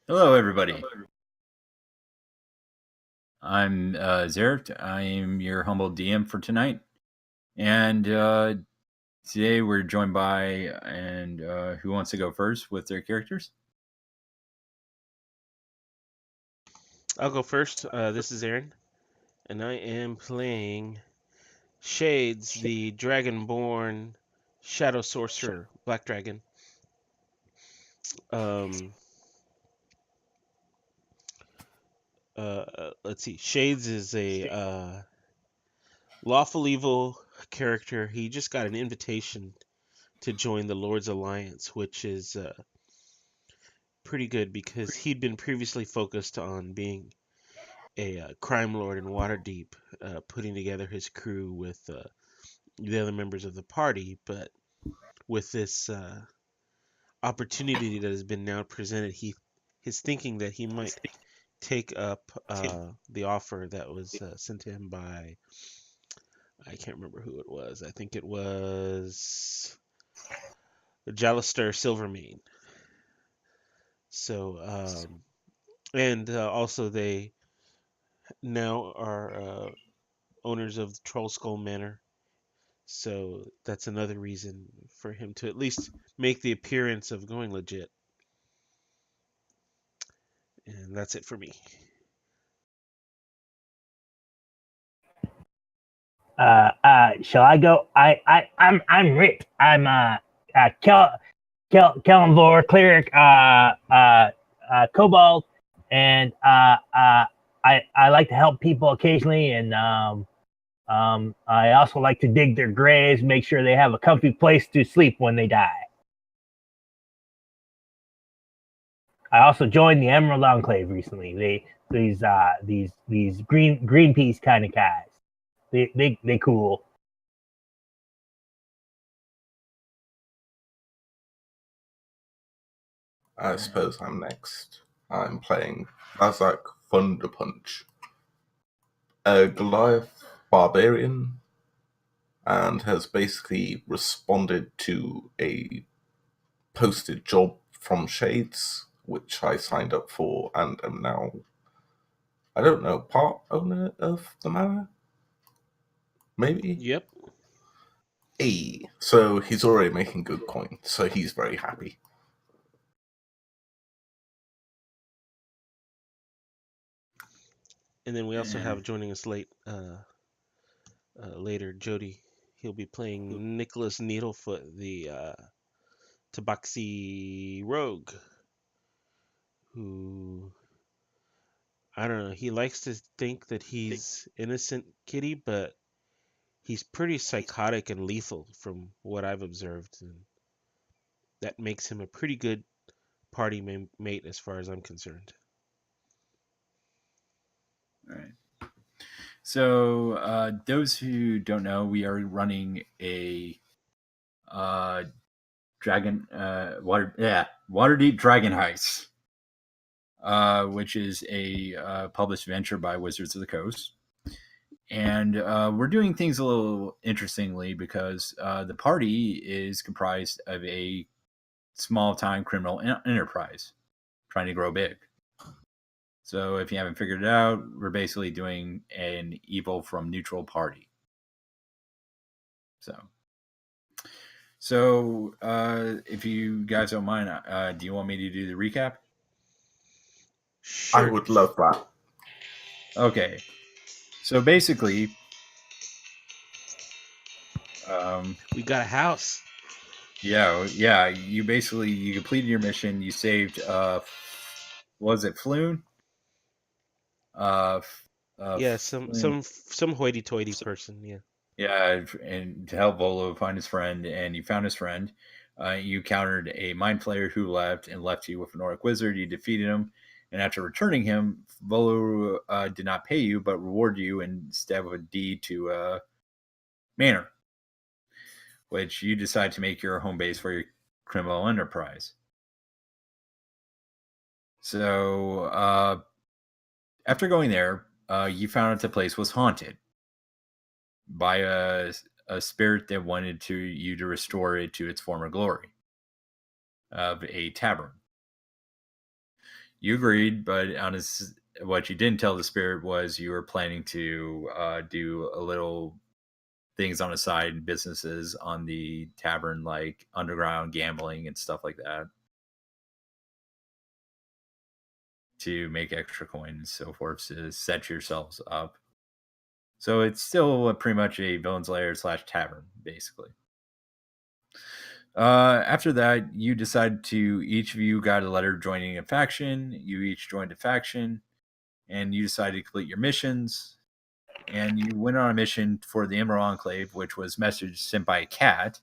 Hello, everybody. I'm Zerift. I am your humble DM for tonight, and today we're joined by and who wants to go first with their characters? I'll go first. This is Aaron, and I am playing Shades, the Dragonborn Shadow Sorcerer, Black Dragon. Um, let's see. Shades is a lawful evil character. He just got an invitation to join the Lord's Alliance, which is pretty good because he'd been previously focused on being a crime lord in Waterdeep, putting together his crew with the other members of the party, but with this opportunity that has been now presented, he's thinking that he might take up the offer that was sent to him by, I can't remember who it was. I think it was Jalister Silvermane. So and also they now are owners of the Troll Skull Manor. So that's another reason for him to at least make the appearance of going legit. And that's it for me. Shall I go? I'm Rick. I'm Kellenvor cleric, kobold, and I like to help people occasionally, and I also like to dig their graves, make sure they have a comfy place to sleep when they die. I also joined the Emerald Enclave recently. These Greenpeace kind of guys. They cool. I suppose I'm next. I'm playing Razak Thunderpunch, a Goliath barbarian, and has basically responded to a posted job from Shades, which I signed up for and am now, I don't know, part owner of the manor? Maybe? Yep. So he's already making good coin, so he's very happy. And then we also have joining us later, Jody. He'll be playing Nicholas Needlefoot, the Tabaxi rogue, who, I don't know, he likes to think that he's innocent kitty, but he's pretty psychotic and lethal from what I've observed, and that makes him a pretty good party mate as far as I'm concerned. All right. So, those who don't know, we are running a Waterdeep Dragon Heist, which is a published venture by Wizards of the Coast. And we're doing things a little interestingly because the party is comprised of a small-time criminal enterprise trying to grow big. So if you haven't figured it out, we're basically doing an evil from neutral party. So if you guys don't mind, do you want me to do the recap? Sure. I would love that. Okay. So basically, we got a house. Yeah. You completed your mission. You saved. Was it Floon? Yeah, some hoity-toity person. Yeah. Yeah, and to help Volo find his friend, and you found his friend. You countered a mind flayer who left you with an Orc wizard. You defeated him, and after returning him, Volo did not pay you, but rewarded you instead of a deed to manor, which you decide to make your home base for your criminal enterprise. So after going there, you found out the place was haunted by a spirit that wanted you to restore it to its former glory of a tavern. You agreed, but what you didn't tell the spirit was you were planning to do a little things on the side, businesses on the tavern, like underground gambling and stuff like that, to make extra coins and so forth to set yourselves up. So it's still pretty much a villain's lair / tavern, basically. After that, you decided to, each of you got a letter joining a faction. You each joined a faction, and you decided to complete your missions. And you went on a mission for the Emerald Enclave, which was message sent by a cat.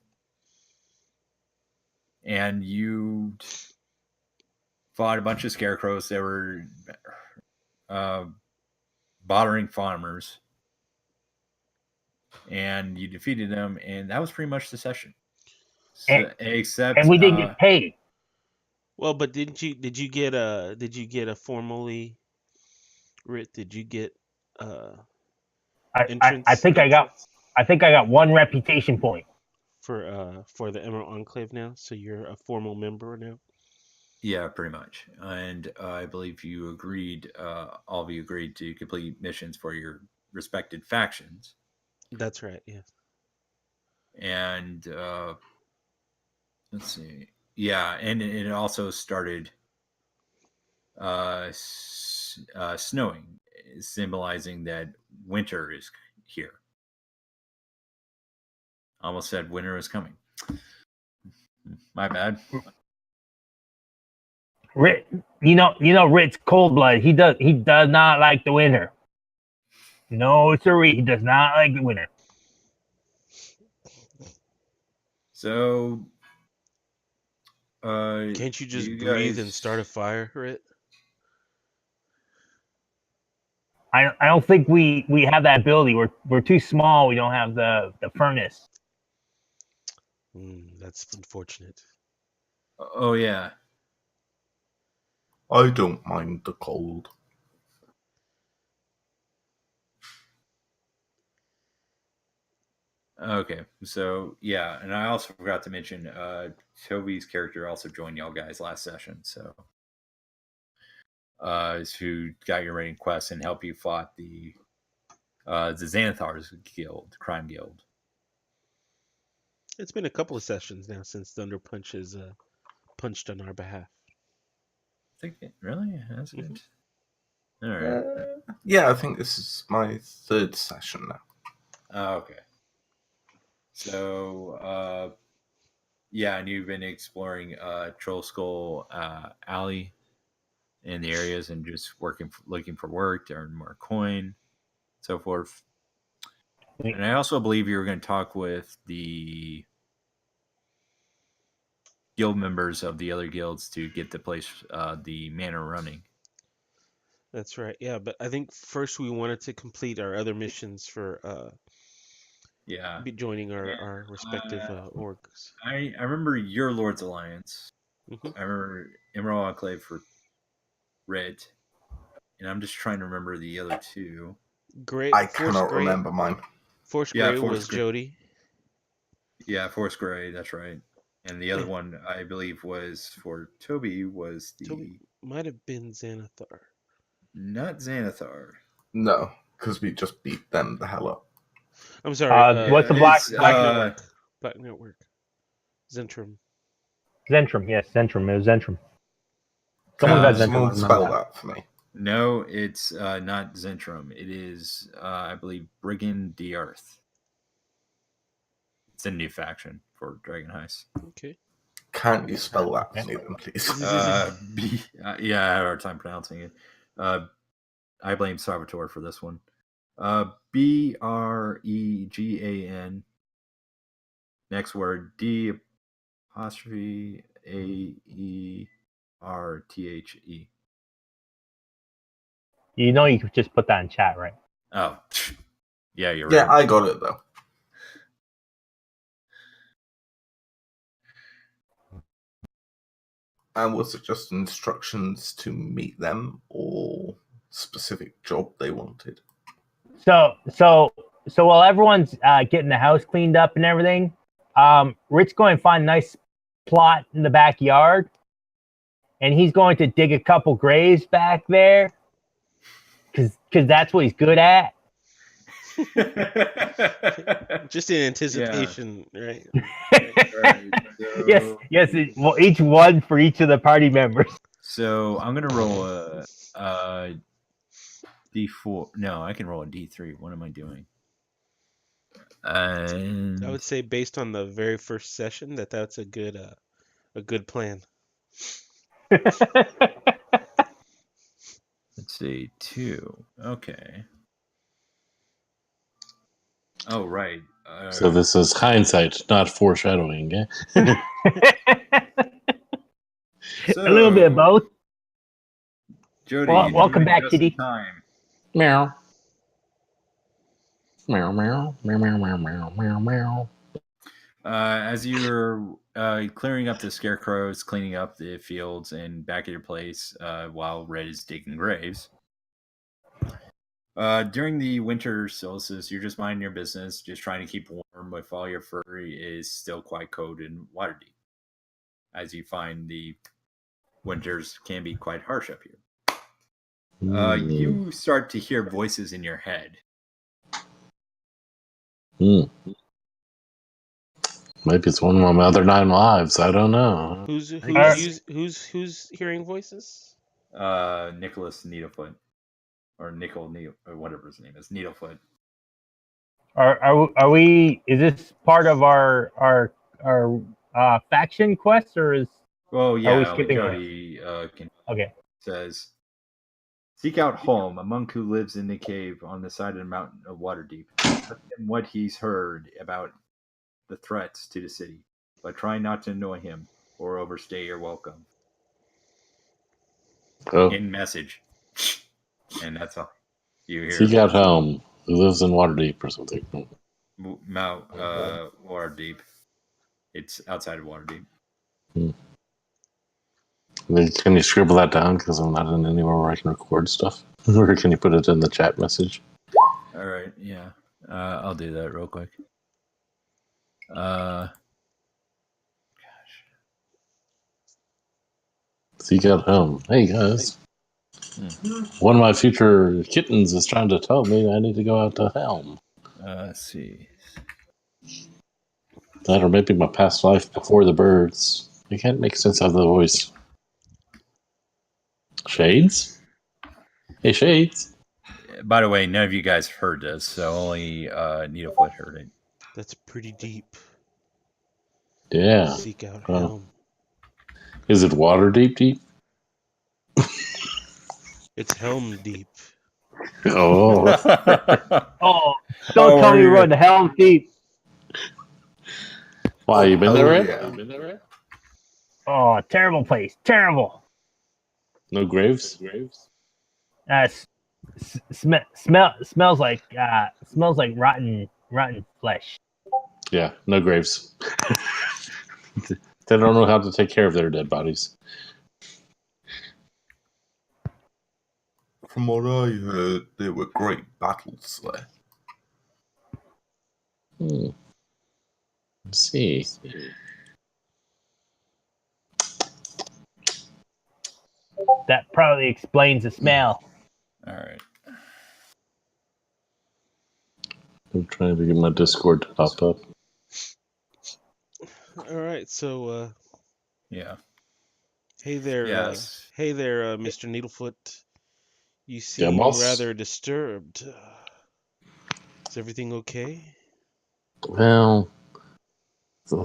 And you fought a bunch of scarecrows that were bothering farmers. And you defeated them, and that was pretty much the session. And we didn't get paid. Well, but did you get a formally writ? Did you get entrance? I think I got 1 reputation point for the Emerald Enclave now, so you're a formal member now. Yeah, pretty much. And I believe you agreed, all of you agreed to complete missions for your respected factions. That's right, yes. And let's see. Yeah, and it also started snowing, symbolizing that winter is here. Almost said winter is coming. My bad. You know, Rit's cold blood. He does not like the winter. No, sirree, he does not like the winter. So, can't you just breathe and start a fire, Rit? I don't think we have that ability. We're too small. We don't have the furnace. That's unfortunate. Oh yeah. I don't mind the cold. Okay, so yeah, and I also forgot to mention Toby's character also joined y'all guys last session, so who got your rating quest and helped you fought the Xanathar's guild, crime guild. It's been a couple of sessions now since Thunder Punch has punched on our behalf. I think really? That's good. All right. Yeah, I think this is my 3rd session now. Oh, okay. So, yeah, and you've been exploring Troll Skull Alley in the areas and just looking for work to earn more coin, so forth. And I also believe you were going to talk with the guild members of the other guilds to get the place, the manor running. That's right. Yeah, but I think first we wanted to complete our other missions for be joining our respective orgs. I remember your Lord's Alliance. Mm-hmm. I remember Emerald Enclave for Red, and I'm just trying to remember the other 2. I cannot remember mine. Force Grey was Jody. Yeah, Force Grey, that's right. And the other one, I believe, was for Toby. Toby might have been Xanathar. Not Xanathar. No, because we just beat them the hell up. I'm sorry. What's the Black Network? Black Network. Zentrum. Zentrum, yes, Zentrum. It was Zentrum. Someone spell that for me. No, it's not Zentrum. It is, I believe, Brigand the Earth. It's a new faction for Dragon Heist. Okay. Can't you spell that for me, then, please? Yeah, I had a hard time pronouncing it. I blame Salvatore for this one. Bregan. Next word, D''AERTHE. You know, you could just put that in chat, right? Oh, yeah, you're right. Yeah, I got it though. And was it just instructions to meet them, or specific job they wanted? So while everyone's getting the house cleaned up and everything, Rick's going to find a nice plot in the backyard, and he's going to dig a couple graves back there, because that's what he's good at. Just in anticipation, right? Right, so, Yes. Well, each one for each of the party members. So I'm gonna roll a D4. No, I can roll a D3. What am I doing? And I would say based on the very first session that's a good plan. let's see, 2. Okay. Oh, right. So this is hindsight, not foreshadowing. Eh? A little bit of both. Jody, Well, you welcome joined back, just in Kitty. time. Meow. Meow, meow, meow, meow, meow, meow, meow, meow. As you're clearing up the scarecrows, cleaning up the fields, and back at your place while Red is digging graves. During the winter solstice, you're just minding your business, just trying to keep warm with all your fur is still quite cold in Waterdeep. As you find the winters can be quite harsh up here. You start to hear voices in your head. Maybe it's one of my other 9 lives. I don't know. Who's hearing voices? Nicholas Needlefoot. Or or whatever his name is, Needlefoot. Are we? Is this part of our faction quest, or is? Well, yeah. Are we skipping Jody Okay. says, "Seek out Holm, a monk who lives in the cave on the side of the mountain of Waterdeep. Ask him what he's heard about the threats to the city, but try not to annoy him or overstay your welcome." Oh. In message, and that's all you hear. Seek out Helm, who lives in Waterdeep or something. Waterdeep. It's outside of Waterdeep. Can you scribble that down? Because I'm not in anywhere where I can record stuff. Or can you put it in the chat message? All right, yeah. I'll do that real quick. Seek out Helm. Hey, guys. One of my future kittens is trying to tell me I need to go out to Helm. Let's see. That or maybe my past life before the birds. I can't make sense out of the voice. Shades? Hey, Shades. By the way, none of you guys heard this, so only Needlefoot heard it. That's pretty deep. Yeah. Seek out Helm. Is it Waterdeep deep? It's Helm deep. Oh. Don't tell me we're on the Helm deep. Why, you been there, yeah. Ed? Oh, terrible place. Terrible. No graves? Smells like rotten flesh. Yeah, no graves. They don't know how to take care of their dead bodies. From what I heard, there were great battles there. Let's see. That probably explains the smell. All right. I'm trying to get my Discord to pop up. All right, so Yeah. hey there, Yes. Mr. Needlefoot. You seem rather disturbed. Is everything okay? Well,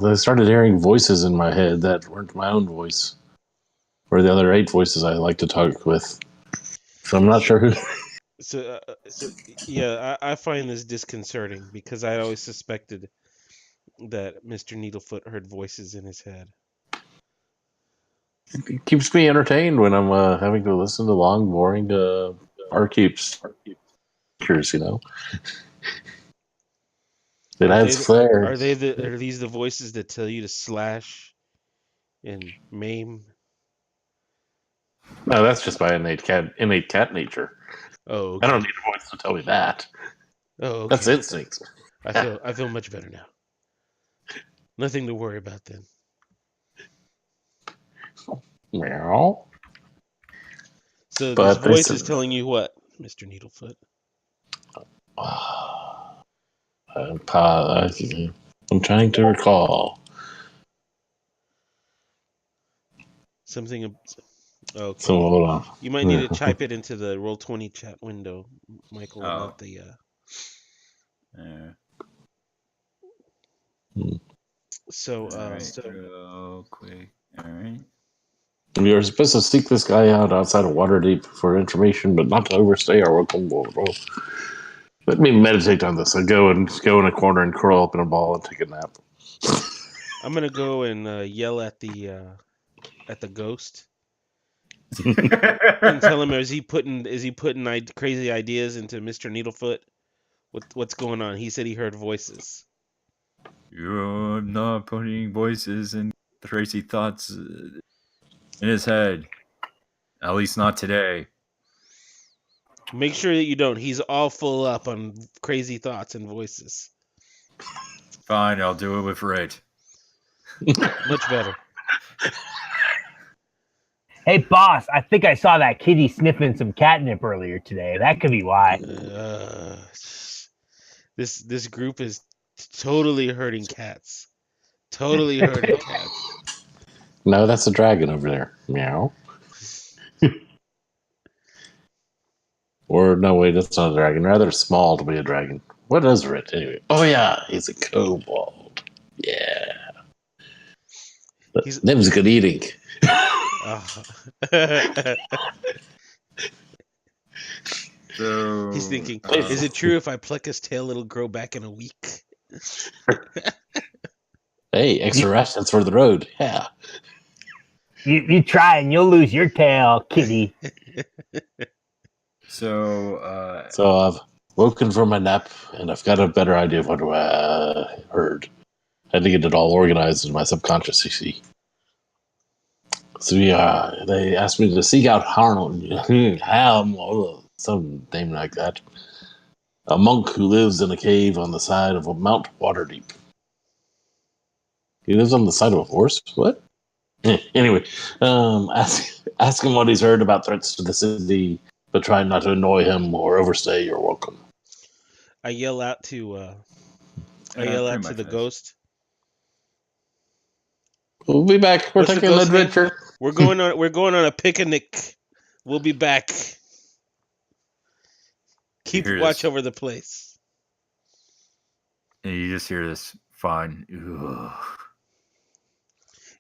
I started hearing voices in my head that weren't my own voice, or the other 8 voices I like to talk with. So I'm not sure who. So yeah, I find this disconcerting because I always suspected that Mr. Needlefoot heard voices in his head. It keeps me entertained when I'm having to listen to long, boring barkeeps. You know. It adds flair. Are these the voices that tell you to slash and maim? No, that's just my innate cat nature. Oh, okay. I don't need a voice to tell me that. Oh, okay. That's instinct. I feel much better now. Nothing to worry about then. Meow. So But this they voice said- is telling you what, Mr. Needlefoot? I'm trying to recall. Something. Okay. So hold on. You might need to type it into the Roll20 chat window, Michael, and Oh. not the. So. All right, real quick. All right. We are supposed to seek this guy out outside of Waterdeep for information, but not to overstay our welcome. Let me meditate on this. I go in a corner and curl up in a ball and take a nap. I'm gonna go and yell at the ghost and tell him is he putting crazy ideas into Mr. Needlefoot? What's going on? He said he heard voices. You're not putting voices and crazy thoughts in his head. At least not today. Make sure that you don't. He's all full up on crazy thoughts and voices. Fine, I'll do it with Rit. Much better. Hey, boss, I think I saw that kitty sniffing some catnip earlier today. That could be why. This group is totally hurting cats. Totally hurting cats. No, that's a dragon over there. Meow. Or no, wait, that's not a dragon. Rather small to be a dragon. What is it anyway? Oh yeah, he's a kobold. Yeah. Them's good eating. So He's thinking, is it true if I pluck his tail, it'll grow back in a week? Hey, extra rations for the road. Yeah. You try and you'll lose your tail, kitty. So I've woken from my nap and I've got a better idea of what I heard. I had to get it all organized in my subconscious, you see. So they asked me to seek out Ham, some name like that. A monk who lives in a cave on the side of Mount Waterdeep. He lives on the side of a horse? What? Anyway, ask him what he's heard about threats to the city, but try not to annoy him or overstay your welcome. I yell out to the ghost. We'll be back. We're taking an adventure. We're going on a picnic. We'll be back. Keep watch over the place. And you just hear this fine. Ugh.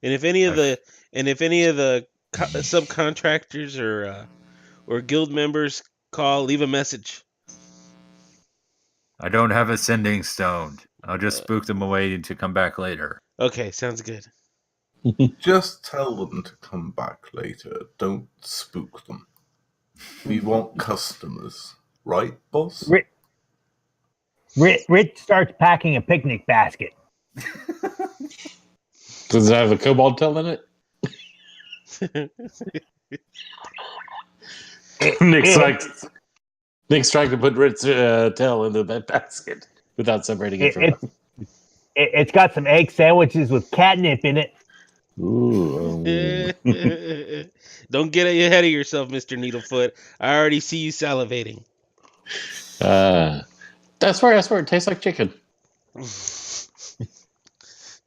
And if any of the subcontractors or guild members call, leave a message. I don't have a sending stone. I'll just spook them away to come back later. Okay, sounds good. Just tell them to come back later. Don't spook them. We want customers. Right, boss? Rich starts packing a picnic basket. Does it have a kobold tail in it? Nick's trying to put Rit's tail into that basket without separating it from him. It's got some egg sandwiches with catnip in it. Ooh. Don't get ahead of yourself, Mr. Needlefoot. I already see you salivating. That's where I swear it tastes like chicken.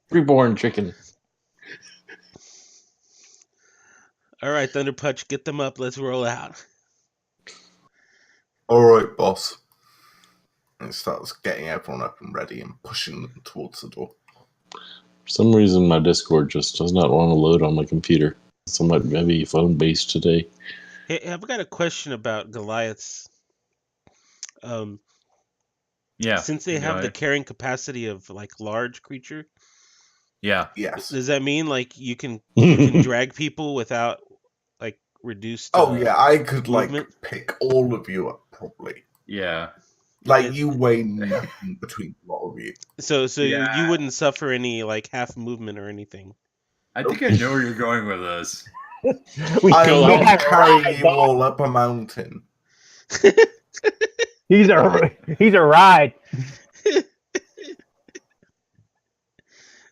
Reborn chicken. All right, Thunder Punch, get them up. Let's roll out. Alright, boss. And starts getting everyone up and ready and pushing them towards the door. For some reason, my Discord just does not want to load on my computer. So maybe phone-based today. Hey, I've got a question about Goliaths. Yeah. Since they have the carrying capacity of like large creature. Yeah. Yes. Does that mean like you can drag people without like reduced? Oh yeah, I could movement? like pick all of you up probably. Yeah. Like you weigh nothing between a lot of you. So Yeah. you wouldn't suffer any like half movement or anything. I think I know where you're going with this. I'm not carrying you all up a mountain. He's a ride.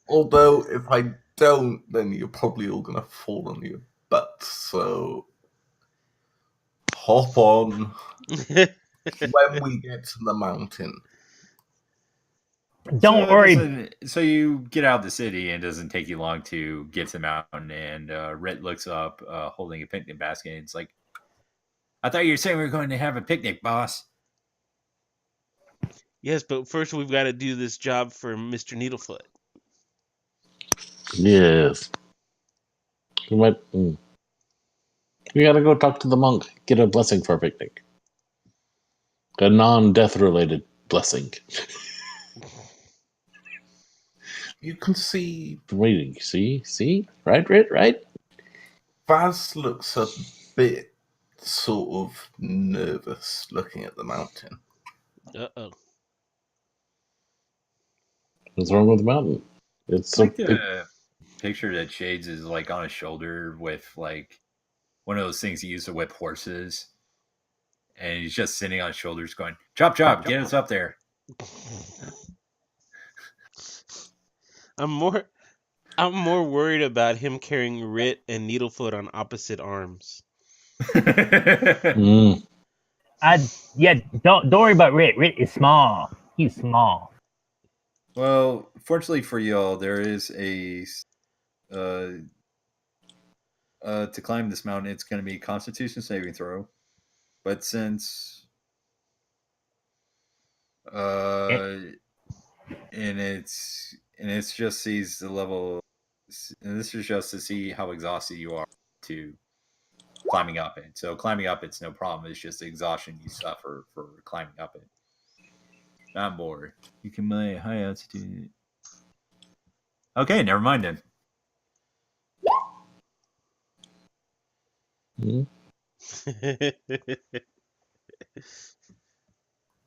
Although if I don't, then you're probably all gonna fall on you. but so hop on when we get to the mountain. Don't worry. So you get out of the city, and it doesn't take you long to get to the mountain. And Rit looks up, holding a picnic basket. And it's like, I thought you were saying we were going to have a picnic, boss. Yes, but first we've got to do this job for Mr. Needlefoot. Yes. We might. We gotta go talk to the monk. Get a blessing for a picnic. A non-death related blessing. You can see Waiting. See? Right? Vaz looks a bit sort of nervous looking at the mountain. Uh-oh. What's wrong with the mountain? It's It's like so big. the picture that Shades is like on his shoulder with like one of those things he used to whip horses. And he's just sitting on his shoulders going, chop, get us up there. I'm more worried about him carrying Rit and Needlefoot on opposite arms. Mm. Don't worry about Rit. Rit is small. He's small. Well, fortunately for y'all, there is a to climb this mountain, it's going to be a Constitution saving throw. But since and it's just sees the level, and this is just to see how exhausted you are to climbing up it. So climbing up it's no problem. It's just the exhaustion you suffer for climbing up it. Not bored. You can play at high altitude. Okay, never mind then. Mm.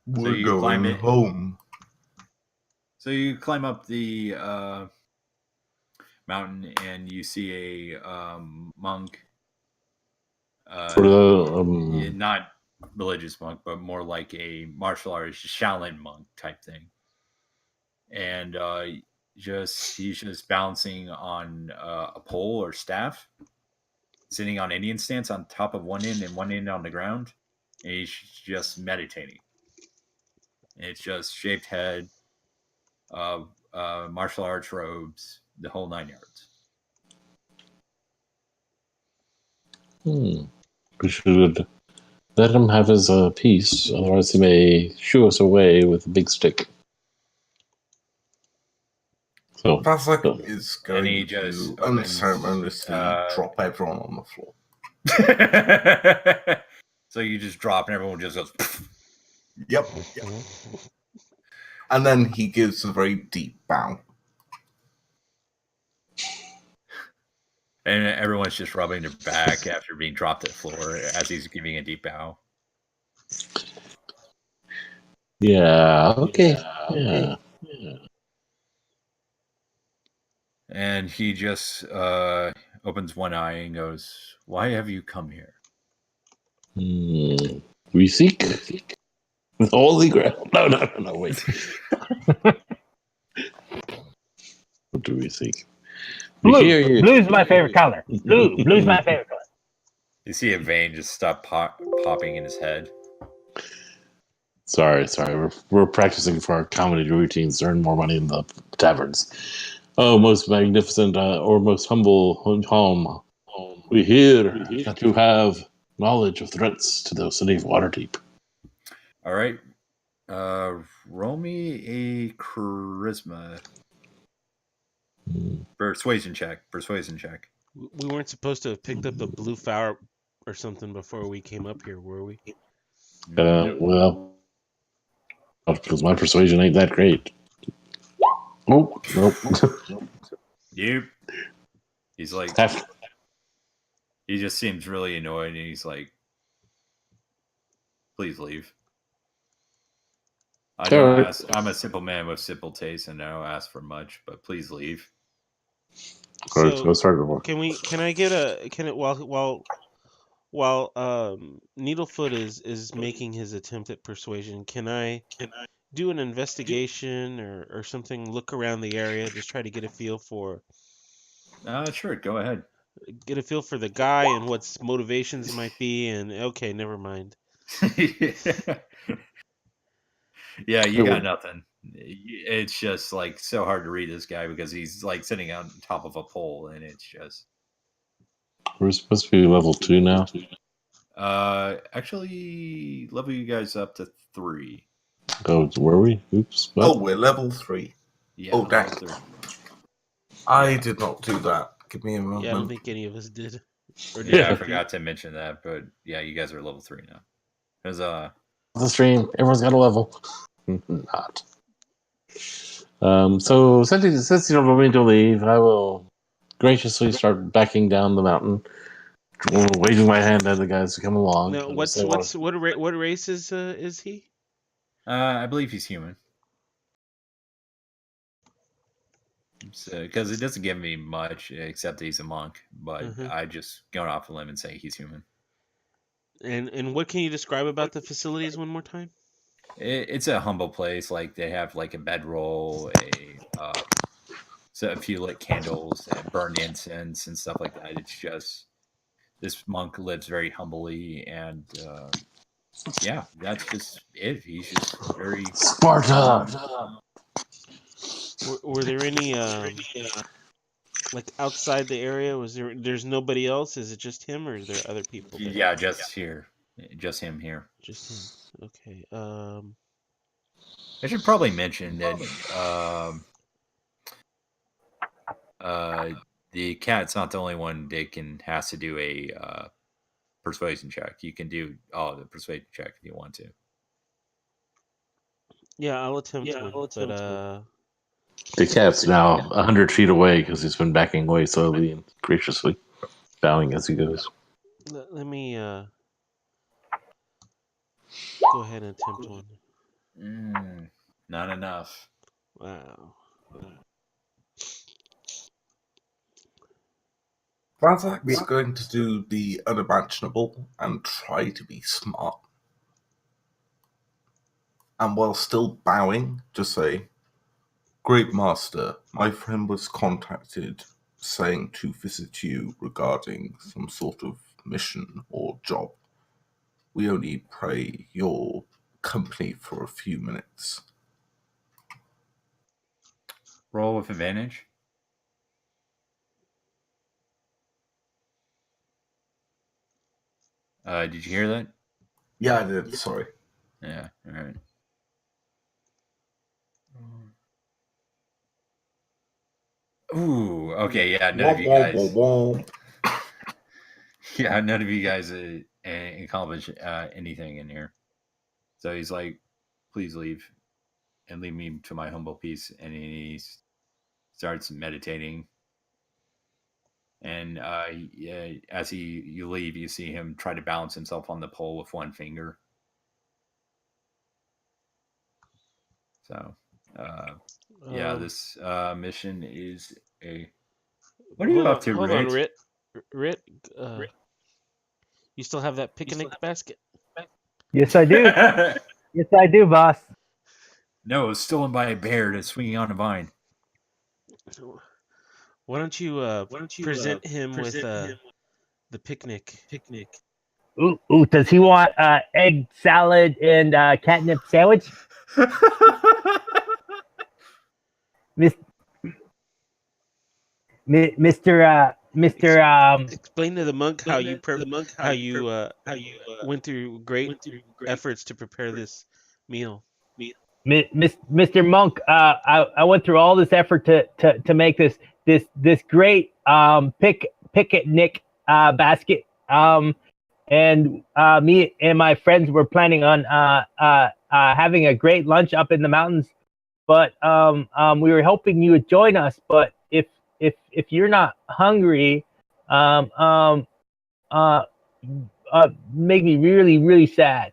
We're you climb going it. home. So you climb up the mountain and you see a monk. For the Not religious monk, but more like a martial artist Shaolin monk type thing. And he's just balancing on a pole or staff, sitting on Indian stance on top of one end and one end on the ground. And he's just meditating. And it's just shaved head, martial arts robes, the whole 9 yards. We should let him have his piece, otherwise he may shoo us away with a big stick. So Vazak is going he to just opens, unceremoniously drop everyone on the floor. So you just drop and everyone just goes. Yep. And then he gives a very deep bow. And everyone's just rubbing their back after being dropped to the floor as he's giving a deep bow. yeah, okay. Yeah. And he just opens one eye and goes, "Why have you come here?" We seek with holy grail. No, wait. What do we seek? Blue. Blue's my favorite color. Blue's my favorite color. You see a vein just stop popping in his head. Sorry. We're practicing for our comedy routines to earn more money in the taverns. Oh, most magnificent or most humble home. We hear that you have knowledge of threats to the city of Waterdeep. All right. Roll me a charisma. Persuasion check. We weren't supposed to have picked up the blue flower or something before we came up here, were we? Well, because my persuasion ain't that great. Oh, nope. Yep. He's like, he just seems really annoyed, and he's like, "Please leave." I don't ask. I'm a simple man with simple tastes, and I don't ask for much. But please leave. So, Can I get a? Can it while Needlefoot is making his attempt at persuasion? Can I do an investigation or something? Look around the area, just try to get a feel for. Sure, go ahead. get a feel for the guy and what's motivations might be. And okay, never mind. Yeah, you got nothing. It's just like so hard to read this guy because he's like sitting on top of a pole, and it's just. We're supposed to be level 2 now. Actually, level you guys up to 3. Oh, were we? Oops. What? Oh, we're level 3. Yeah, Oh, dang. level 3. I did not do that. Give me a moment. Yeah, I don't think any of us did. Or Yeah, I did. forgot to mention that, but yeah, you guys are level 3 now. Because The stream. Everyone's got a level. Not. So since you don't want me to leave, I will graciously start backing down the mountain, waving my hand at the guys who come along. No, what race is he? I believe he's human. Because it doesn't give me much except that he's a monk, but I just going off a limb and say he's human. And what can you describe about the facilities one more time? It's a humble place. Like they have like a bedroll, a few lit candles, and burned incense and stuff like that. It's just this monk lives very humbly, and yeah, that's just it. He's just very Sparta. Were there any like outside the area? There's nobody else? Is it just him, or is there other people there? Yeah, just him here. Just him. Okay. I should probably mention that the cat's not the only one that has to do a persuasion check. You can do the persuasion check if you want to. Yeah, I'll attempt one. But the cat's now 100 feet away because he's been backing away slowly and graciously, bowing as he goes. let me go ahead and attempt one. Not enough. Wow. Razak's going to do the unimaginable and try to be smart. And while still bowing, just say, "Great Master, my friend was contacted saying to visit you regarding some sort of mission or job. We only pray your company for a few minutes." Roll with advantage. Did you hear that? Yeah, I did. Sorry. Yeah. All right. Ooh. Okay. Yeah. None of you guys. Yeah. None of you guys accomplish anything in here. So he's like, "Please leave, and leave me to my humble peace." And he starts meditating. And as you leave, you see him try to balance himself on the pole with one finger. So, this mission is a. What are you up to, Hold Rit? on, Rit. You still have that picnic basket? Yes, I do. Yes, I do, boss. No, it was stolen by a bear that's swinging on a vine. Why don't you present him with the picnic? Ooh, does he want egg salad and catnip sandwich? Mr. Explain to the monk how you went through great efforts to prepare this meal. Mr. Monk, I went through all this effort to make this great picnic basket. And me and my friends were planning on having a great lunch up in the mountains. But we were hoping you would join us. But if you're not hungry, make me really, really sad.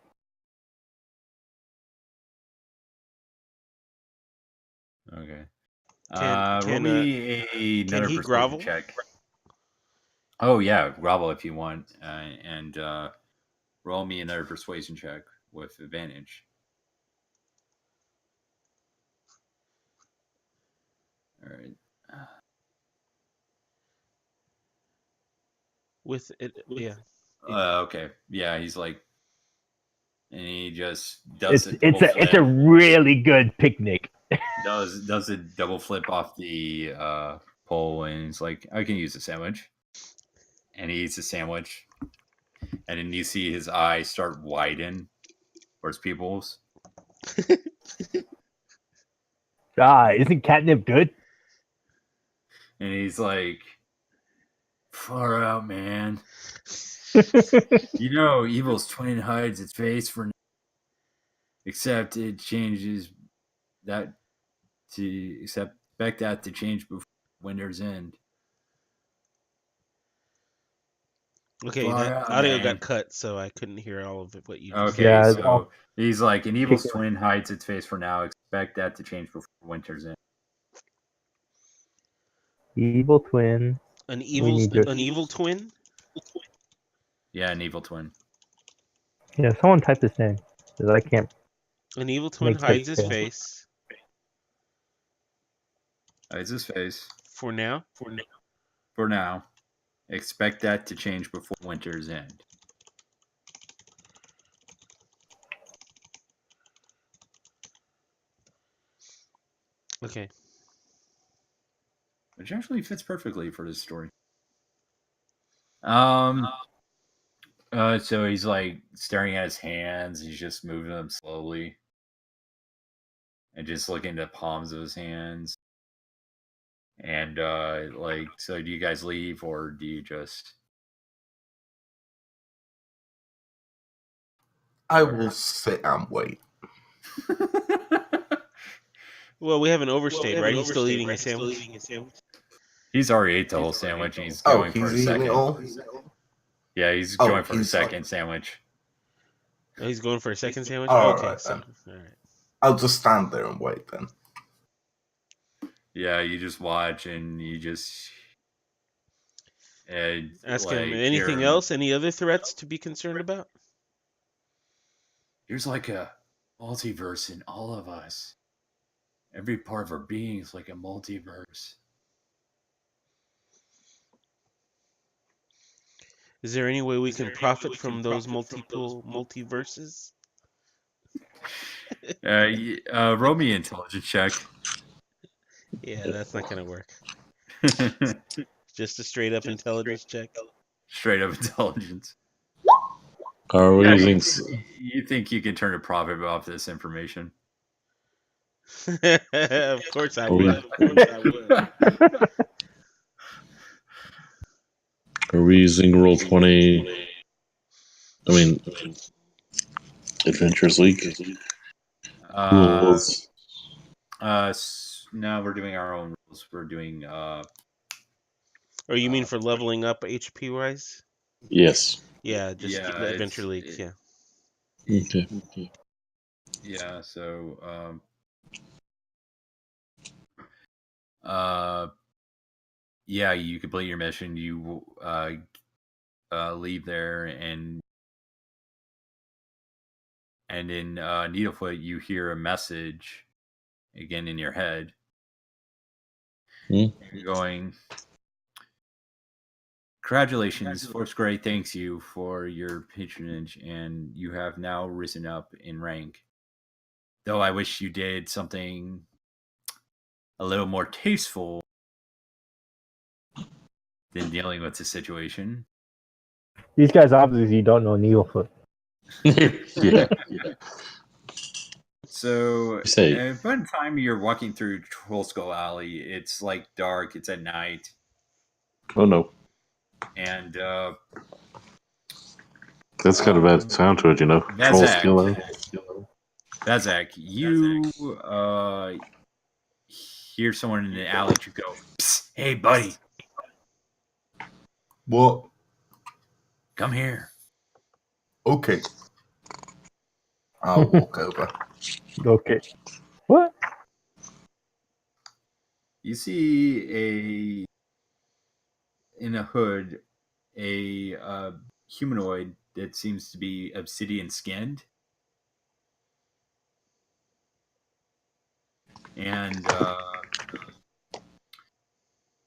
Okay. Can roll me another he persuasion grovel? check. Oh yeah, grovel if you want, and roll me another persuasion check with advantage. All right. with it. Yeah. Okay. Yeah, he's like, and he just does It's a really good picnic. does a double flip off the pole, and he's like, I can use a sandwich. And he eats a sandwich, and then you see his eyes start widen towards people's. Isn't catnip good? And he's like, far out, man. You know, evil's twin hides its face for, except it changes that to expect that to change before winter's end. Okay, Far that out, audio man. got cut, so I couldn't hear all of it. What you just Okay, Yeah, it's so all- he's like, an evil's twin hides its face for now. Expect that to change before winter's end. Evil twin. An need to- evil twin. Yeah, an evil twin. Yeah, someone type this in because I can't. An evil twin Makes hides sense, his yeah. face Hides his face for now. for now. Expect that to change before winter's end. Okay. Which actually fits perfectly for this story. So he's like staring at his hands. He's just moving them slowly, and just looking at the palms of his hands. And like, so do you guys leave, or do you just? I will sit and wait. Well, we haven't overstayed, right? He's still eating a sandwich. He's already ate the whole sandwich, and he's going for a He's eating second. it all? Yeah, he's Oh, going for a he's second sandwich. Oh, he's going for a second sandwich. All Okay, right, so then. all right. I'll just stand there and wait then. Yeah, you just watch, and you just Ask like, him anything hear him. else. Any other threats to be concerned about? There's like a multiverse in all of us. Every part of our being is like a multiverse. Is there any way we can profit from those multiple multiverses? Roll me an intelligence check. Yeah, that's not gonna work. Just a straight up intelligence check. Straight up intelligence. Are we Yeah, using? you think you can turn a profit off this information? Of course I Are we, would. are we using roll 20? I mean, Adventures League rules. No, we're doing our own rules. We're doing Or you mean for leveling up HP wise? Yes. Yeah, just Yeah, Adventure League. Yeah. Okay. yeah. So yeah, you complete your mission. You leave there, and in Needlefoot, you hear a message again in your head. Going, congratulations, Fourth Grade thanks you for your patronage, and you have now risen up in rank. Though I wish you did something a little more tasteful than dealing with the situation. These guys obviously don't know Needlefoot. Yeah. So, Say. by the time you're walking through Troll Skull Alley, it's like dark, it's at night, Oh no. and That's got a bad sound to it, you know. Troll Vezak. skill. Bezek, you hear someone in the alley to go, "Psst, hey, buddy, What? come here." Okay. I'll walk over. Okay. What? You see in a hood, a humanoid that seems to be obsidian skinned. And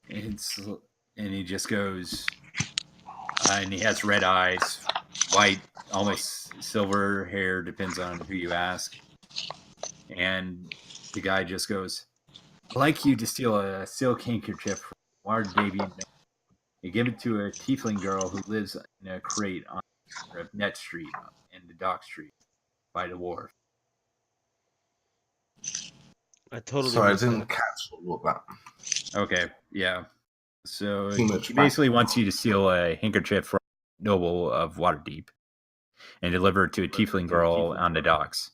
and he just goes, and he has red eyes, white, almost silver hair, depends on who you ask. And the guy just goes, "I'd like you to steal a silk handkerchief from Waterdeep. You give it to a tiefling girl who lives in a crate on Net Street and the Dock Street by the wharf." I totally Sorry, I missed didn't that. catch all of that. Okay, yeah. So Too much he basically wants you to steal a handkerchief from a noble of Waterdeep and deliver it to a tiefling girl on the docks.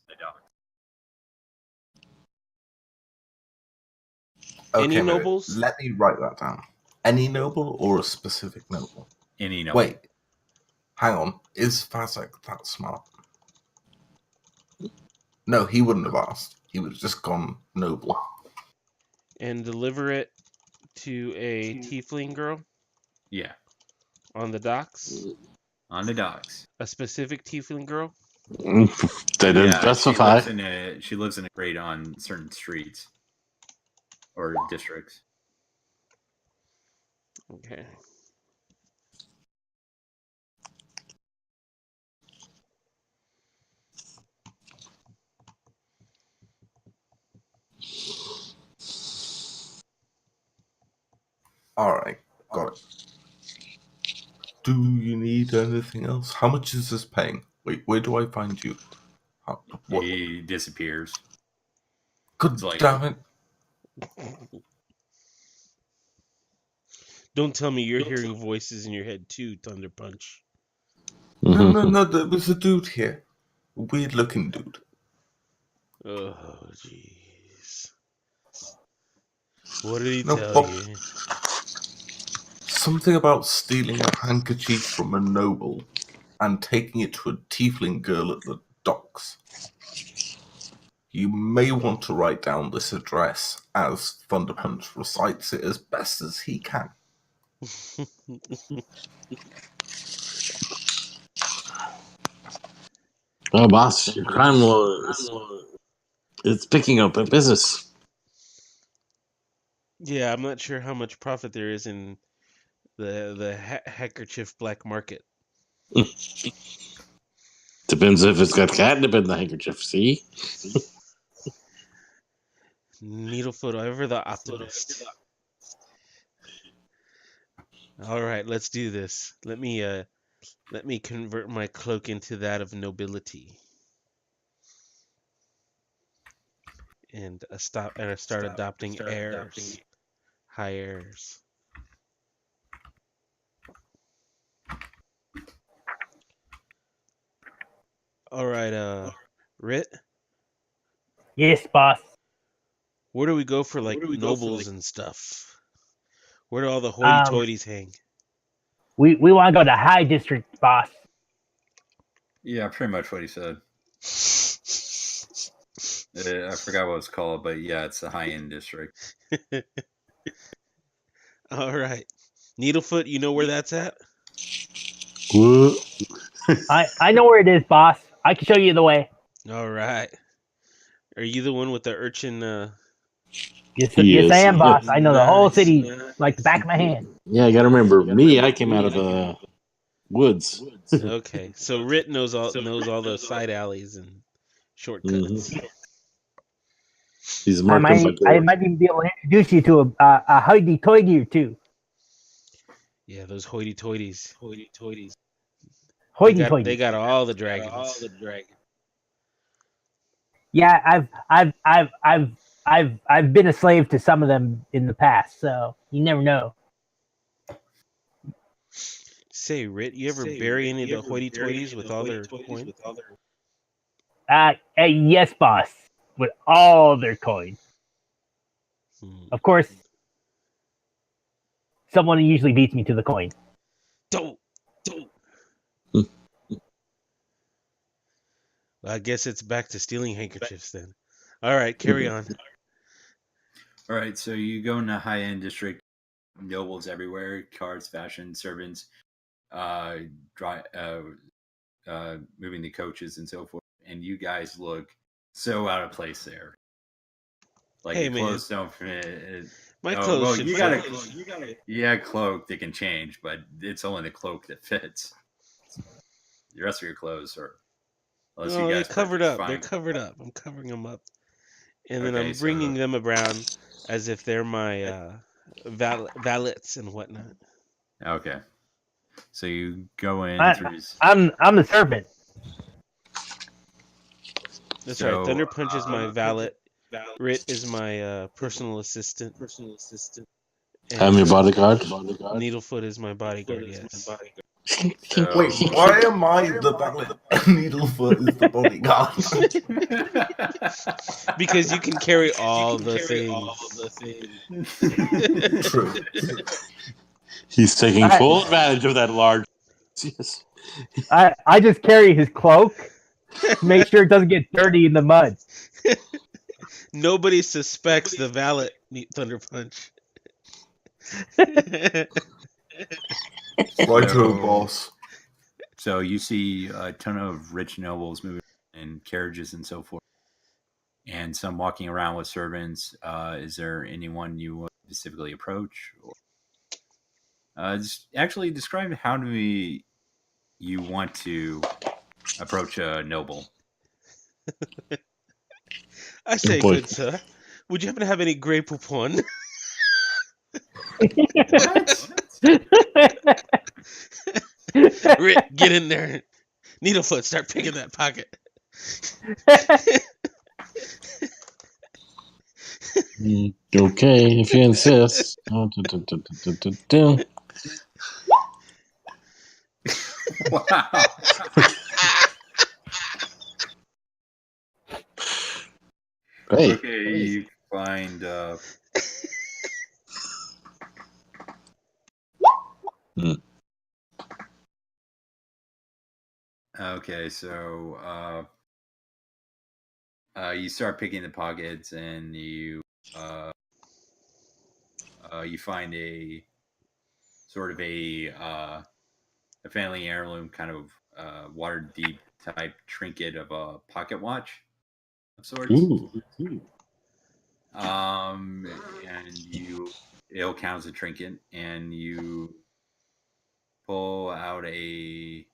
Any Okay, wait, nobles? let me write that down. Any noble or a specific noble? Any noble. Wait, hang on. Is Fazek that smart? No, he wouldn't have asked. He would have just gone noble. And deliver it to a tiefling girl Yeah, on the docks? on the docks. A specific tiefling girl? They didn't Yeah, specify. she lives in a crate on certain streets or districts. Okay. Alright, got it. Do you need anything else? How much is this paying? Wait, where do I find you? What? He disappears. Good It's like- damn it. Don't tell me you're hearing voices in your head too, Thunder Punch. No, there was a dude here. A weird looking dude. Oh, jeez. What did he No, tell Bob. you? Something about stealing a handkerchief from a noble and taking it to a tiefling girl at the docks. You may want to write down this address as Thunderpunch recites it as best as he can. Well, boss, your crime it's picking up a business. Yeah, I'm not sure how much profit there is in the handkerchief black market. Depends if it's got catnip in the handkerchief. See? Needlefoot, ever the optimist. All right, let's do this. Let me convert my cloak into that of nobility, and start adopting heirs, high heirs. All right, Rit, Yes, boss. where do we go for like nobles and stuff? Where do all the hoity-toities hang? We want to go to High District, boss. Yeah, pretty much what he said. I forgot what it's called, but yeah, it's a high-end district. All right, Needlefoot, you know where that's at? What? I know where it is, boss. I can show you the way. All right. Are you the one with the urchin? Yes, Yes. I am, boss. I know the whole Nice. city like the back of my hand. Yeah, I gotta remember. I came out of the woods. Okay, so Rit knows all those side alleys and shortcuts. He's I marked them might even be able to introduce you to a hoity-toity or two. Yeah, those hoity-toities. Hoity-toity. They got all the dragons. Yeah, I've been a slave to some of them in the past, so you never know. Say, Rit, you ever bury any of the hoity-toities with all their coin? Yes, boss, with all their coins. Of course, someone usually beats me to the coin. Don't. Well, I guess it's back to stealing handkerchiefs then. All right, carry on. All right, so you go in a high-end district, nobles everywhere, cards, fashion, servants, moving the coaches and so forth, and you guys look so out of place there. Like Hey, your man. clothes don't fit. My Oh, clothes well, should you fit. got a cloak that can change, but it's only the cloak that fits. The rest of your clothes are, unless you No, they're guys covered purchase up. They're fine. covered up. I'm covering them up, and then Okay, I'm bringing so them around as if they're my valets and whatnot. okay, so you go in I, through. I'm the servant. That's right. So Thunder Punch is my valet. Rit is my personal assistant. I'm your And bodyguard. Needlefoot is my bodyguard. Yes. so Wait, why am I the valet? Needlefoot is the bodyguard. Because you can carry all the things. True. He's taking I- full advantage of that large. Yes. I just carry his cloak to make sure it doesn't get dirty in the mud. Nobody suspects the valet Thunder Punch. Righto, boss. So you see a ton of rich nobles moving in carriages and so forth, and some walking around with servants. Is there anyone you would specifically approach? Or, actually, describe how do you want to approach a noble? I say, boy. good sir, would you happen to have any Grey Poupon? Rit, get in there. Needlefoot, start picking that pocket. Okay, if you insist. Wow. Hey, Okay, you find. Okay, so you start picking the pockets, and you find a sort of a family heirloom kind of Waterdeep type trinket of a pocket watch of sorts. ooh. And it'll count as a trinket, and you pull out a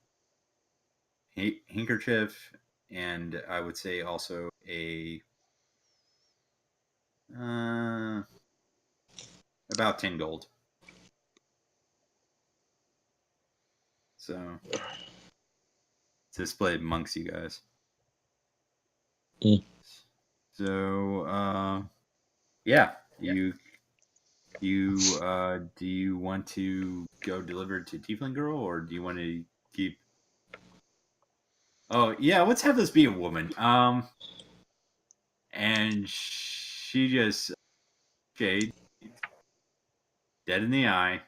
handkerchief, and I would say also a about 10 gold. So to split amongst you guys. Mm. So yeah, you do you want to go deliver it to Tiefling Girl, or do you want to keep? Oh yeah, let's have this be a woman. And she just shade dead in the eye,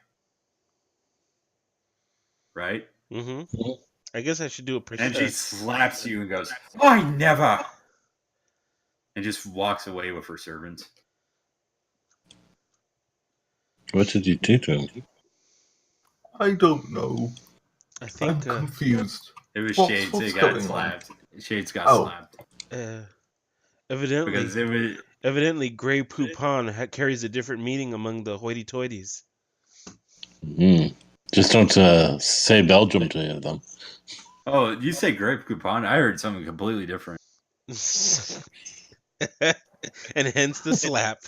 right? Mm-hmm. I guess I should do a And she slaps you and goes, "I never," and just walks away with her servants. What did you do to him? I don't know. I I'm think confused. It was What's Shades that got going on? slapped. Shades got Oh. slapped evidently because it was. evidently Grey Poupon carries a different meaning among the hoity-toities. Just don't say Belgium to them. Oh, you say grape coupon? I heard something completely different. And hence the slap.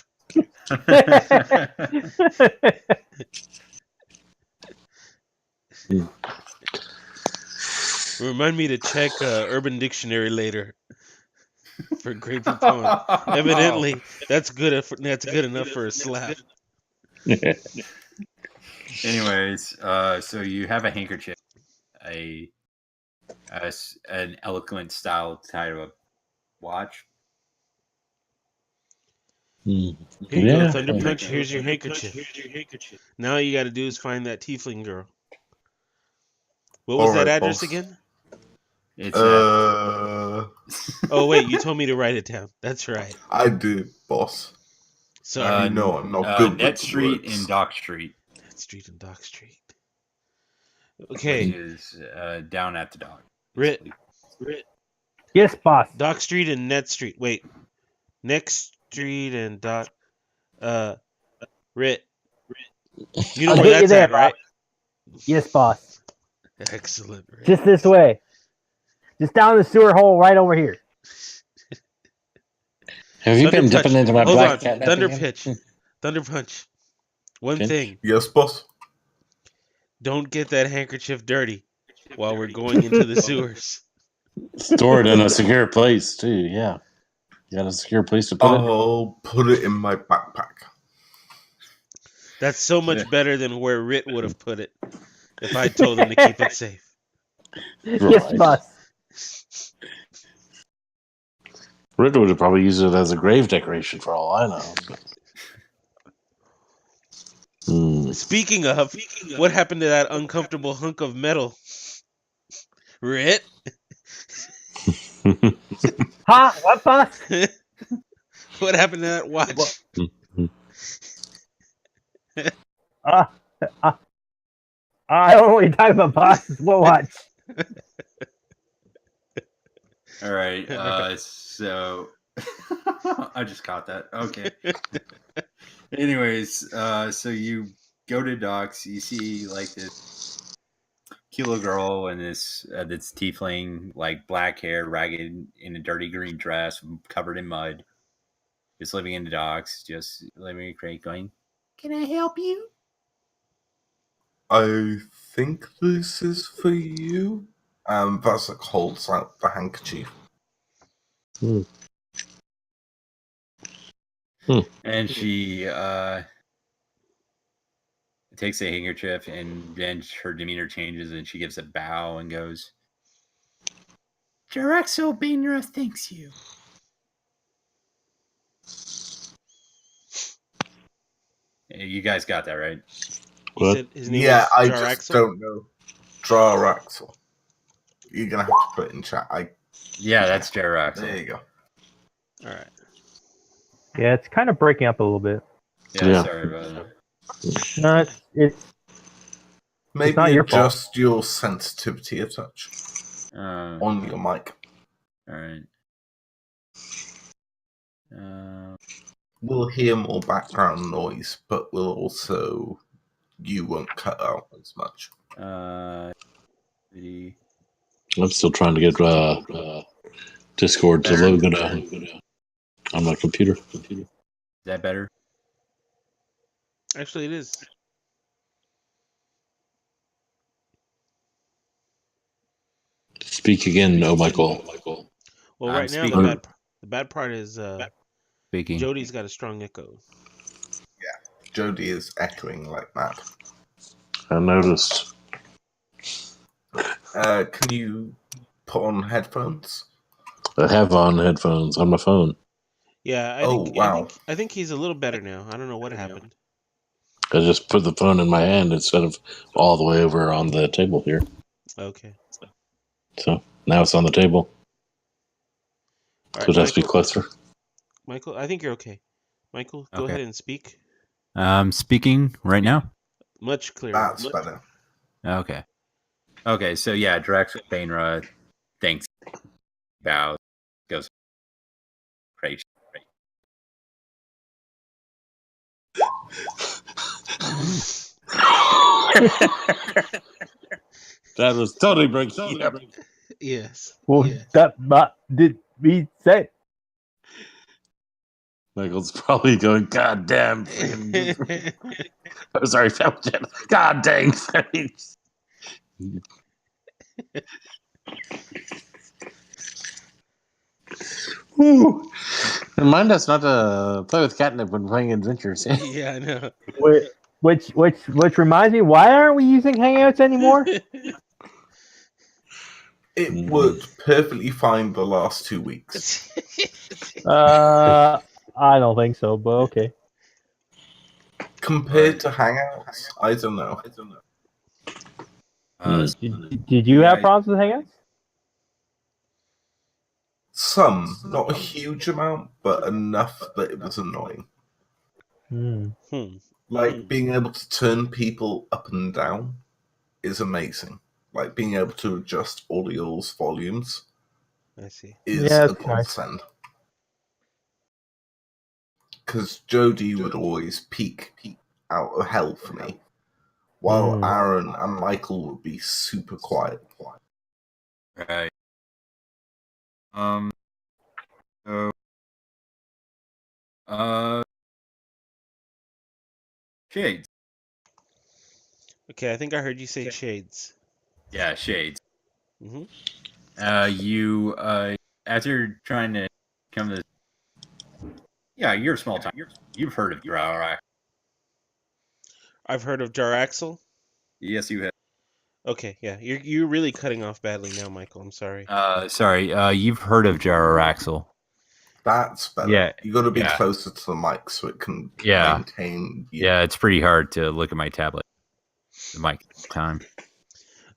Remind me to check Urban Dictionary later for Grey Poupon. Evidently, that's good enough for a slap. Anyways, so you have a handkerchief, an eloquent style type of watch. Here you go, Thunder Punch. Here's your handkerchief. Now all you got to do is find that Tiefling girl. What was that address boss. again? It's Oh wait, you told me to write it down. That's right. I did, boss. Sorry. No, I'm not good Net with Street words. and Dock Street. Net Street and Dock Street. Which Okay. is down at the dock. Rit. Yes, boss. Dock Street and Net Street. Wait. Next Street and Dock. Rit, you know I'll where get you that's there, at, right? Yes, boss. Excellent, Rit. Just this way. Just down the sewer hole right over here. Have you Thunder been punch. dipping into my Hold black on. cat? Thunder pitch. Thunder punch. One Pinch? thing. Yes, boss. Don't get that handkerchief dirty while we're going into the sewers. Store it in a secure place too. Yeah, you got a secure place to put it. I'll put it in my backpack. That's so much better than where Rit would have put it if I told him to keep it safe. Yes, Right. boss. Rick would have probably used it as a grave decoration for all I know. Speaking of, what happened to that uncomfortable hunk of metal? Rit? Huh? What, boss? What happened to that watch? I don't know what you're talking about, boss. What watch? All right. So I just caught that. Okay. Anyways, so you go to docks. You see like this kilo girl and this tiefling, like black hair, ragged, in a dirty green dress, covered in mud, just living in the docks. Just living in a crate, going, "Can I help you?" I think this is for you. Vasek holds out the handkerchief. And she takes a handkerchief, and then her demeanor changes, and she gives a bow and goes, "Jaraxo Bainra thanks you." You guys got that, right? He What? said his name Yeah, is I Jar just Axel? don't know. Draxel. You're gonna have to put it in chat. Yeah, that's There Jaraxo. you go. All right. Yeah, it's kind of breaking up a little bit. Yeah, sorry about that. No, it's Maybe not your fault. adjust your sensitivity a touch All on your mic. right. We'll hear more background noise, but you won't cut out as much. I'm still trying to get Discord to load on my computer. Is that better? Actually, it is. Speak again, oh Michael. Well, I'm right now speaking. the bad part is Speaking. Jody's got a strong echo. Jody is echoing like mad. I noticed. Can you put on headphones? I have on headphones on my phone. Yeah, I think he's a little better now. I don't know what happened. I just put the phone in my hand instead of all the way over on the table here. Okay. So now it's on the table. All right, So it has to be closer. Michael, I think you're okay. Michael, go Okay. ahead and speak. Speaking right now. Much clearer. That's better. Okay. Okay. So yeah, Drax Bainra thanks, bows, goes, great. That was totally breaking up. Yes. Well, that did we say? Michael's probably going, God damn. Freaking... I'm sorry, Felton. God dang. Whew. Remind us not to play with catnip when playing adventures. Yeah, I know. Which reminds me, why aren't we using Hangouts anymore? It worked perfectly fine the last 2 weeks. I don't think so, but okay. Compared to Hangouts, I don't know. Did you have problems with Hangouts? Some, not a huge amount, but enough that it was annoying. Like, being able to turn people up and down is amazing. Like, being able to adjust audio's volumes I see. is a godsend. Because Jody would always peak out of hell for me, while Aaron and Michael would be super quiet. Right. So, Shades. Okay, I think I heard you say shades. Yeah, Shades. Mm-hmm. You after trying to come to this, yeah, you're a small time. You've heard of Drow. I've heard of Jaraxel. Yes, you have. Okay, yeah, you're really cutting off badly now, Michael. I'm sorry. Sorry. You've heard of Jaraxel. That's better. Yeah, You got to be yeah. closer to the mic so it can Yeah. maintain you. Yeah, it's pretty hard to look at my tablet. The mic at the time.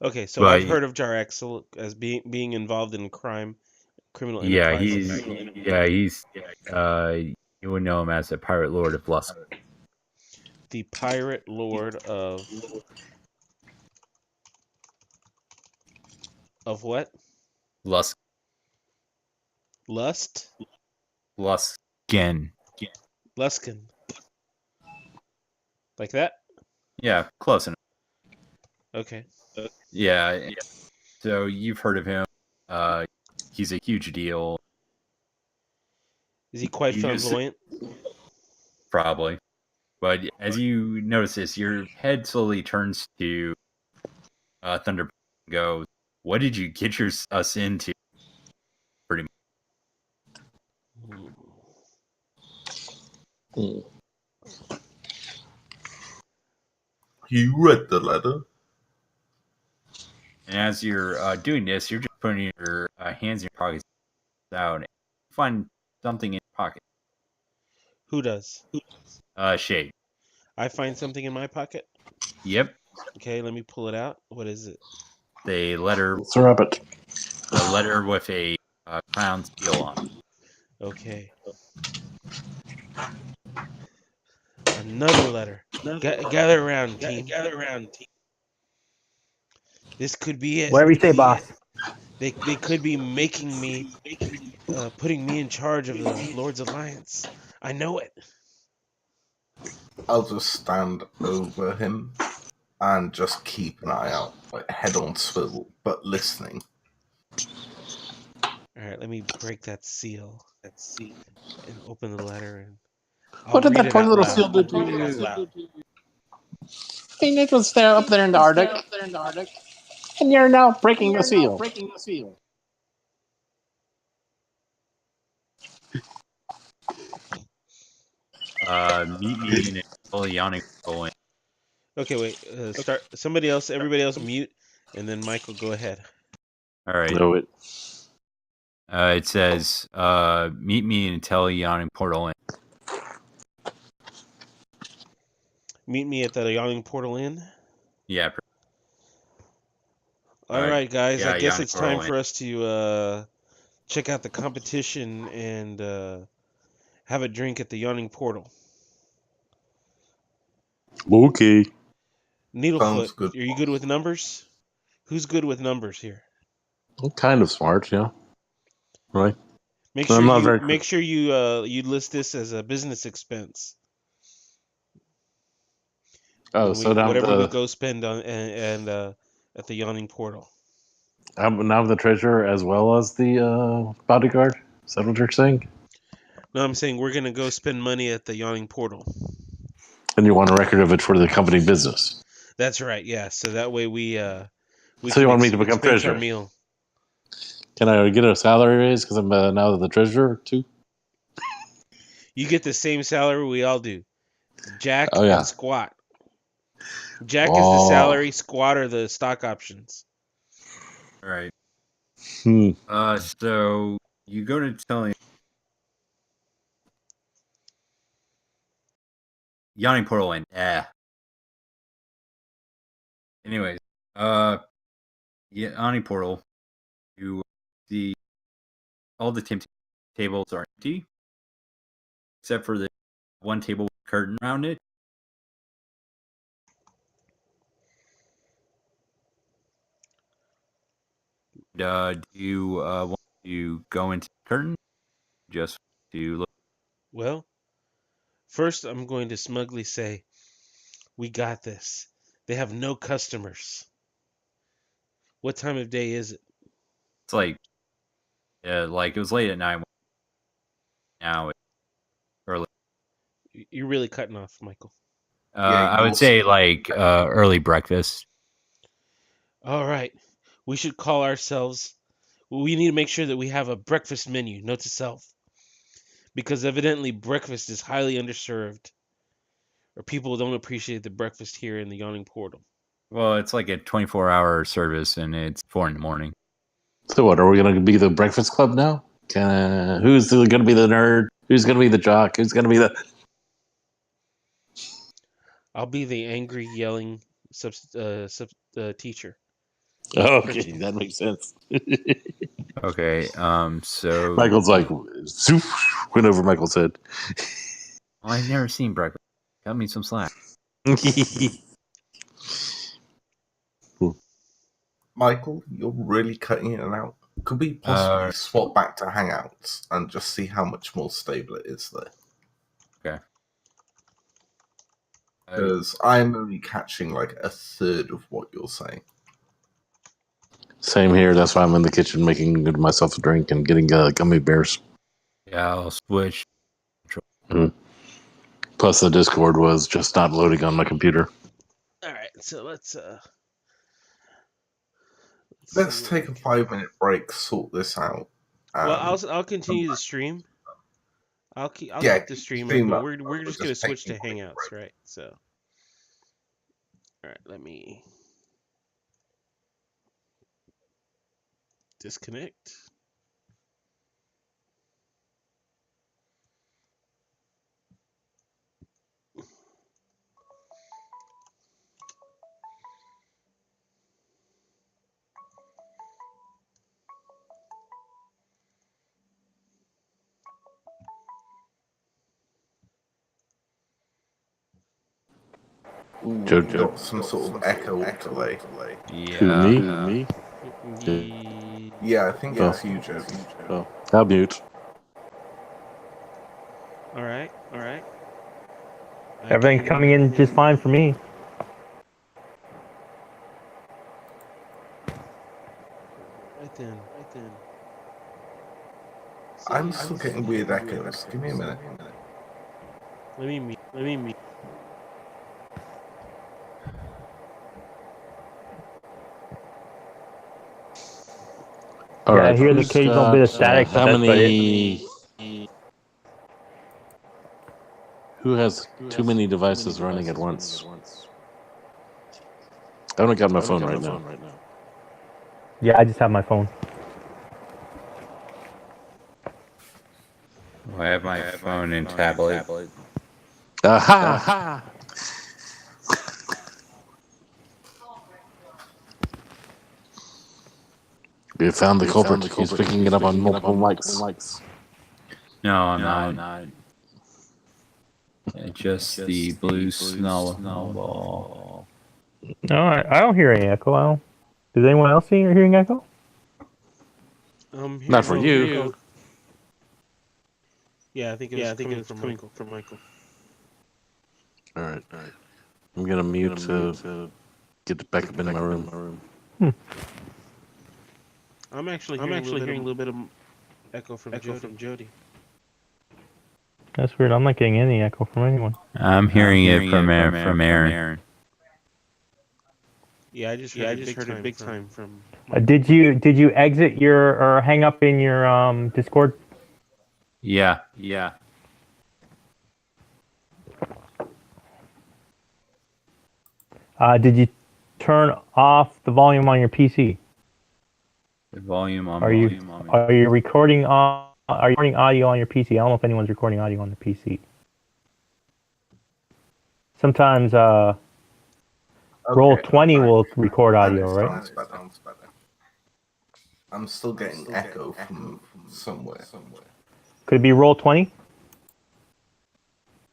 Okay, so But- I've heard of Jaraxel as being involved in criminal Yeah, enterprises. he's you would know him as the Pirate Lord of Lusk. The Pirate Lord of what? Lusk. Lust? Luskin. Luskin. Like that? Yeah, close enough. Okay. Yeah. So you've heard of him. He's a huge deal. Is he quite You just- flamboyant? Probably. But as you notice this, your head slowly turns to Thunder and goes, what did you get us into? Pretty much. You read the letter? And as you're doing this, you're just putting your hands in your pockets out and find something in your pocket. Who does? Shade. I find something in my pocket. Yep. Okay, let me pull it out. What is it? The letter It's a rabbit. with a crown seal on it. Okay. Another letter. Gather around, team. This could be it. Whatever you say, boss. They could be making me, putting me in charge of the Lord's Alliance. I know it. I'll just stand over him and just keep an eye out, like head on swivel, but listening. All right, let me break that seal. And open the letter. And What did that poor poor little seal do to you? Hey, it was there up there in the Arctic. And you're now breaking the seal. Meet me in a fully yawning pool. Okay, wait. Start. Everybody else mute, and then Michael, go ahead. All right. No, it. It says, meet me in a yawning portal. Meet me at the Yawning Portal Inn. Yeah. All right, guys. yeah, I guess Yawning it's time Portal for us to check out the competition and have a drink at the Yawning Portal. Okay. Needlefoot, good. are you good with numbers? Who's good with numbers here? I'm kind of smart, yeah. Right. Make I'm sure not you very- make sure you list this as a business expense. Oh, when so now whatever we go spend on and at the Yawning Portal. I'm the treasurer as well as the bodyguard. Is that what you're saying? No, I'm saying we're gonna go spend money at the Yawning Portal. And you want a record of it for the company business. That's right. Yeah. So that way we So can you want me to become expense our treasurer? meal. Can I get a salary raise because I'm now the treasurer too? You get the same salary we all do. Jack Oh, yeah. and Squat. Jack is the salary, Squat are the stock options. All right. Hmm. So you go to tell him yawning portal and anyways, yawning portal. You see all the tables are empty except for the one table with a curtain around it. Do you want to go into the curtain? Just to look. Well, first I'm going to smugly say, We got this. They have no customers. What time of day is it? It's like it was late at night. Now it's early. You're really cutting off, Michael. I would say like early breakfast. All right. We should call ourselves. We need to make sure that we have a breakfast menu. Note to self. Because evidently breakfast is highly underserved. Or people don't appreciate the breakfast here in the Yawning Portal. Well, it's like a 24-hour service, and it's 4 a.m. So what? Are we going to be the Breakfast Club now? Who's going to be the nerd? Who's going to be the jock? Who's going to be the? I'll be the angry, yelling teacher. Oh, okay, that makes sense. Okay, so Michael's like, zoop, went over Michael's head. Well, I've never seen breakfast. Cut me some slack. Michael, you're really cutting in and out. Could we possibly swap back to Hangouts and just see how much more stable it is there? Okay. Because I'm only catching like a third of what you're saying. Same here. That's why I'm in the kitchen making myself a drink and getting gummy bears. Yeah, I'll switch. Plus, the Discord was just not loading on my computer. All right, so let's take a 5-minute break, sort this out. Well, I'll continue the stream. I'll keep the stream up, but we're just gonna switch to Hangouts, right? So, all right, let me disconnect. You've got some sort of echo delay. Yeah. Me? Yeah, I think it's you, Jody. Oh, I'll mute. All right. Everything's coming in just fine for me. Right then. I'm still getting weird echoes. Give me a minute. Let me meet. All right. I hear the occasional bit of static. How many? Who has too many devices running at once? I only got my phone right now. Yeah, I just have my phone. I have my phone and tablet. Aha! We found the culprit. He's picking it up on multiple mics. No, I'm not. It's just the blue snowball. No, I don't hear any echo. Does anyone else see or hearing echo? Not for you. Yeah, I think it's coming from Michael. All right. I'm gonna mute to get back up in my room. I'm actually hearing a little bit of echo from Jody. That's weird. I'm not getting any echo from anyone. I'm hearing it from Aaron. Yeah, I just heard it big time from. Did you exit your or hang up in your Discord? Yeah. Did you turn off the volume on your PC? The volume on. Are you recording on? Are you recording audio on your PC? I don't know if anyone's recording audio on the PC. Sometimes Roll20 will record audio, right? I'm still getting echo from somewhere. Could it be Roll20?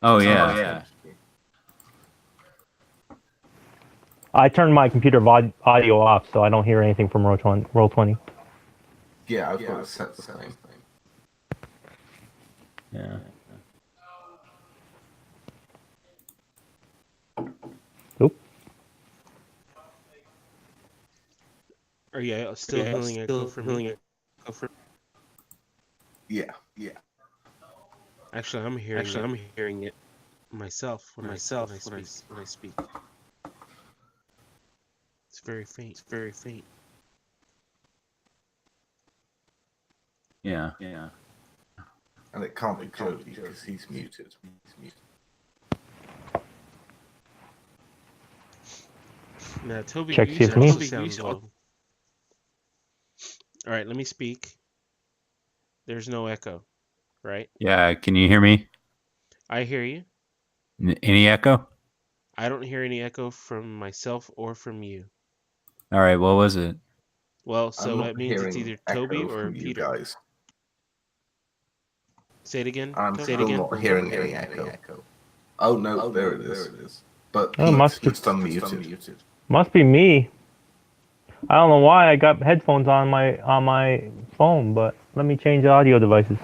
Oh yeah. I turned my computer audio off, so I don't hear anything from Roll20. Yeah, I've got it set the same. Yeah. Are you still healing echo from me? Yeah. Actually, I'm hearing it myself when I speak. It's very faint. Yeah. And it can't be Jody because he's muted. Now, Toby, Check, you see if also me. sound low. All right, let me speak. There's no echo, right? Yeah. Can you hear me? I hear you. Any echo? I don't hear any echo from myself or from you. All right. What was it? Well, I'm so not that means it's hearing either Toby echo or from you Peter. guys. Say it again. I'm Toby. still not hearing any echo. Oh no, there it is. But Oh, Pete's just unmuted. Must be me. I don't know why I got headphones on my phone, but let me change the audio devices.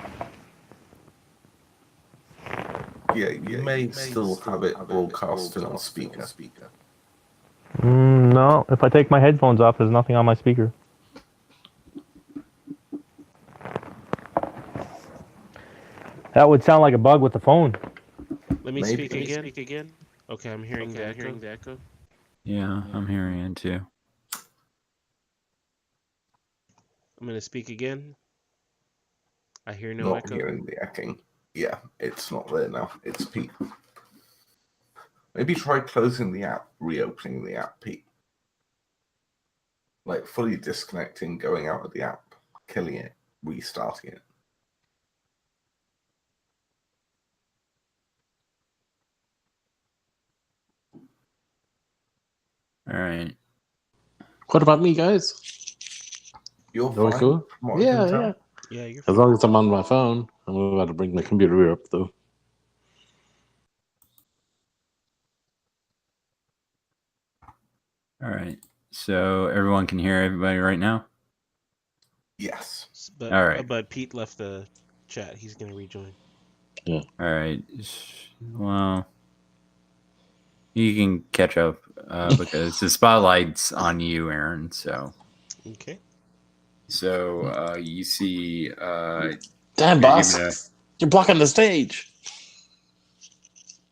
Yeah, you may still have it broadcasting on speaker. No, if I take my headphones off, there's nothing on my speaker. That would sound like a bug with the phone. Let me Maybe. speak again. Okay, I'm hearing the echo. Yeah, I'm hearing it too. I'm gonna speak again. I hear no Not echo. hearing the echoing. Yeah, it's not there now. It's Pete. Maybe try closing the app, reopening the app, Pete. Like fully disconnecting, going out of the app, killing it, restarting it. All right. What about me, guys? You're Are we fine. cool? From what I can tell. Yeah, you're As fine. long as I'm on my phone. I'm about to bring the computer up, though. All right. So everyone can hear everybody right now? Yes. But All right. but Pete left the chat. He's gonna rejoin. All right. Well, you can catch up because the spotlight's on you, Aaron. So Okay. you see Damn, you're boss. giving You're blocking the stage.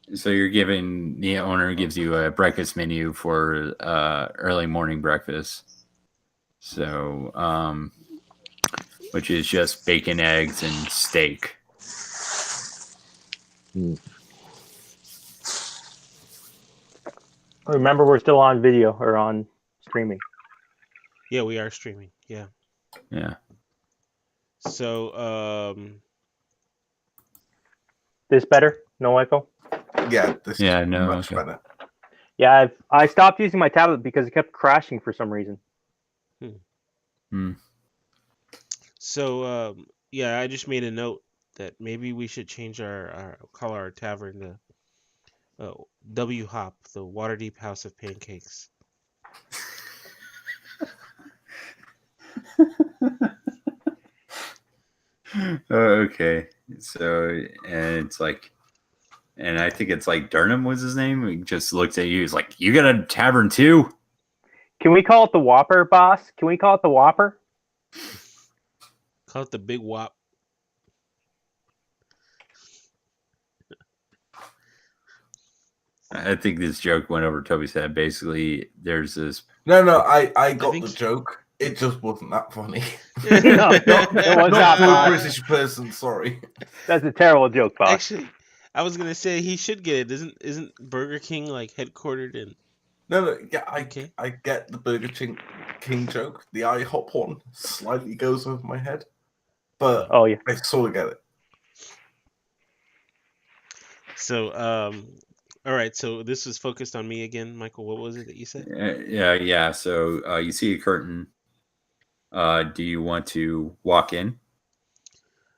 you're giving the owner gives you a breakfast menu for early morning breakfast. So which is just bacon, eggs, and steak. Remember, we're still on video or on streaming. Yeah, we are streaming. Yeah. Yeah. So This better? No echo? Yeah, this Yeah, is no, much okay. better. Yeah, I stopped using my tablet because it kept crashing for some reason. So yeah, I just made a note that maybe we should change call our tavern the W Hop, the Waterdeep House of Pancakes. Okay. So and I think it's like Durham was his name. He just looks at you. He's like, "You got a tavern too?" Can we call it the Whopper, boss? Can we call it the Whopper? Call it the Big Wop. I think this joke went over Toby's head. Basically, there's this. No, I got think the joke. It just wasn't that funny. No, it was Not not for a boss. British person, sorry. That's a terrible joke, boss. Actually, I was gonna say he should get it. Isn't Burger King like headquartered in? No, yeah, Okay. I get the Burger King joke. The IHOP one slightly goes over my head, but Oh yeah. I sort of get it. So all right. So this was focused on me again, Michael. What was it that you said? Yeah. So you see a curtain. Do you want to walk in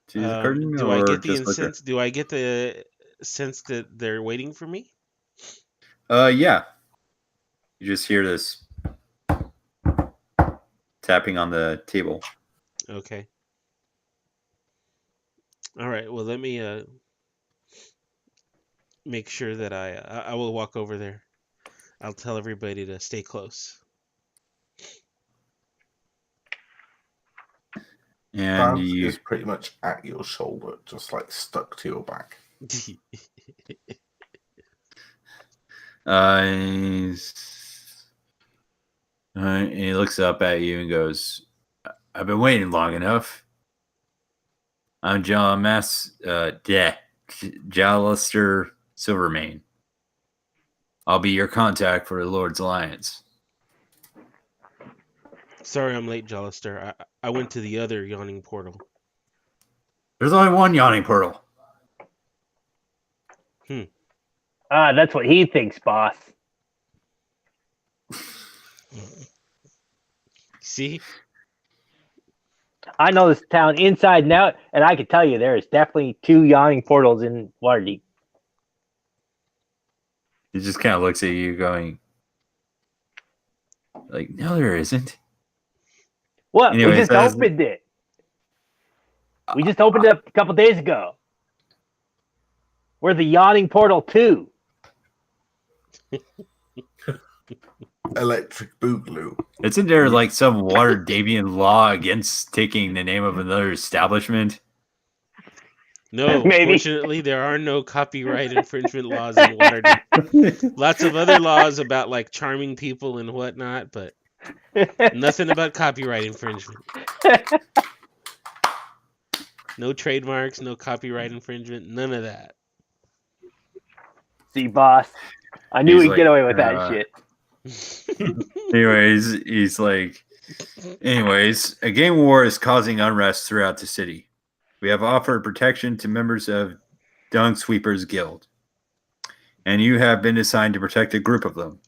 to the curtain, Do I or get the just look? sense? Do I get the sense that they're waiting for me? Yeah. You just hear this tapping on the table. Okay. All right. Well, let me make sure that I will walk over there. I'll tell everybody to stay close. And Faz you is pretty much at your shoulder, just like stuck to your back. He looks up at you and goes, I've been waiting long enough. I'm Jalister Silvermane. I'll be your contact for the Lord's Alliance. Sorry I'm late, Jalister. I went to the other yawning portal. There's only one yawning portal. That's what he thinks, boss. See? I know this town inside and out, and I can tell you there is definitely 2 yawning portals in Waterdeep. He just kind of looks at you going, like, no, there isn't. What? Anyways, we just opened it. We just opened it up a couple days ago. We're the yawning portal 2. Electric Boogaloo. Isn't there like some Waterdeepian law against taking the name of another establishment? No, Maybe. Fortunately, there are no copyright infringement laws in Waterdeep. Lots of other laws about like charming people and whatnot, but nothing about copyright infringement. No trademarks, no copyright infringement, none of that. See, boss, I knew He's we'd get like, away with that shit. Anyways, a gang war is causing unrest throughout the city. We have offered protection to members of Dung Sweepers Guild, and you have been assigned to protect a group of them.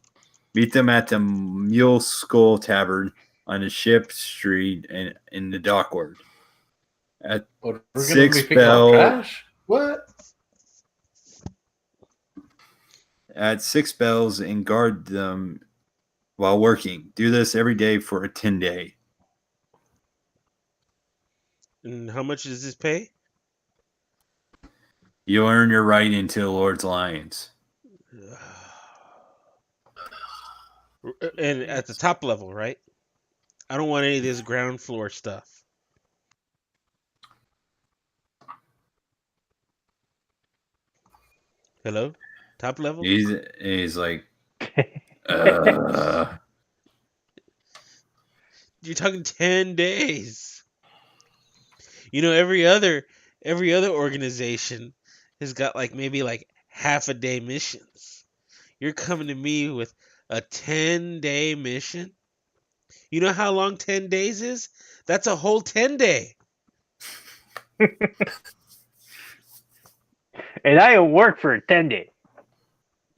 Meet them at the Mule Skull Tavern on the Ship Street and in the Dockward. At What, we're gonna 6 be picking up bell. trash? What? At 6 bells and guard them while working. Do this every day for a 10-day. And how much does this pay? You'll earn your right into the Lord's Alliance. And at the top level, right? I don't want any of this ground floor stuff. Hello? Top level? He's like, You're talking 10 days. You know, every other organization has got like maybe like half a day missions. You're coming to me with a 10-day mission? You know how long 10 days is? That's a whole 10-day. And I don't work for a 10-day.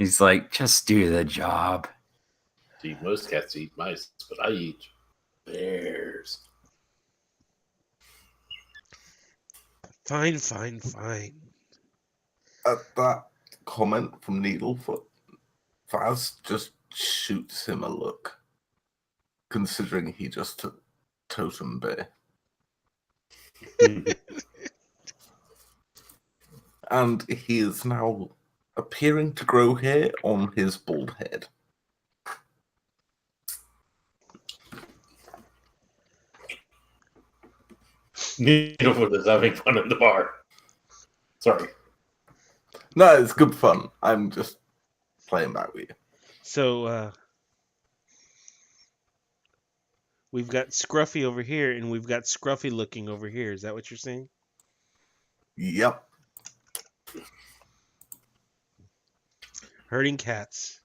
he's like, just do the job. See, most cats eat mice, but I eat bears. Fine. At that comment from Needlefoot, Faz just shoots him a look, considering he just took Totem Bear. And he is now appearing to grow hair on his bald head. Needlefoot is having fun in the bar. Sorry. No, it's good fun. I'm just playing back with you. So, we've got Scruffy over here, and we've got Scruffy looking over here. Is that what you're saying? Yep. Herding cats.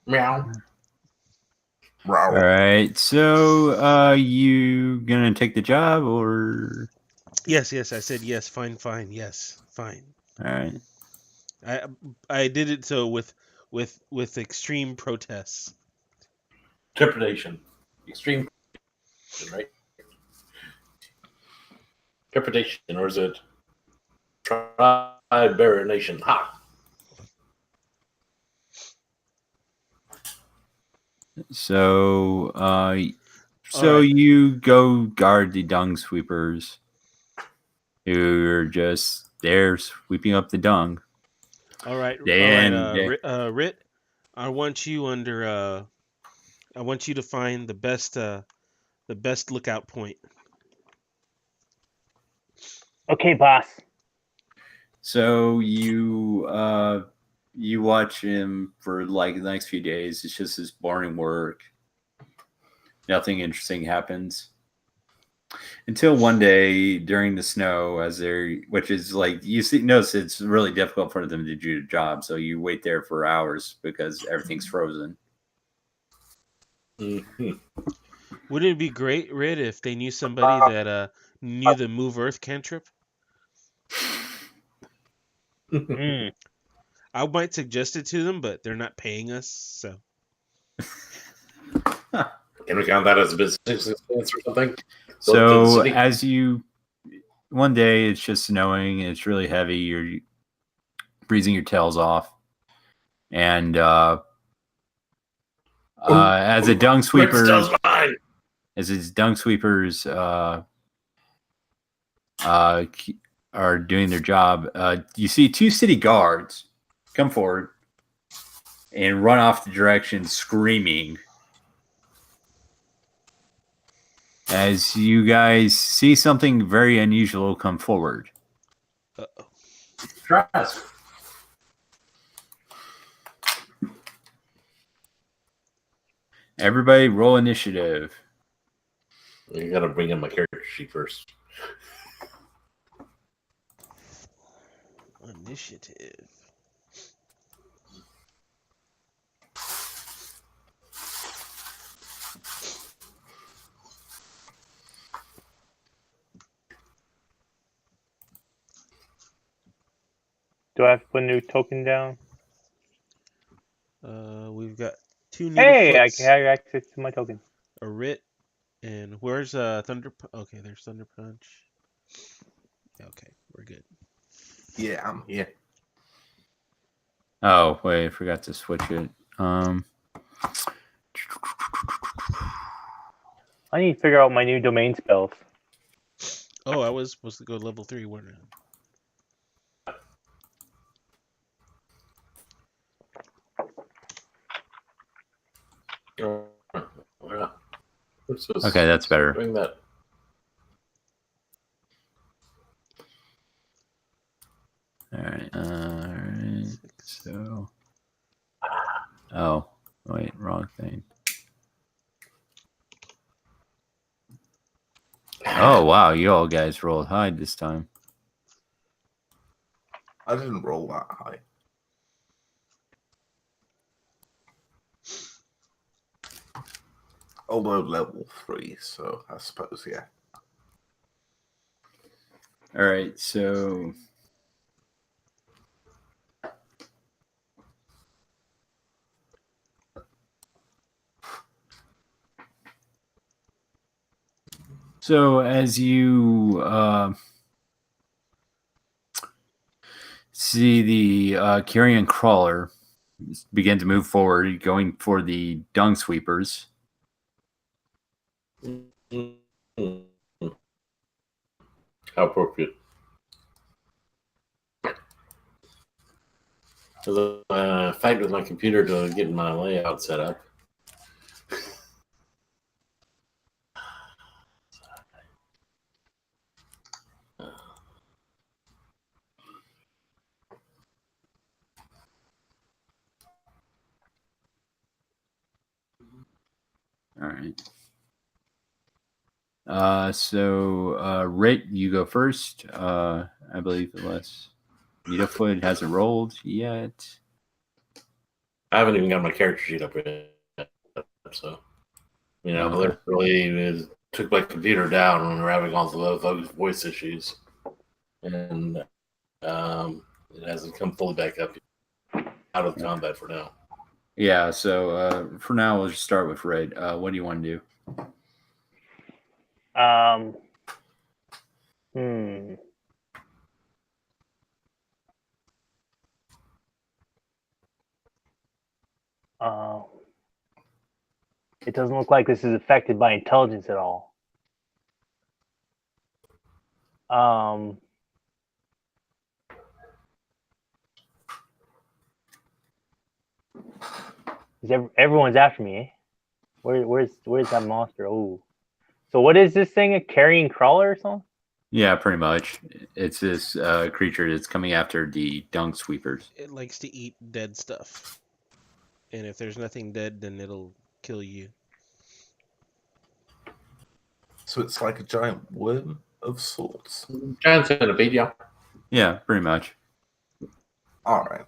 Meow. All right. So, you gonna take the job or? Yes. I said yes. Fine. Yes. Fine. All right. I did it so with extreme protests. Trepidation. Extreme. Right? Trepidation, or is it triberination? Ha! So, right. you go guard the dung sweepers who are just there sweeping up the dung. All right. Rit, I want you I want you to find the best lookout point. Okay, boss. So you watch him for like the next few days. It's just this boring work. Nothing interesting happens until one day during the snow, which is like notice it's really difficult for them to do the job. So you wait there for hours because everything's frozen. Mm-hmm. Wouldn't it be great, Red, if they knew somebody that knew the Move Earth cantrip? Mm. I might suggest it to them, but they're not paying us, so. Can we count that as a business expense or something? So one day it's just snowing and it's really heavy. You're freezing your tails off, and as a dung sweeper, are doing their job, you see two city guards come forward and run off the direction screaming. As you guys see something very unusual come forward. Uh-oh. Trust. Everybody roll initiative. You gotta bring in my character sheet first. Initiative. Do I have to put a new token down? We've got 2 Hey, I Needlefoots, have access to my token. a Writ, and where's Thunder? Okay, there's Thunder Punch. Okay, we're good. Yeah, I'm here. Oh, wait, I forgot to switch it. I need to figure out my new domain spells. Oh, I was supposed to go level 3, weren't I? Okay, that's better. Bring that. Alright, so... Oh, wait, wrong thing. Oh, wow, you all guys rolled high this time. I didn't roll that high. Although level 3, so I suppose, yeah. Alright, so... So as you see the carrion crawler begin to move forward, going for the dung sweepers. How appropriate. So fight with my computer to get my layout set up. All right. So Rit, you go first. I believe, unless Needlefoot hasn't rolled yet. I haven't even got my character sheet up yet, so literally took my computer down when we were having all the voice issues, and it hasn't come fully back up out of combat for now. Yeah. So for now, we'll just start with Rit. What do you want to do? It doesn't look like this is affected by intelligence at all. Everyone's after me, eh? Where's that monster? Oh, so what is this thing? A carrying crawler or something? Yeah, pretty much. It's this creature that's coming after the dung sweepers. It likes to eat dead stuff. And if there's nothing dead, then it'll kill you. So it's like a giant worm of sorts. Giant centipede, yeah. Yeah, pretty much. All right.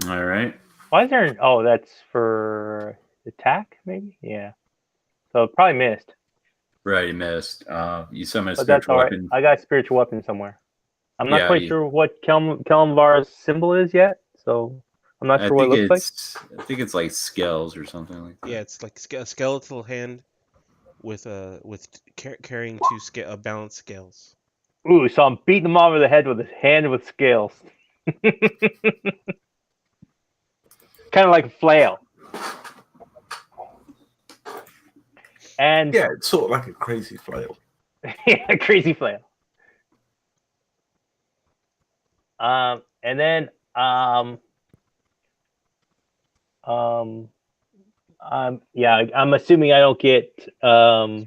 All right. Why is there? Oh, that's for attack, maybe. Yeah. So it probably missed, Right, you missed. You summon a but that's spiritual all right. weapon. I got a spiritual weapon somewhere. I'm not Yeah, quite you- sure what Kelmvar's symbol is yet, so I'm not I sure what think it looks it's I think it's like scales or something like that. Yeah, it's like a skeletal hand with carrying two balanced scales. like. Ooh, so I'm beating him over the head with his hand with scales. Kind of like a flail. And Yeah, it's sort of like a crazy flail. yeah, crazy flail. And then yeah, I'm assuming I don't get my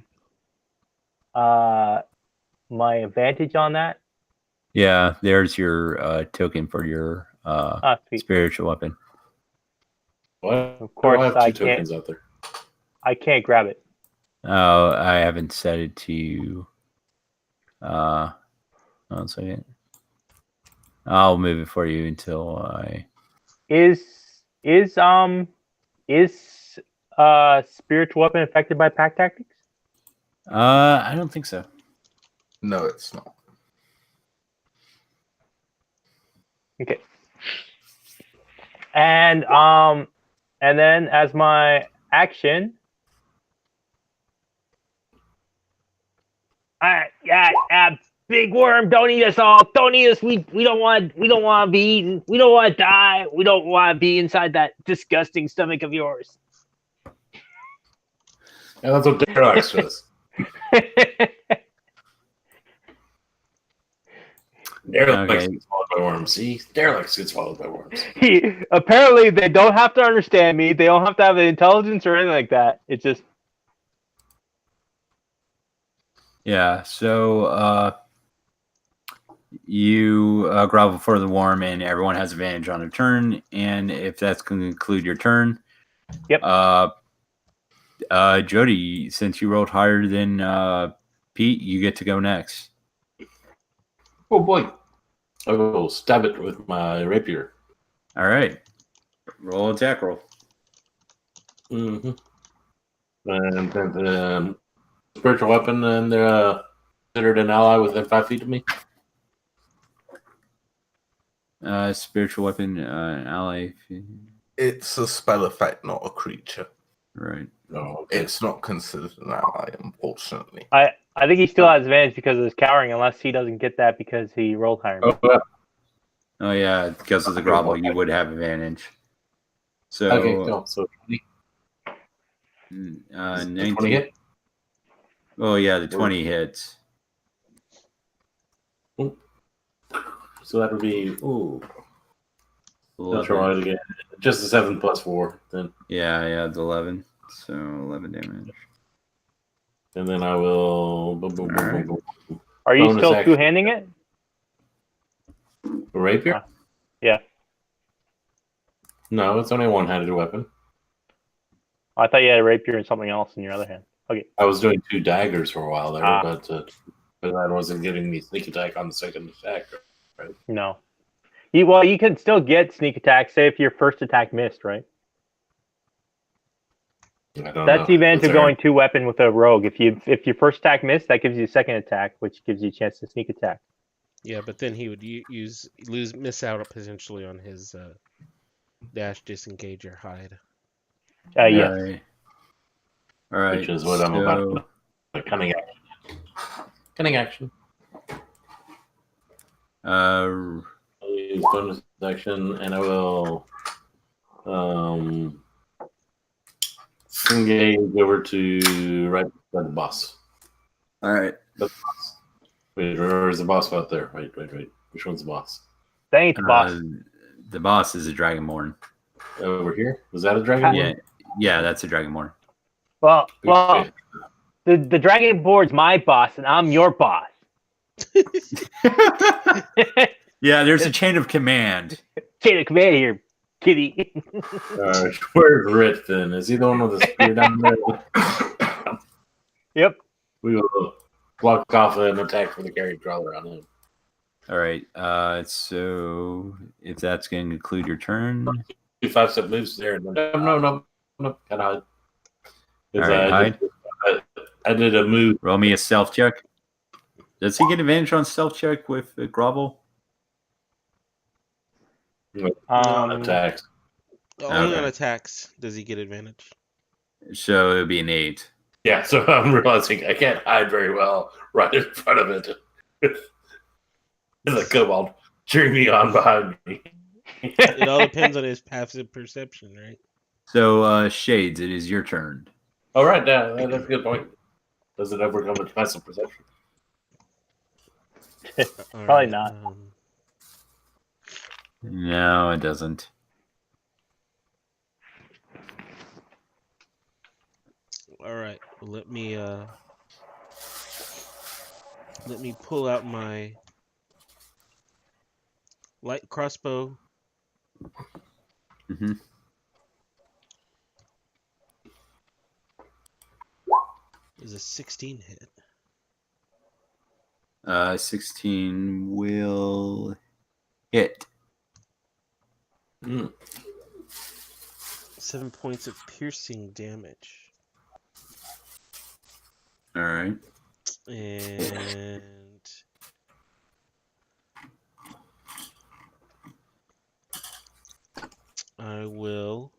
advantage on that. Yeah, there's your token for your Sweet. spiritual weapon. What? Of course, I have I two tokens out there. I can't grab it. Oh, I haven't set it to. 1 second. I'll move it for you until I. Is spiritual weapon affected by pack tactics? I don't think so. No, it's not. Okay. And then as my action, big worm, don't eat us all. Don't eat us. We don't want to be eaten. We don't want to die. We don't want to be inside that disgusting stomach of yours. Yeah, that's what Derelict does. Derelict Okay. gets swallowed by worms. See? Derelict gets swallowed by worms. Apparently, they don't have to understand me. They don't have to have the intelligence or anything like that. It's just Yeah. So you grovel for the worm, and everyone has advantage on a turn. And if that's going to conclude your turn, Yep. Jody, since you rolled higher than Pete, you get to go next. Oh boy. I will stab it with my rapier. All right. Roll attack roll. Mm-hmm. And then the spiritual weapon, and they're considered an ally within 5 feet of me. Spiritual weapon, ally. It's a spell effect, not a creature. Right. No, okay. It's not considered an ally, unfortunately. I think he still has advantage because of his cowering, unless he doesn't get that because he rolled higher. Oh, yeah. Oh yeah, because of the grovel, you would have advantage. So Okay, cool. So 19. 20 hit? Oh yeah, the 20 hits. So that would be, ooh. I'll 11. try it again. Just a 7 plus 4, then. Yeah, the 11. So 11 damage. And then I will. Boom, boom, boom, Alright. boom, boom. Are you Bonus still action. two-handing it? A rapier? Yeah. No, it's only a one-handed weapon. I thought you had a rapier and something else in your other hand. Okay. I was doing 2 daggers for a while there, Ah. but that wasn't giving me sneak attack on the second attack. No. You can still get sneak attack, say if your first attack missed, right? I don't That's know. the advantage That's of going 2 weapon with a rogue. If your first attack missed, that gives you a second attack, which gives you a chance to sneak attack. Yeah, but then he would miss out potentially on his dash, disengage, or hide. Yes. All right. Which is what I'm about to do. A cunning action. Cunning action. I'll use bonus action, and I will engage over to right by the boss. All right. Wait, where is the boss out there? Wait. Which one's the boss? Thanks, boss. The boss is a dragonborn. Over here? Was that a dragon? Yeah, Yeah, that's a Dragonborn. Well, the Dragonborn's my boss, and I'm your boss. Yeah, there's a chain of command. Chain of command here, kitty. Where's Rit then? Is he the one with the spear down there? Yep. We will block off an attack for the carry crawler on him. All right. So if that's going to conclude your turn, Do 5-step moves there. And then, no. Can hide. All right, hide. I did a move. Roll me a stealth check. Does he get advantage on stealth check with grovel? Attacks. Only on attacks does he get advantage. So it would be an 8. Yeah, so I'm realizing I can't hide very well right in front of it. There's a kobold cheering me on behind me. It all depends on his passive perception, right? So Shades, it is your turn. All right, that's a good point. Does it overcome its passive perception? Probably not. No, it doesn't. All right, well, let me pull out my light crossbow. Mm-hmm. Is a 16 hit? 16 will hit. 7 points of piercing damage. All right. And I will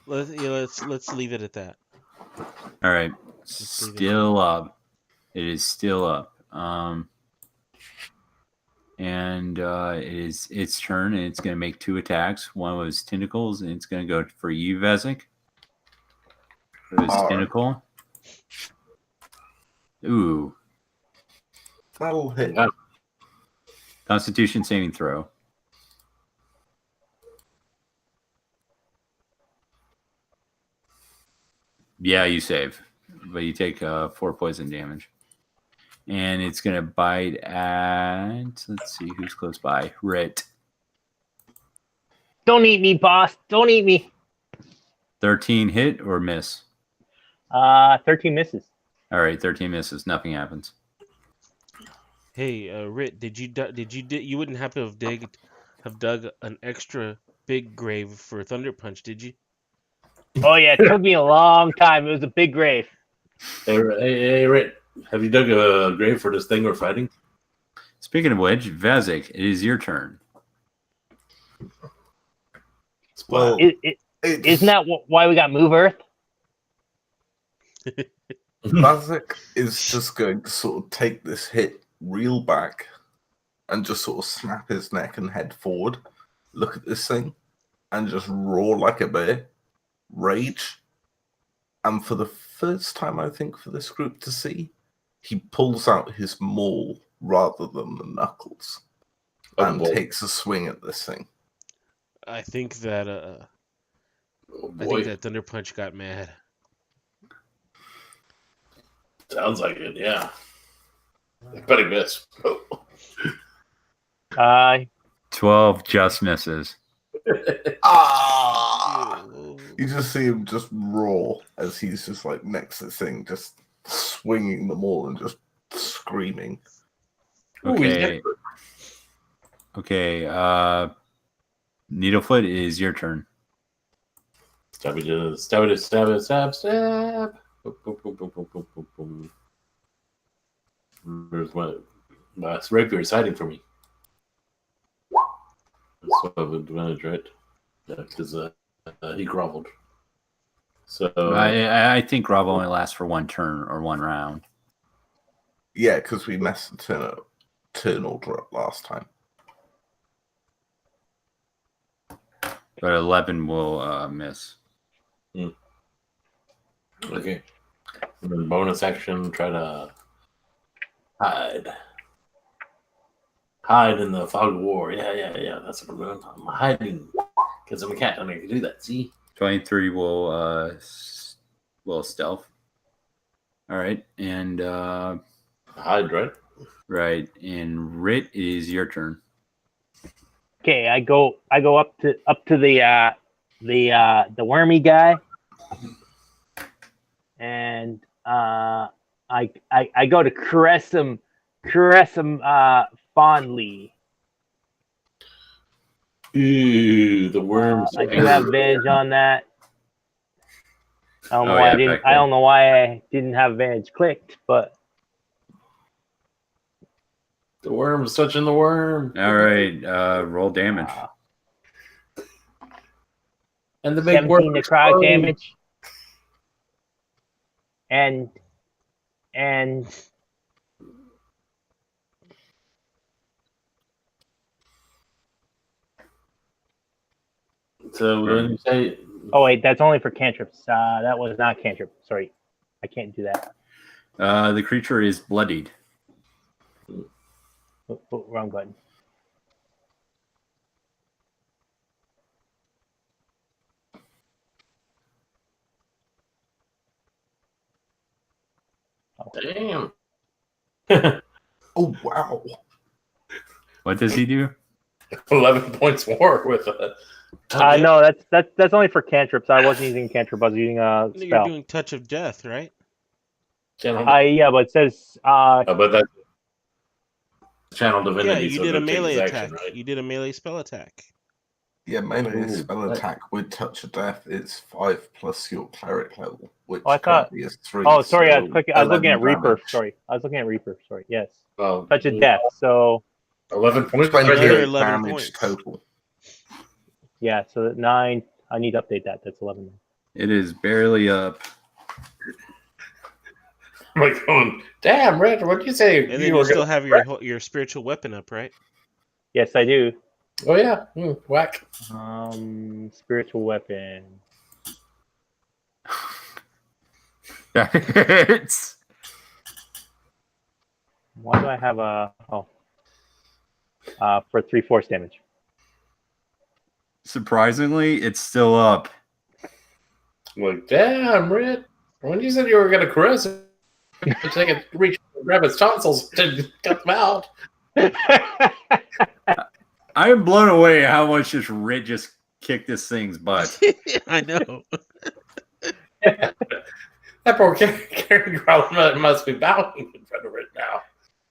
let's leave it at that. All right. Still up. It is still up. And it is its turn, and it's going to make 2 attacks. One was tentacles, and it's going to go for you, Vezek. It was tentacle. Ooh. That'll hit. Constitution saving throw. Yeah, you save, but you take 4 poison damage. And it's going to bite at, let's see who's close by. Rit. Don't eat me, boss. Don't eat me. 13 hit or miss? 13 misses. All right, 13 misses. Nothing happens. Hey, Rit, you wouldn't have to have dug an extra big grave for Thunder Punch, did you? Oh yeah, it took me a long time. It was a big grave. Hey, Rit, have you dug a grave for this thing we're fighting? Speaking of which, Vezek, it is your turn. Well, Isn't that why we got Move Earth? Bazik is just going to sort of take this hit, reel back, and just sort of snap his neck and head forward, look at this thing, and just roar like a bear, rage. And for the first time, I think, for this group to see, he pulls out his maul rather than the knuckles and takes a swing at this thing. I think that Thunder Punch got mad. Sounds like it, yeah. But he missed. 12 just misses. You just see him just roar as he's just like next to this thing, just swinging the maul and just screaming. Okay. Okay. Needlefoot, it is your turn. Stab. Where's my rapier is hiding from me. So I have advantage, right? Yeah, because he groveled. So I think grovel only lasts for 1 turn or 1 round. Yeah, because we messed the turn order up last time. But 11 will miss. Okay. And then bonus action, try to hide. Hide in the fog of war. Yeah. That's what I'm doing. I'm hiding because I'm a cat. I need to do that. See? 23 will stealth. All right, and Hide, right? right, and Rit, it is your turn. Okay, I go up to the wormy guy, and I go to caress him fondly. Ooh, the worms. I do have advantage on that. I don't know Oh, why yeah, I didn't. back I then. don't know why I didn't have advantage clicked, but The worm's touching the worm. All right, roll damage. And the big worm. 17 necrotic damage, and So then you say, oh wait, that's only for cantrips. That was not cantrip. Sorry, I can't do that. The creature is bloodied. Oh, wrong button. damn. Oh wow! What does he do? 11 points more with a. No, that's only for cantrips. I wasn't using cantrip. I was using a You're spell. doing Touch of Death, right? Channel, Yeah, but it says but that's channel divinity. Yeah, you so did no a melee change attack. action, right? You did a melee spell attack. Yeah, melee Ooh, spell that- attack with touch of death is 5 plus your cleric level, which Oh, I thought- currently is 3. Oh, sorry, I so was clicking. I was looking 11 at Reaper. damage. Sorry, I was looking at Reaper. Sorry, yes. Oh, Touch of death. So 11 points. 28 11 damage points. total. yeah, so 9. I need to update that. That's 11. It is barely up. I'm like going, damn, Red, what'd you say? And then you still have your spiritual weapon up, right? Yes, I do. Oh, yeah. Whack. Spiritual weapon. That hits. Why do I have a for 3/4 damage? Surprisingly, it's still up. I'm like, damn, Red. When you said you were going to caress it, take it, reach, grab its tonsils to cut them out. I am blown away how much this Rit just kicked this thing's butt. I know. That poor Karen Growler must be bowing in front of it now.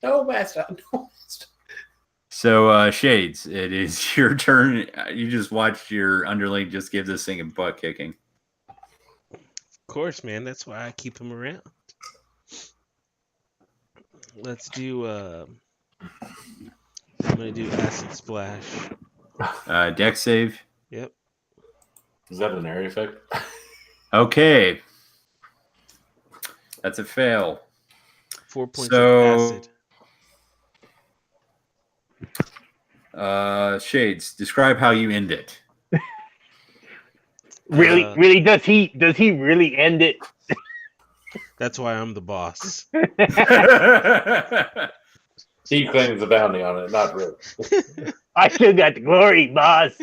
No, master. No, master. So, Shades, it is your turn. You just watched your underling just give this thing a butt kicking. Of course, man. That's why I keep him around. Let's do. I'm gonna do acid splash. Dex save. Yep. Is that an area effect? Okay. That's a fail. 4 points So- of acid. Shades, describe how you end it. Really, does he really end it? That's why I'm the boss. He claims the bounty on it, not Red. I still got the glory, boss.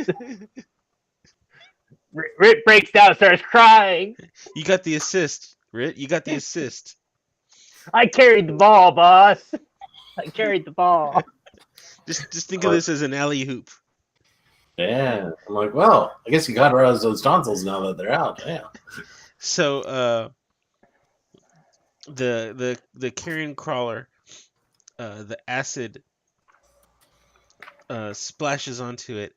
Rip breaks down, starts crying. You got the assist, Rit. You got the assist. I carried the ball, boss. I carried the ball. Just think of this as an alley hoop. Yeah. I'm like, well, I guess you got rid of those tonsils now that they're out. Yeah. So the carrion crawler, the acid splashes onto it.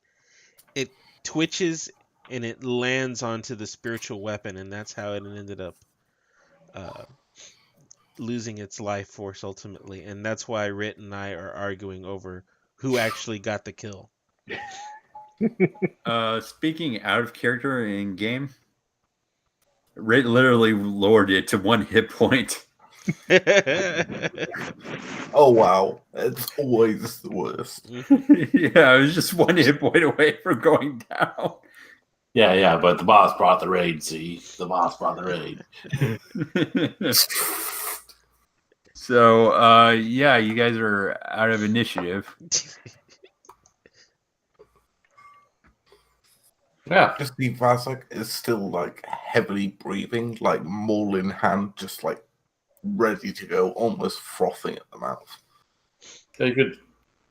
It twitches and it lands onto the spiritual weapon, and that's how it ended up losing its life force ultimately. And that's why Rit and I are arguing over who actually got the kill. Speaking out of character in game, Rit literally lowered it to 1 hit point. Oh wow, it's always the worst. Yeah, it was just 1 hit point away from going down. Yeah, but the boss brought the raid, see? The boss brought the raid. So, yeah, you guys are out of initiative. Yeah. Just see Vazak is still like heavily breathing, like maul in hand, just like ready to go, almost frothing at the mouth. You could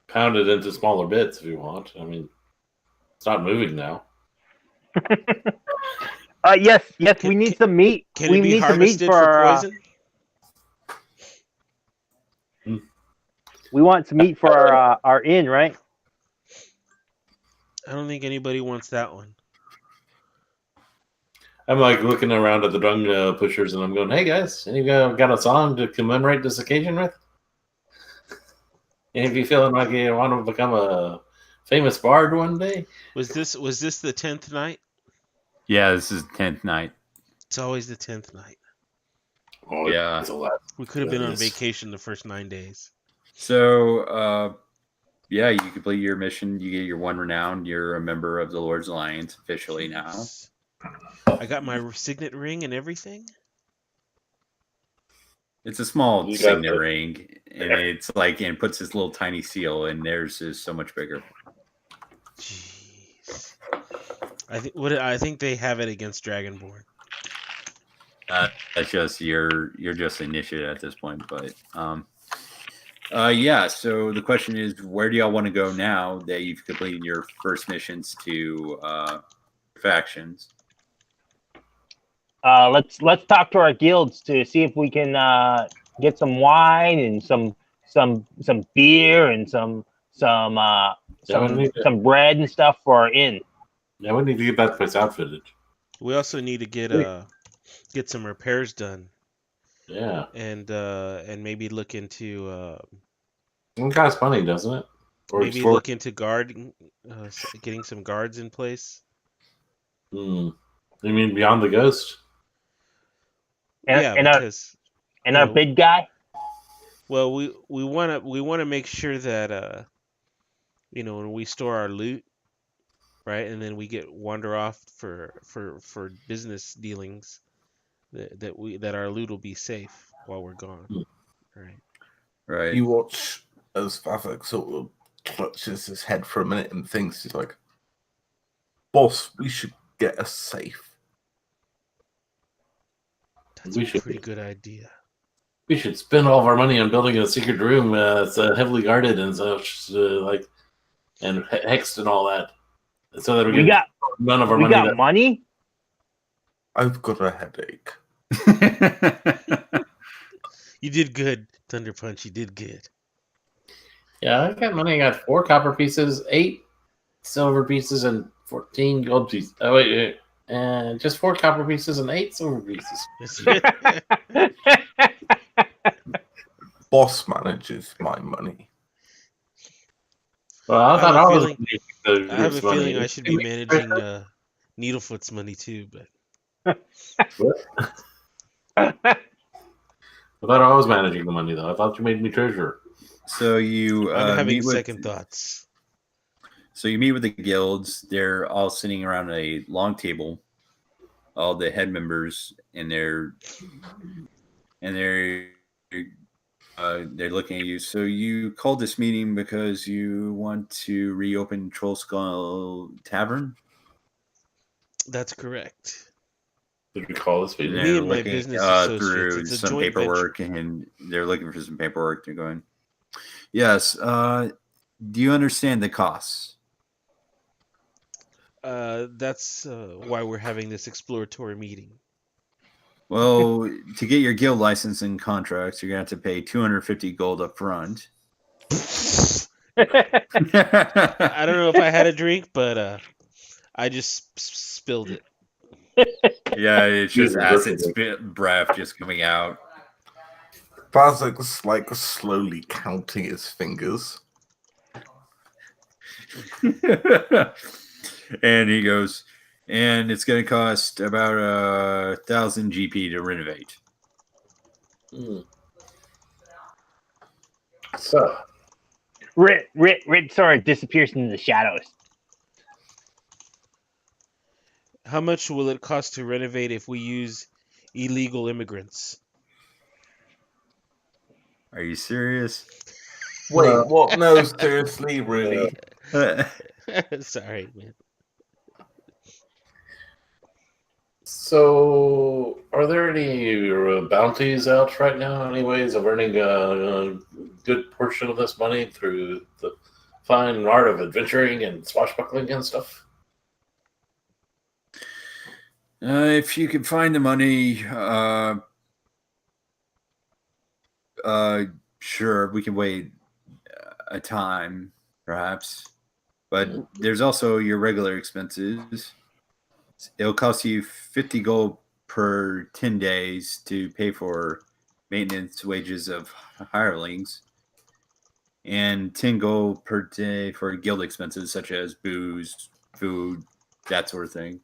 pound it into smaller bits if you want. I mean, it's not moving now. Yes, we need some meat. Can We it be need some meat harvested for poison? We want some meat for our inn, right? I don't think anybody wants that one. I'm like looking around at the dung pushers and I'm going, hey guys, any of you got a song to commemorate this occasion with? Any of you feeling like you want to become a famous bard one day? Was this the 10th night? Yeah, this is the 10th night. It's always the 10th night. Oh, Yeah. it's a lot. We could have been on Yes. vacation the first 9 days. So, yeah, you complete your mission. You get your 1 renown. You're a member of the Lord's Alliance officially now. I got my signet ring and everything. It's a small You got signet the- ring, and it's like, and it puts this little tiny seal, and theirs is so much bigger. Jeez. I think they have it against Dragonborn. That's just you're just initiated at this point, but yeah. So the question is, where do y'all want to go now that you've completed your first missions to factions? Let's talk to our guilds to see if we can get some wine and some beer and some bread and stuff for our inn. Yeah, we need to get that place outfitted. We also need to get some repairs done. Yeah. And maybe look into It costs money, doesn't it? Or maybe look into getting some guards in place. You mean beyond the ghost? And because our big guy. Well, we want to make sure that when we store our loot, right, and then we wander off for business dealings, that our loot will be safe while we're gone. Right. You watch as Vazak sort of clutches his head for a minute and thinks, he's like, boss, we should get a safe. That's a pretty good idea. We should spend all of our money on building a secret room that's heavily guarded and such, and hexed and all that, so that we get none of our money. We got money. I've got a headache. You did good, Thunder Punch. You did good. Yeah, I got money. I got 4 copper pieces, 8 silver pieces, and 14 gold pieces. Oh wait. Just 4 copper pieces and 8 silver pieces. Boss manages my money. Well, I have a feeling I should be managing Needlefoot's money too, but I thought I was managing the money though. I thought you made me treasurer. So you I'm having meet second thoughts. So you meet with the guilds. They're all sitting around a long table, all the head members, and they're looking at you. So you called this meeting because you want to reopen Troll Skull Tavern? That's correct. Did we call this meeting? Me and my business associates. Through It's a some joint paperwork, and they're looking for some paperwork. They're going, yes. Do you understand the costs? That's why we're having this exploratory meeting. Well, to get your guild license and contracts, you're gonna have to pay 250 gold up front. I don't know if I had a drink, but I just spilled it. Yeah, it's just acid breath just coming out. Vazak's like slowly counting his fingers. And he goes, and it's going to cost about 1,000 GP to renovate. So, Red Sword disappears into the shadows. How much will it cost to renovate if we use illegal immigrants? Are you serious? Wait, what? No, seriously, really? Sorry, man. So, are there any bounties out right now? Any ways of earning a good portion of this money through the fine art of adventuring and swashbuckling and stuff? If you could find the money, sure, we can wait a time, perhaps. But there's also your regular expenses. It'll cost you 50 gold per 10 days to pay for maintenance wages of hirelings, and 10 gold per day for guild expenses such as booze, food, that sort of thing.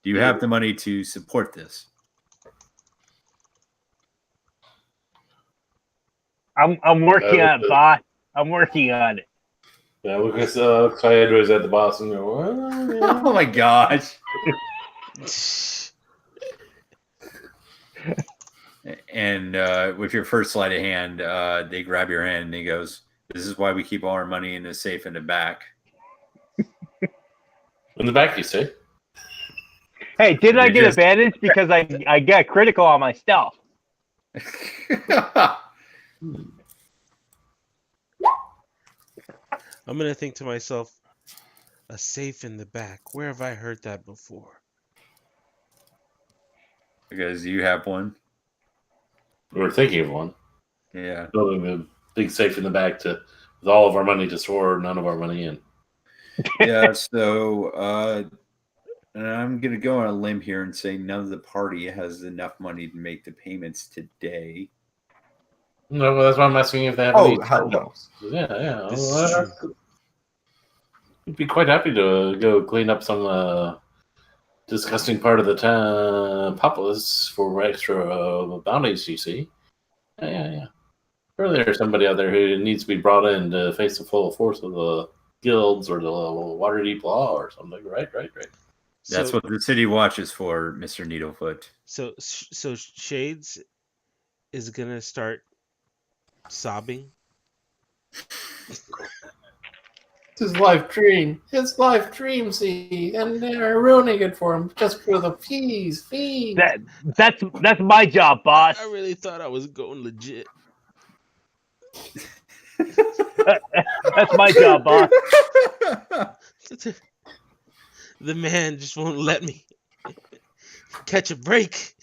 Do you have the money to support this? I'm working on it, boss. I'm working on it. Yeah, Lucas Cyandra's at the boss and go, well, yeah. Oh my gosh. And with your first sleight of hand, they grab your hand and he goes, "This is why we keep all our money in the safe in the back." In the back, you say? Hey, didn't I You're get just- advantage because I got critical on my stealth? I'm gonna think to myself, a safe in the back. Where have I heard that before? Because you have one. We were thinking of one. Yeah. Building a big safe in the back with all of our money to store none of our money in. Yeah, so and I'm going to go on a limb here and say none of the party has enough money to make the payments today. No, well, that's why I'm asking if they have Oh, any. no. Yeah. This Well, is true. I'd be quite happy to go clean up some disgusting part of the populace for extra bounties, you see. Yeah. Surely there's somebody out there who needs to be brought in to face the full force of the guilds or the Waterdeep law or something, right? That's So, what the city watch is for, Mr. Needlefoot. so Shades is gonna start sobbing. It's his life dream. His life dream, see, and they're ruining it for him just for the fees. That's my job, boss. I really thought I was going legit. That's my job, boss. The man just won't let me catch a break.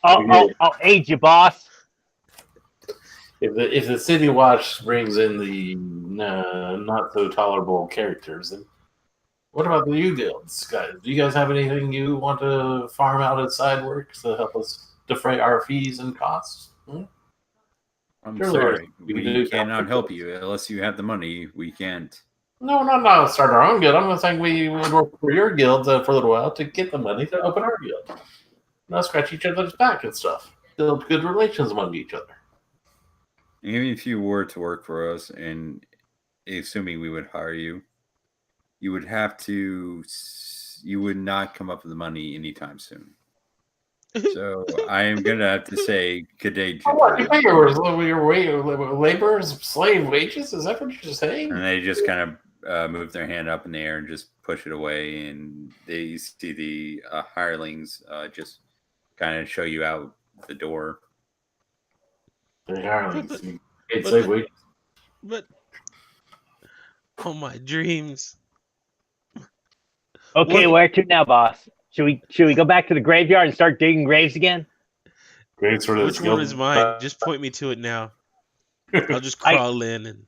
I'll aid you, boss. If the city watch brings in the not so tolerable characters, then what about the you guilds, guys? Do you guys have anything you want to farm out as side work to help us defray our fees and costs? I'm Sure, sorry. we can We do cannot that. help you unless you have the money. We can't. No, not start our own guild. I'm not saying we would work for your guilds for a little while to get the money to open our guild. Not scratch each other's back and stuff. Build good relations among each other. Even if you were to work for us, and assuming we would hire you, you would have to. You would not come up with the money anytime soon. So I am gonna have to say good day, What? You gentlemen. pay your laborers slave wages? Is that what you're saying? And they just kind of move their hand up in the air and just push it away, and they see the hirelings just kind of show you out the door. They are. But- It's but- slave wages. But oh my dreams. Okay, What- where to now, boss? Should we go back to the graveyard and start digging graves again? Great sort of Which one is mine? Just point me to it now. I'll just crawl in and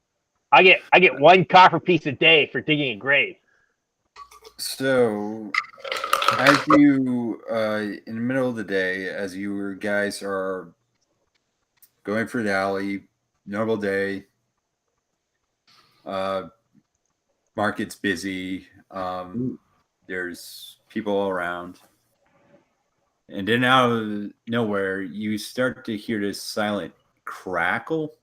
I get one copper piece a day for digging a grave. So, as you in the middle of the day, as you guys are going through the alley, normal day, market's busy. There's people all around, and then out of nowhere, you start to hear this silent crackle,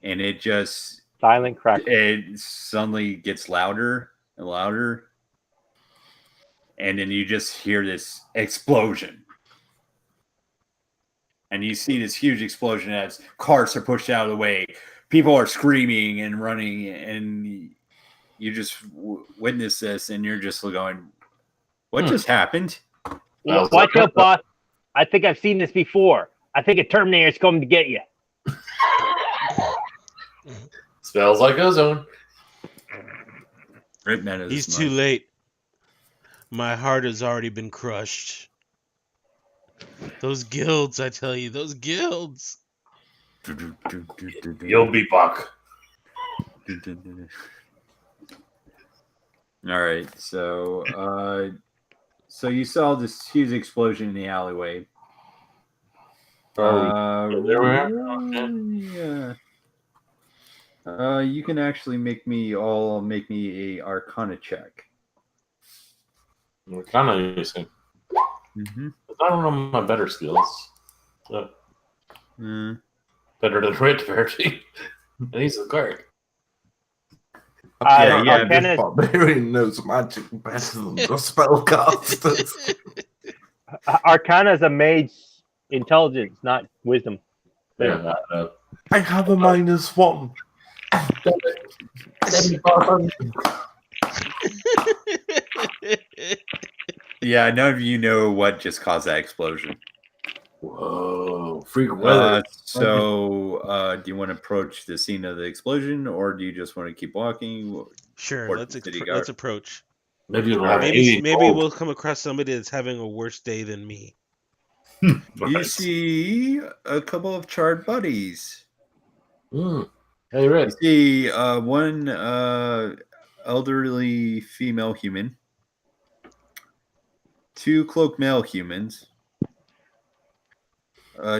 and it just Silent crackle. it suddenly gets louder and louder, and then you just hear this explosion. And you see this huge explosion as cars are pushed out of the way. People are screaming and running, and you just witness this, and you're just going, what just happened? Watch out, boss. I think I've seen this before. I think a Terminator's coming to get you. Smells like ozone. He's too late. My heart has already been crushed. Those guilds, I tell you, those guilds. You'll be back. All right, so you saw this huge explosion in the alleyway. There we are. Yeah. You can actually make me a Arcana check. We're kind of using. Mm-hmm. I don't know my better skills. So, better than Red Verity. And he's a cleric. This barbarian knows magic better than the spellcasters. Arcana is a mage's intelligence, not wisdom. Yeah, I have a -1. Yeah, none of you know what just caused that explosion. Whoa, freak weather. Do you want to approach the scene of the explosion, or do you just want to keep walking? Sure, let's approach. Maybe we'll have maybe we'll come across somebody that's having a worse day than me. You see a couple of charred buddies. Hey, Red. You see one elderly female human, 2 cloaked male humans,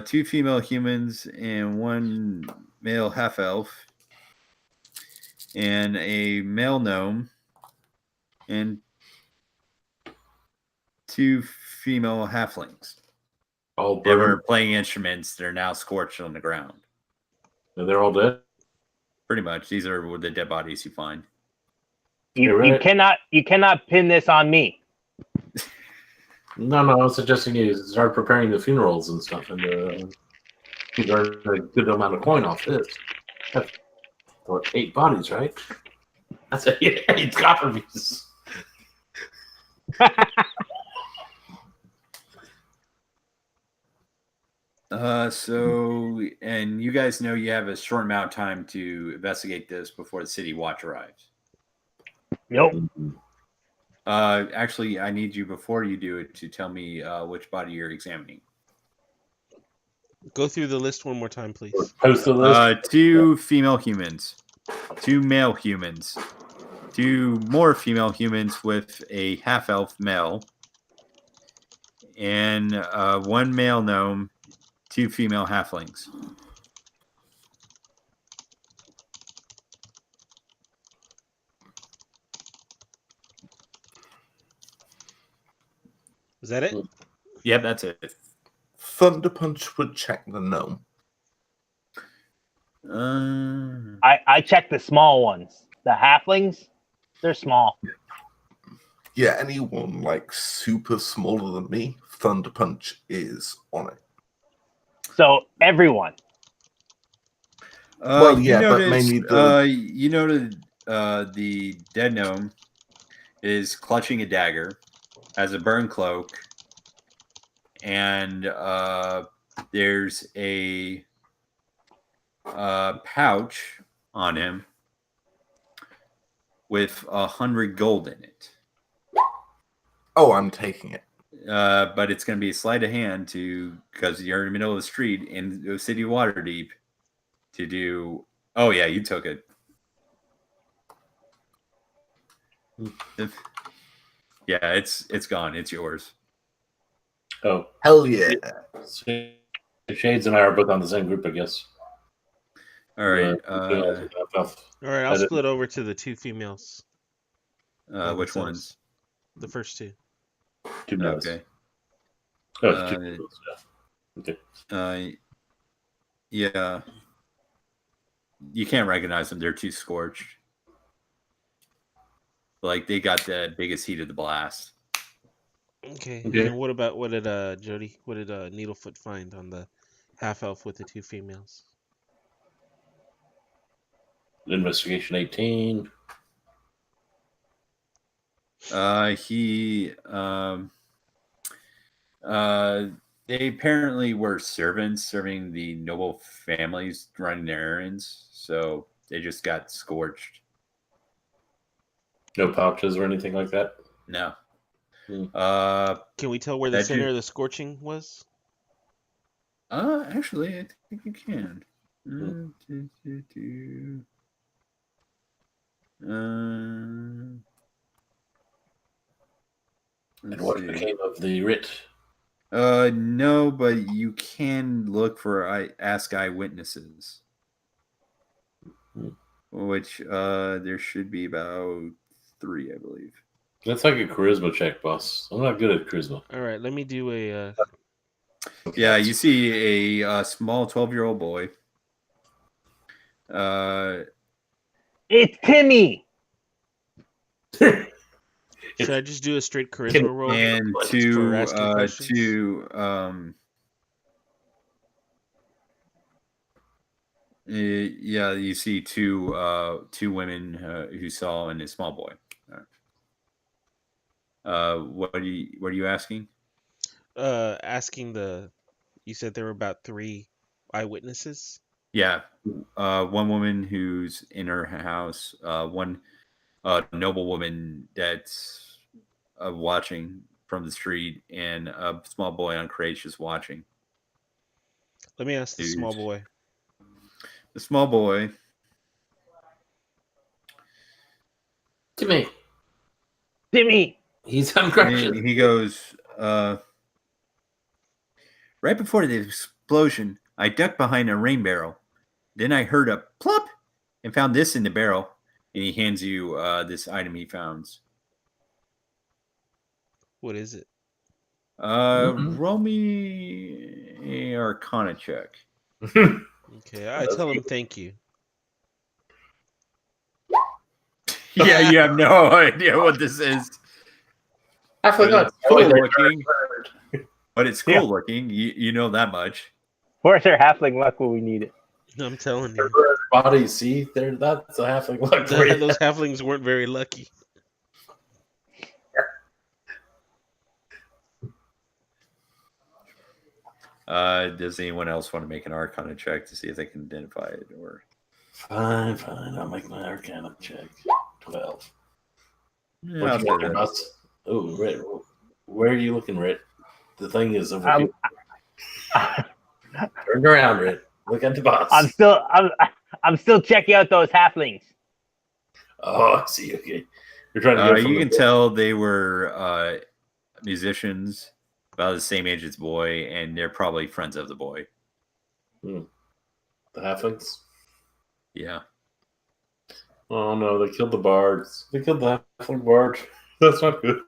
2 female humans, and 1 male half-elf, and a male gnome, and 2 female halflings. All they were playing instruments. They're now scorched on the ground. And they're all dead? Pretty much. These are the dead bodies you find. You cannot pin this on me. No, I was suggesting you start preparing the funerals and stuff, and you earn a good amount of coin off this. That's 8 bodies, right? That's 8 copper pieces. And you guys know you have a short amount of time to investigate this before the city watch arrives. Nope. Actually, I need you before you do it to tell me which body you're examining. Go through the list one more time, please. Post the list. 2 female humans, 2 male humans, 2 more female humans with a half-elf male, and 1 male gnome, 2 female halflings. Is that it? Yep, that's it. Thunder Punch would check the gnome. I checked the small ones. The halflings, they're small. Yeah, anyone like super smaller than me, Thunder Punch is on it. So everyone. Well, yeah, but mainly you noted the dead gnome is clutching a dagger, has a burn cloak, and there's a pouch on him with 100 gold in it. Oh, I'm taking it. But it's going to be a sleight of hand because you're in the middle of the street in the city of Waterdeep to do. Oh yeah, you took it. Yeah, it's gone. It's yours. Oh, hell yeah! Shades and I are both on the same group, I guess. All right. All right, I'll split over to the 2 females. Which ones? The first 2. 2 males. Okay. Oh, 2 males, yeah. Okay. Yeah. you can't recognize them. They're too scorched. Like they got the biggest heat of the blast. Okay. Okay. And what did Jody? What did Needlefoot find on the half elf with the 2 females? Investigation 18. They apparently were servants serving the noble families running their errands, so they just got scorched. No pouches or anything like that. No. Hmm. Can we tell where the That center you- of the scorching was? Actually, I think you can. And what became of the writ? No, but you can look for ask eyewitnesses, which there should be about 3, I believe. That's like a charisma check, boss. I'm not good at charisma. All right, let me do a. Yeah, you see a small 12-year-old boy. It's Timmy. Should I just do a straight charisma roll? And for asking questions? Yeah, you see two women who saw and a small boy. What are you asking? Asking the. You said there were about 3 eyewitnesses. Yeah, one woman who's in her house, one noble woman that's watching from the street, and a small boy on crates just watching. Let me ask the small Dude. boy. The small boy. Timmy. He's on And crutches. he goes, right before the explosion, I ducked behind a rain barrel. Then I heard a plop and found this in the barrel. And he hands you this item he found. What is it? Roll me a Arcana check. Okay, I tell him thank you. Yeah, you have no idea what this is. I forgot. But it's cool looking. But it's cool Yeah. looking. You know that much. Where's our halfling luck when we need it? I'm telling you, Body, see, there. That's a halfling luck for you. those halflings weren't very lucky. Does anyone else want to make an Arcana check to see if they can identify it? Or Fine. I'll make my Arcana check. 12. yeah, What I'll you say got, that. boss? Oh, Rit. Where are you looking, Rit? The thing is over here. Turn around, Rit. Look at the boss. I'm still checking out those halflings. Oh, I see. Okay. You're trying to get from You the can tell they were musicians about the same age as the boy, and they're probably friends of the boy. the halflings. Yeah. Oh no, they killed the bards. They killed the halfling bard. That's not good.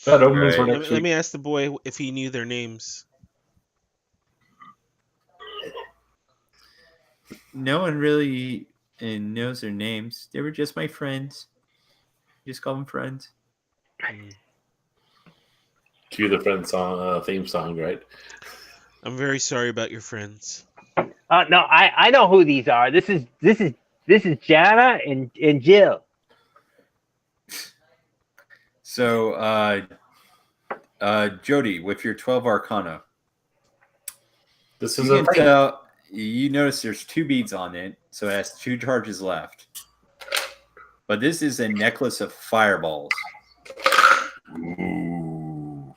That opens for Right. next Let week. me ask the boy if he knew their names. No one really knows their names. They were just my friends. Just call them friends. Cue the friend song, theme song, right? I'm very sorry about your friends. No, I know who these are. This is Jana and Jill. So, Jody, with your 12 Arcana, This is you a can tell. You notice there's 2 beads on it, so it has 2 charges left. But this is a necklace of fireballs. Ooh.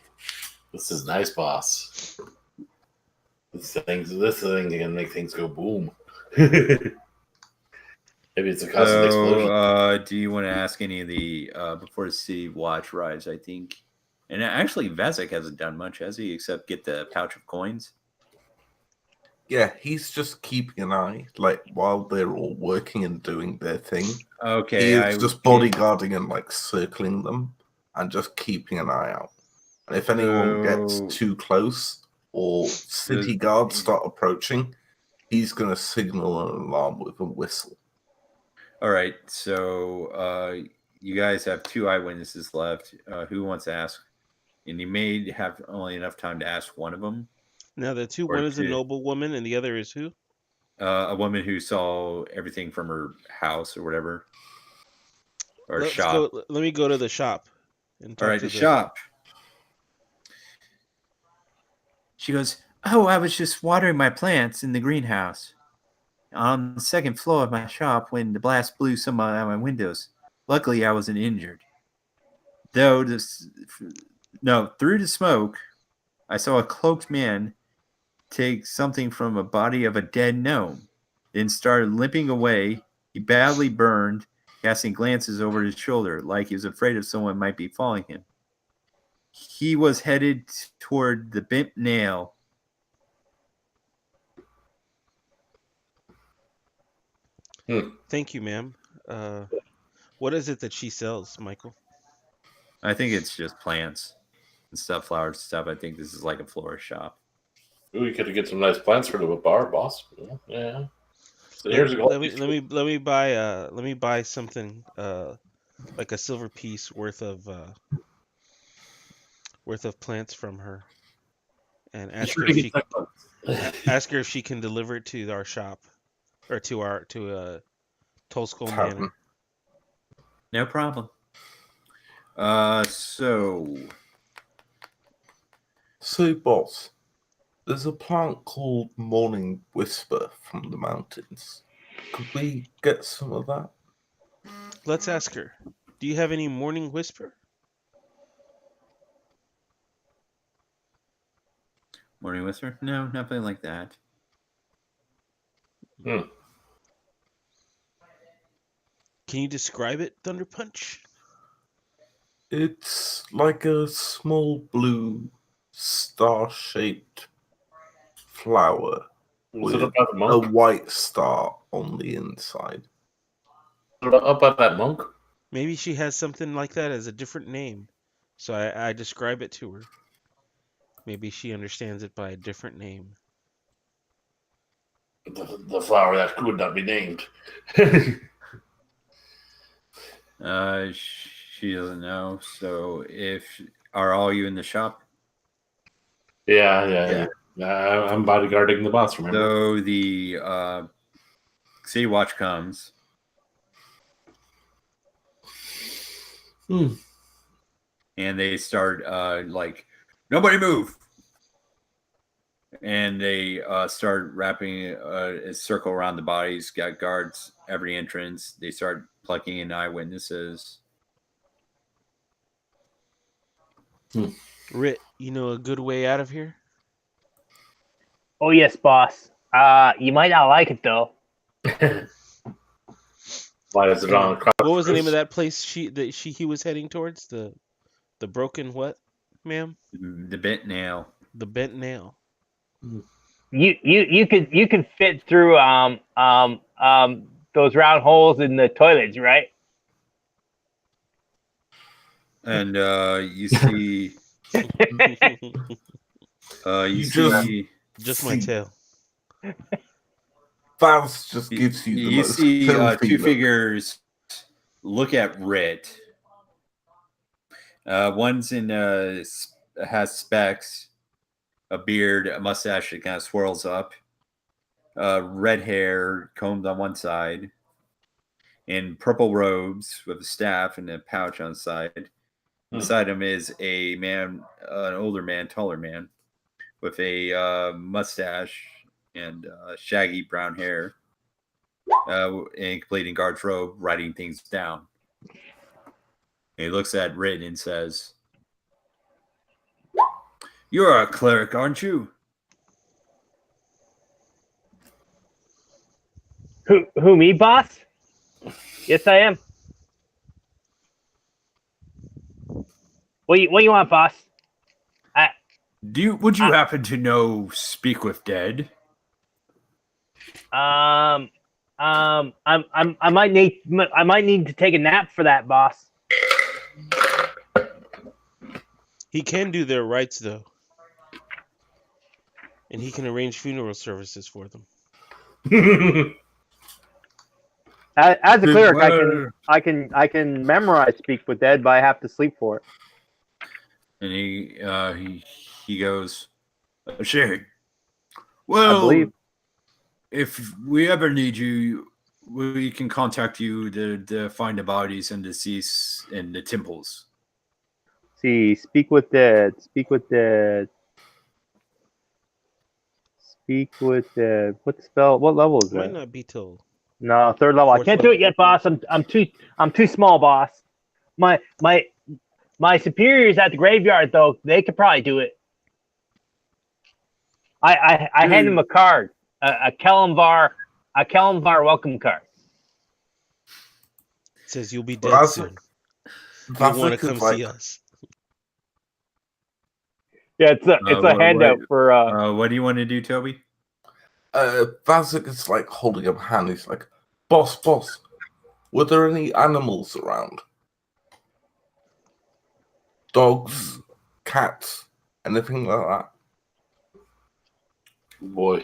This is nice, boss. This thing can make things go boom. Maybe it's a constant explosion. So, do you want to ask any of the before the city watch rise? I think, and actually, Vasek hasn't done much, has he? Except get the pouch of coins. Yeah, he's just keeping an eye, like while they're all working and doing their thing. Okay, He's just bodyguarding and like circling them and just keeping an eye out. And if anyone gets So- too close or city guards start approaching, he's going to signal an alarm with a whistle. All right, so you guys have 2 eyewitnesses left. Who wants to ask? And you may have only enough time to ask one of them. Now the two, Or one is a two. noble woman, and the other is who? A woman who saw everything from her house or whatever, or Let's shop. go. Let me go to the shop and talk All right, to the shop. She goes, "Oh, I was just watering my plants in the greenhouse on the 2nd floor of my shop when the blast blew some out my windows. Luckily, I wasn't injured. Through the smoke, I saw a cloaked man take something from a body of a dead gnome, then started limping away. He badly burned, casting glances over his shoulder like he was afraid of someone might be following him. He was headed toward the bent nail." Thank you, ma'am. What is it that she sells, Michael? I think it's just plants and stuff, flowers and stuff. I think this is like a florist shop. Ooh, we could get some nice plants for the bar, boss. Yeah. So here's a let me buy something like a silver piece worth of plants from her, and ask her if she can deliver it to our shop or to Tolskull Manor. No problem. So, boss, there's a plant called Morning Whisper from the mountains. Could we get some of that? Let's ask her. Do you have any Morning Whisper? Morning Whisper? No, nothing like that. Can you describe it, Thunder Punch? It's like a small blue star-shaped flower Was it with up by the a monk? white star on the inside. Up by that monk? Maybe she has something like that as a different name. So I describe it to her. Maybe she understands it by a different name. The flower that could not be named. She doesn't know. So, are all you in the shop? Yeah. I'm bodyguarding the boss, remember? So the City Watch comes. And they start like, "Nobody move!" And they start wrapping a circle around the bodies. Got guards every entrance. They start plucking in eyewitnesses. Rit, you know a good way out of here? Oh yes, boss. You might not like it though. Why is it on? What was the name of that place he was heading towards? The broken what, ma'am? The bent nail. The bent nail. You could fit through those round holes in the toilets, right? And you see just my tail. Faust just gives you the you most see filthy two look. figures look at Rit. One's has specs, a beard, a mustache that kind of swirls up, red hair combed on one side, in purple robes with a staff and a pouch on the side. Beside him is a man, an older man, taller man, with a mustache and shaggy brown hair, and complete in guard's robe, writing things down. And he looks at Rit and says, "You're a cleric, aren't you?" Who me, boss? Yes, I am. What you want, boss? Would you happen to know Speak with Dead? I might need to take a nap for that, boss. He can do their rites though, and he can arrange funeral services for them. As a cleric, Well, I can memorize Speak with Dead, but I have to sleep for it. and he goes, Sherry. I Well, believe. if we ever need you, we can contact you to find the bodies and deceased in the temples. See, Speak with Dead. Speak with Dead. Speak with Dead. What spell? What level is Might that? not be till No, third level. I Fourth can't do level. it yet, boss. I'm too small, boss. My superiors at the graveyard though, they could probably do it. I hand him a card, a Kellenvar welcome card. it says you'll be Well, dead that's soon. You'll That's want to like, come like see us. Yeah, it's a handout for. What do you want to do, Toby? Vazik is like holding up a hand. He's like, boss, were there any animals around? Dogs, cats, anything like that? Boy,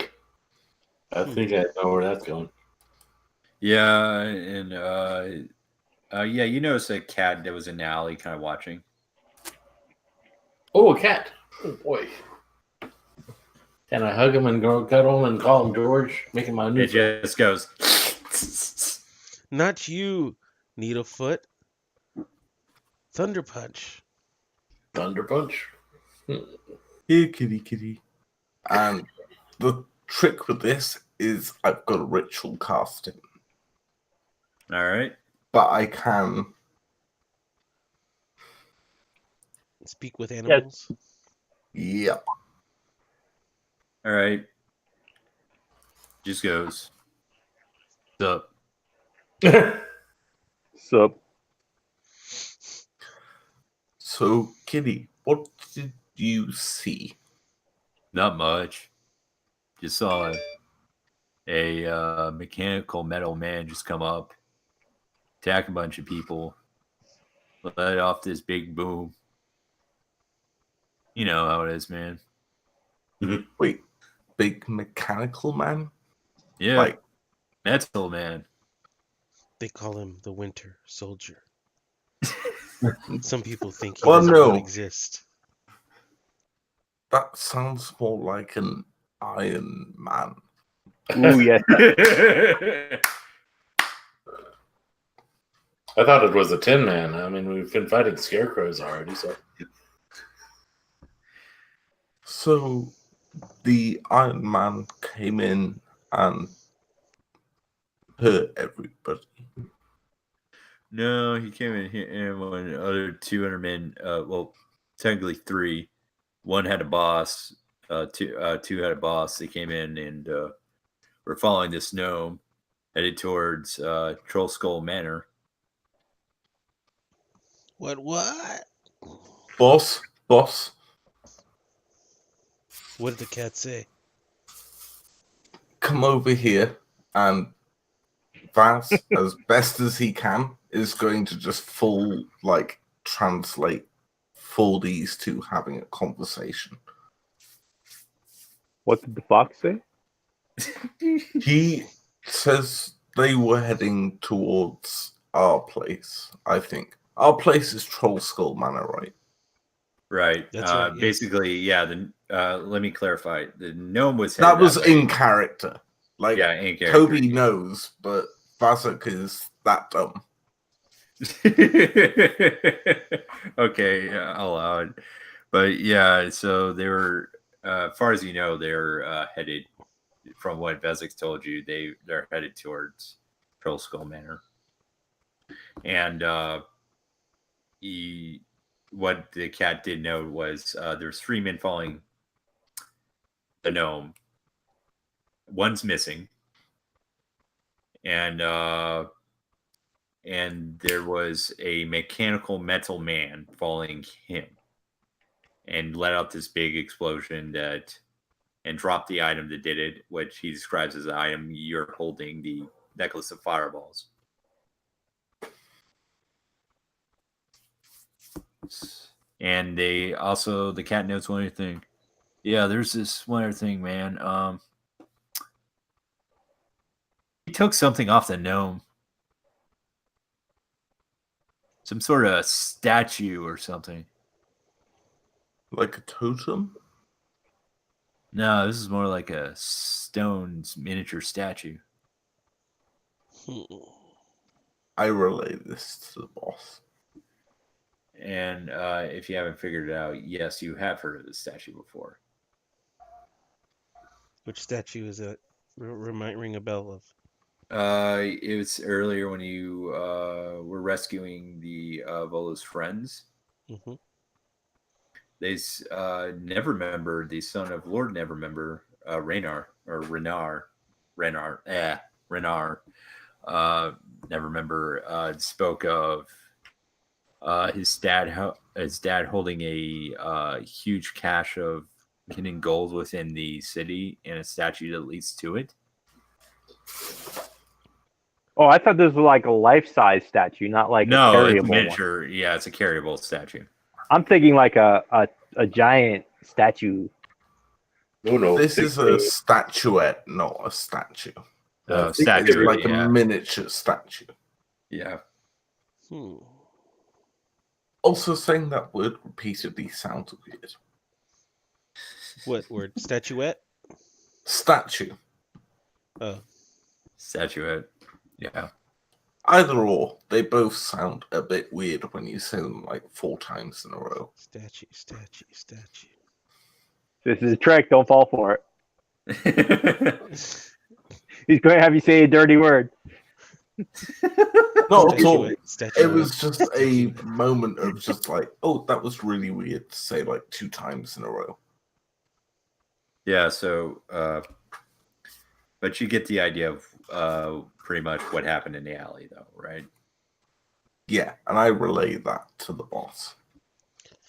I think I know where that's going. Yeah, and yeah, you noticed a cat that was in the alley, kind of watching. Oh, a cat. Oh, boy. Can I hug him and go cuddle him and call him George? Make him my new It just goes. Not you, Needlefoot. Thunder Punch. Thunder Punch. Here, kitty. And the trick with this is I've got a ritual casting, All right. but I can. Speak with animals. Yeah. All right. Just goes. Sup. Sup. So, Kitty, what did you see? Not much. Just saw a mechanical metal man just come up, attack a bunch of people, let off this big boom. You know how it is, man. Wait, big mechanical man? Yeah, Like, metal man. They call him the Winter Soldier. Some people think he Well, doesn't no. exist. that sounds more like an Iron Man. Ooh, yes. I thought it was a Tin Man. I mean, we've been fighting scarecrows already, so. So, the Iron Man came in and hurt everybody. No, he came in here and when other 200 men, well, technically 3. One had a boss, two had a boss. They came in and were following this gnome headed towards Troll Skull Manor. What? Boss, What did the cat say? come over here, and Vaz, as best as he can, is going to just full, like, translate for these two having a conversation. What did the fox say? He says they were heading towards our place, I think. Our place is Troll Skull Manor, right? Right. That's right, yes. Basically, yeah. Let me clarify. The gnome was That headed was way. in character. Like, Yeah, in character. Toby knows, but Vazuk is that dumb. Okay, I'll allow it. But yeah, so they were, as far as you know, they're headed. From what Vezix told you, they're headed towards Troll Skull Manor, and what the cat did know was there's 3 men following the gnome. One's missing, and there was a mechanical metal man following him, and let out this big explosion and dropped the item that did it, which he describes as the item you're holding, the necklace of fireballs. And they also, the cat notes one other thing. Yeah, there's this one other thing, man. took something off the gnome. Some sort of statue or something. Like a totem? No, this is more like a stone miniature statue. I relay this to the boss. And if you haven't figured it out, yes, you have heard of this statue before. Which statue is it? Ring a bell of. It was earlier when you were rescuing the Volo's friends. Mm-hmm. They Nevermember, the son of Lord Nevermember, Renar. Nevermember spoke of his dad holding a huge cache of hidden gold within the city and a statue that leads to it. Oh, I thought this was like a life-size statue, not like a No, it's carryable a one. miniature. Yeah, it's a carryable statue. I'm thinking like a giant statue. No. This is a statuette, not a statue. It's Statue, like yeah. a miniature statue. Yeah. Also, saying that word repeatedly sounds weird. What word? Statuette? Statue. Oh. Statuette. Yeah. Either or, they both sound a bit weird when you say them like 4 times in a row. Statue. This is a trick. Don't fall for it. He's going to have you say a dirty word. Not at all. Statuette. It was just a moment of just like, oh, that was really weird to say like 2 times in a row. Yeah, so but you get the idea of pretty much what happened in the alley though, right? Yeah, and I relay that to the boss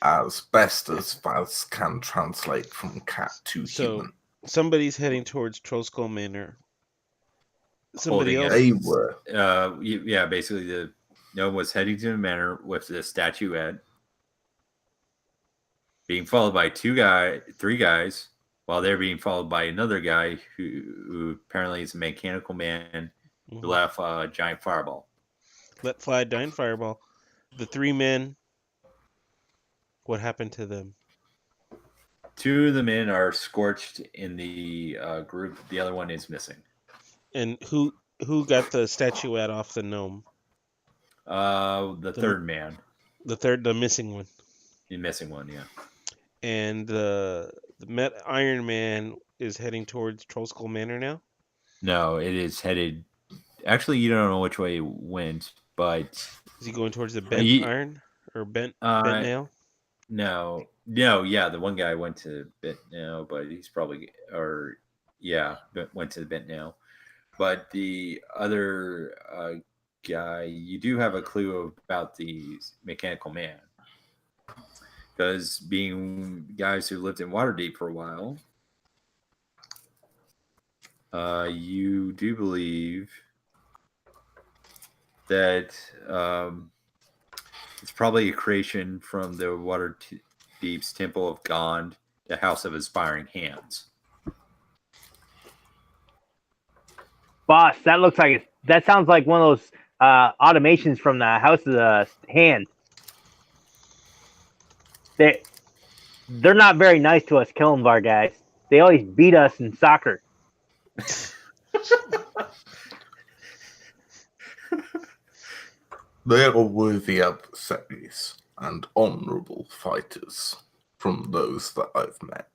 as best as Vaz can translate from cat to human. Somebody's heading towards Trollskull Manor. Somebody Holding else. They were. Yeah, basically no one was heading to the manor with the statuette, being followed by 3 guys, while they're being followed by another guy who apparently is a mechanical man who left a giant fireball. Let fly a giant fireball. The 3 men. What happened to them? 2 of the men are scorched in the group. The other one is missing. And who got the statuette off the gnome? The third man. The missing one. The missing one, yeah. And the Iron Man is heading towards Trollskull Manor now? No, it is headed. Actually, you don't know which way it went, but Is he going towards the bent iron or bent nail? No, yeah, the one guy went to bent nail, but he's probably went to the bent nail. But the other guy, you do have a clue about the mechanical man. Because being guys who lived in Waterdeep for a while, you do believe that it's probably a creation from the Waterdeep's Temple of Gond, the House of Inspiring Hands. Boss, that sounds like one of those automations from the House of the Hand. They're not very nice to us Killenvar guys. They always beat us in soccer. They are worthy adversaries and honourable fighters from those that I've met.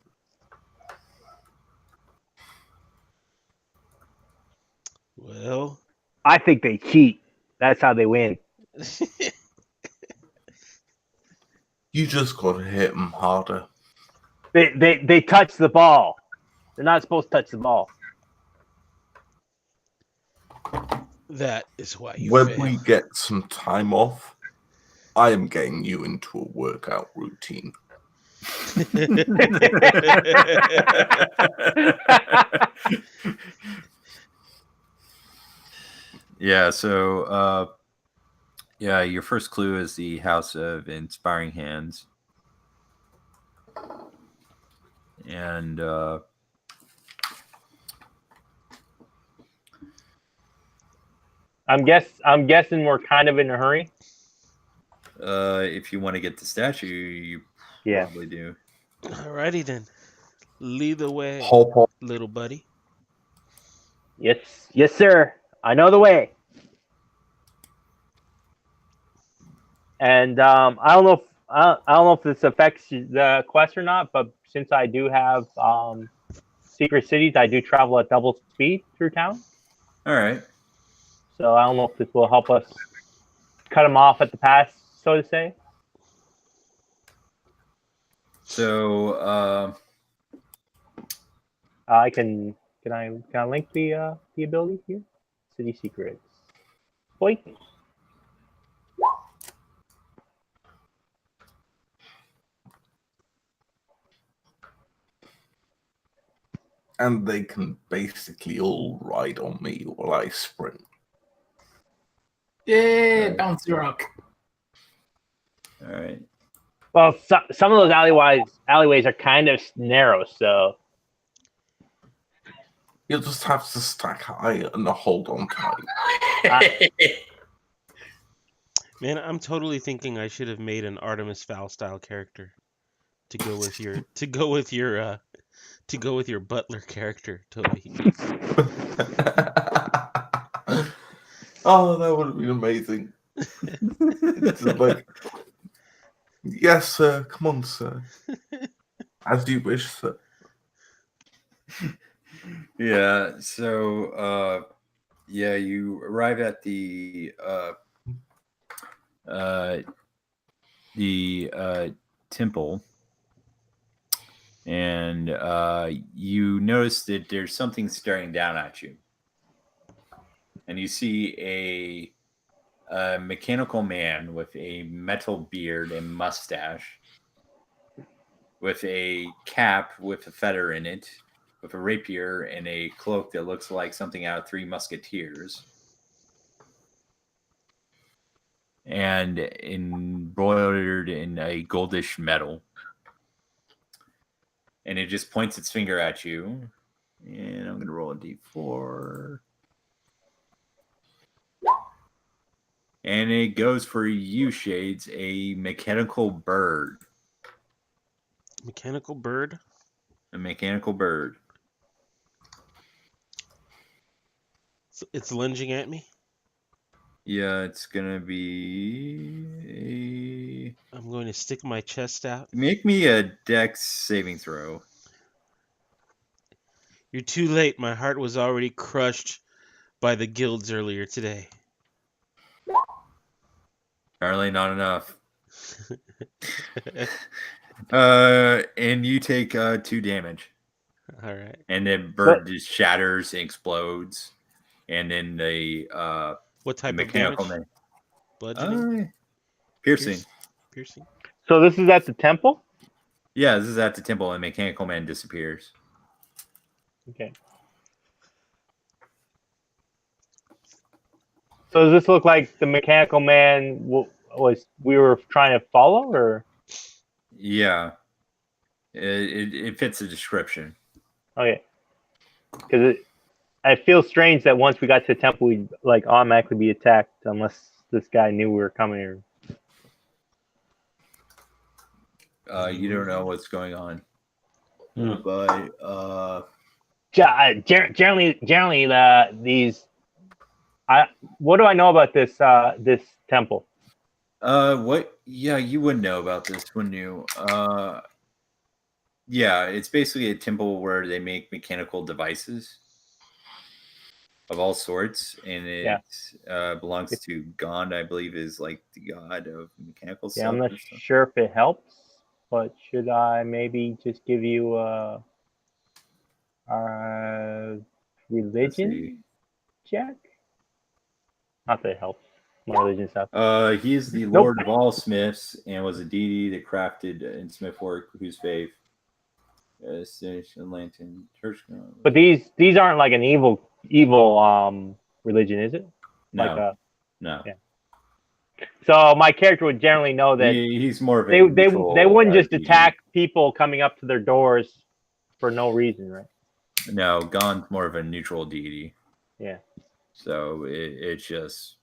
Well, I think they cheat. That's how they win. You just gotta hit them harder. They touch the ball. They're not supposed to touch the ball. that is why you When fail. we get some time off, I am getting you into a workout routine. Yeah, so your first clue is the House of Inspiring Hands. And I'm guessing we're kind of in a hurry. If you want to get the statue, you Yeah. probably do. Alrighty then. Lead the way, Hop on. little buddy. Yes, sir. I know the way. And I don't know if this affects the quest or not, but since I do have secret cities, I do travel at double speed through town. All right. So I don't know if this will help us cut them off at the pass, so to say. So I can I link the ability here? City secrets. Boink. And they can basically all ride on me while I sprint. Yeah, bounce the rock. all right. Well, some of those alleyways are kind of narrow, so You'll just have to stack high and hold on tight. Man, I'm totally thinking I should have made an Artemis Fowl style character to go with your butler character, Toby. Oh, that would have been amazing. It's just like, yes, sir. Come on, sir. As you wish, sir. Yeah. So you arrive at the temple, and you notice that there's something staring down at you, and you see a mechanical man with a metal beard and mustache, with a cap with a feather in it, with a rapier and a cloak that looks like something out of Three Musketeers, and embroidered in a goldish metal. And it just points its finger at you. And I'm going to roll a d4. And it goes for you, Shades, a mechanical bird. Mechanical bird? A mechanical bird. It's lunging at me? Yeah, it's going to be I'm going to stick my chest out. Make me a dex saving throw. You're too late. My heart was already crushed by the guilds earlier today. Apparently not enough. And you take 2 damage. All right. And then bird just shatters and explodes. And then the What type of mechanical damage? man. Bludgeoning? Piercing. Piercing. So this is at the temple? Yeah, this is at the temple, and mechanical man disappears. Okay. So does this look like the mechanical man we were trying to follow, or? Yeah. It fits the description. Okay. Because I feel strange that once we got to the temple, we'd like automatically be attacked unless this guy knew we were coming here. You don't know what's going on. But generally, these. What do I know about this this temple? what? Yeah, you would know about this, wouldn't you? Yeah, it's basically a temple where they make mechanical devices of all sorts, and it belongs to Gond, I believe, is like the god of mechanical stuff. Yeah, I'm not sure if it helps, but should I maybe just give you a religion check? Not that it helps. My religion stuff. He is the Lord of all smiths and was a deity that crafted in smith work, whose faith Lantern Church. But these aren't like an evil religion, is it? No. No. Yeah. So my character would generally know that he's more of a they wouldn't just attack people coming up to their doors for no reason, right? No, Gond's more of a neutral deity. Yeah. So it's just,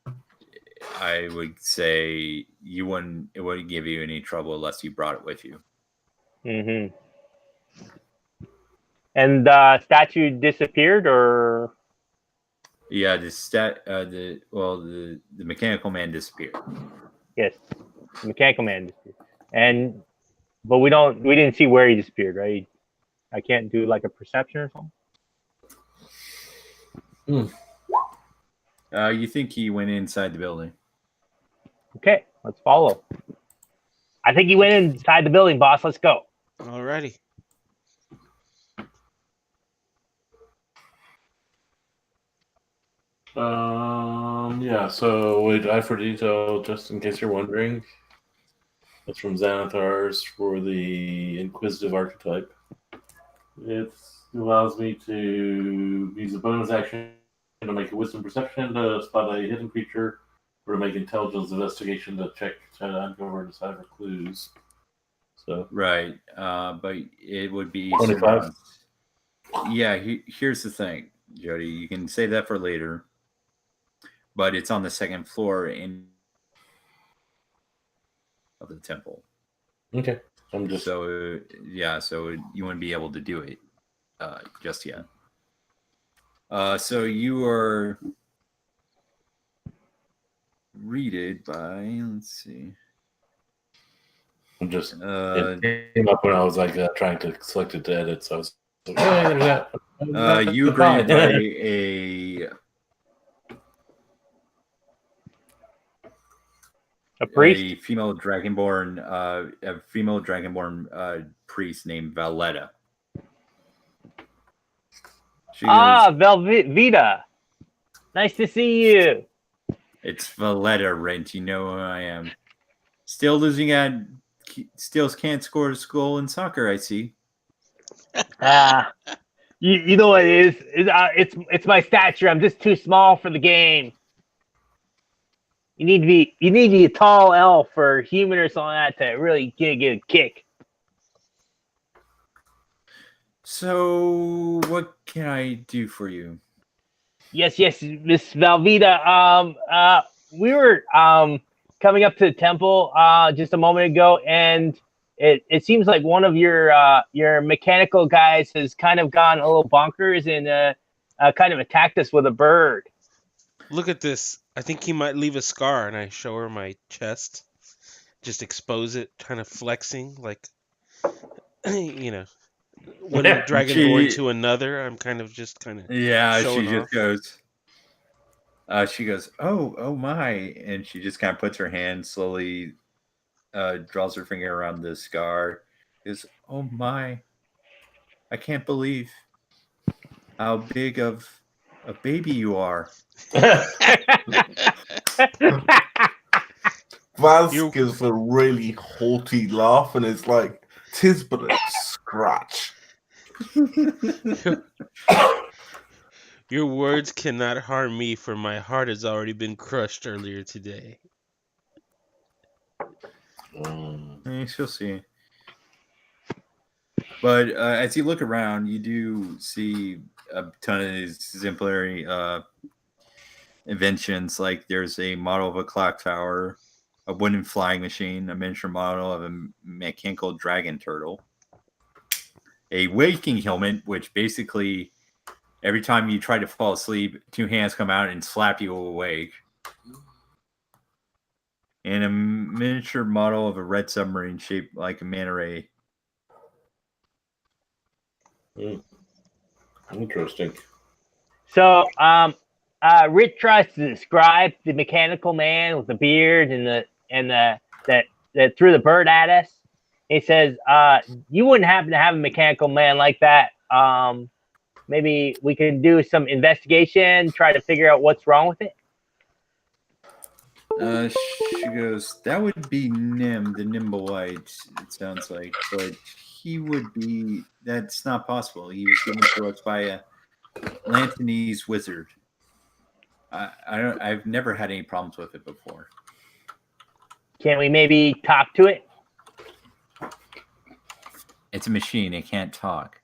I would say it wouldn't give you any trouble unless you brought it with you. Mm-hmm. And the statue disappeared, or Yeah, the mechanical man disappeared. yes, the mechanical man disappeared. But we didn't see where he disappeared, right? I can't do like a perception or something. You think he went inside the building? Okay, let's follow. I think he went inside the building, boss. Let's go. Alrighty. Yeah, so wait, eye for detail, just in case you're wondering. It's from Xanathar's for the Inquisitive Archetype. It allows me to use a bonus action to make a wisdom perception to spot a hidden creature, or to make intelligence investigation to check to uncover and decipher clues. So Right, but it would be 25. Yeah, here's the thing, Jody. You can save that for later, but it's on the second floor of the temple. Okay, I'm just So you wouldn't be able to do it just yet. So you are greeted by, let's see. I'm just it came up when I was like trying to select it to edit, so I was like, oh, there's that. You greeted by A priest? a female dragonborn priest named Valletta. Velveeta. Nice to see you. It's Valletta, Rent. You know who I am. Still can't score a goal in soccer, I see. You know what it is? It's my stature. I'm just too small for the game. You need to be a tall elf or human or something like that to really get a kick. So, what can I do for you? Yes, Miss Velveeta. We were coming up to the temple just a moment ago, and it seems like one of your mechanical guys has kind of gone a little bonkers and kind of attacked us with a bird. Look at this. I think he might leave a scar, and I show her my chest. Just expose it, kind of flexing, like, you know, one dragonborn to another. I'm kind of Yeah, showing she off. just goes. She goes, oh my, and she just kind of puts her hand slowly, draws her finger around the scar. Is oh my, I can't believe how big of a baby you are. Vask gives a really haughty laugh, and it's like, "'Tis but a scratch." Your words cannot harm me, for my heart has already been crushed earlier today. She'll see. But as you look around, you do see a ton of exemplary inventions. Like there's a model of a clock tower, a wooden flying machine, a miniature model of a mechanical dragon turtle, a waking helmet, which basically every time you try to fall asleep, two hands come out and slap you awake, and a miniature model of a red submarine shaped like a manta ray. Interesting. So, Rich tries to describe the mechanical man with the beard and that threw the bird at us. He says, "You wouldn't happen to have a mechanical man like that. Maybe we can do some investigation, try to figure out what's wrong with it." She goes, "That would be Nim, the Nimble White, it sounds like, but he would be, that's not possible. He was given to us by a Lantanese wizard. I've never had any problems with it before." Can we maybe talk to it? It's a machine, it can't talk.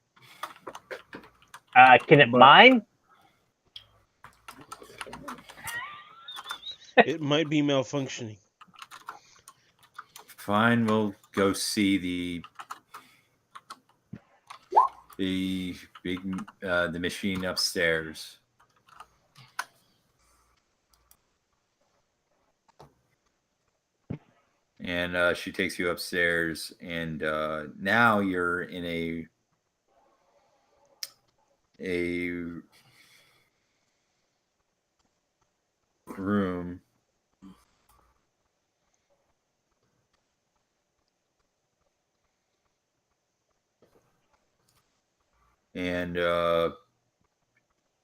Can it mine? It might be malfunctioning. Fine, we'll go see the the machine upstairs. And she takes you upstairs, and now you're in a room. And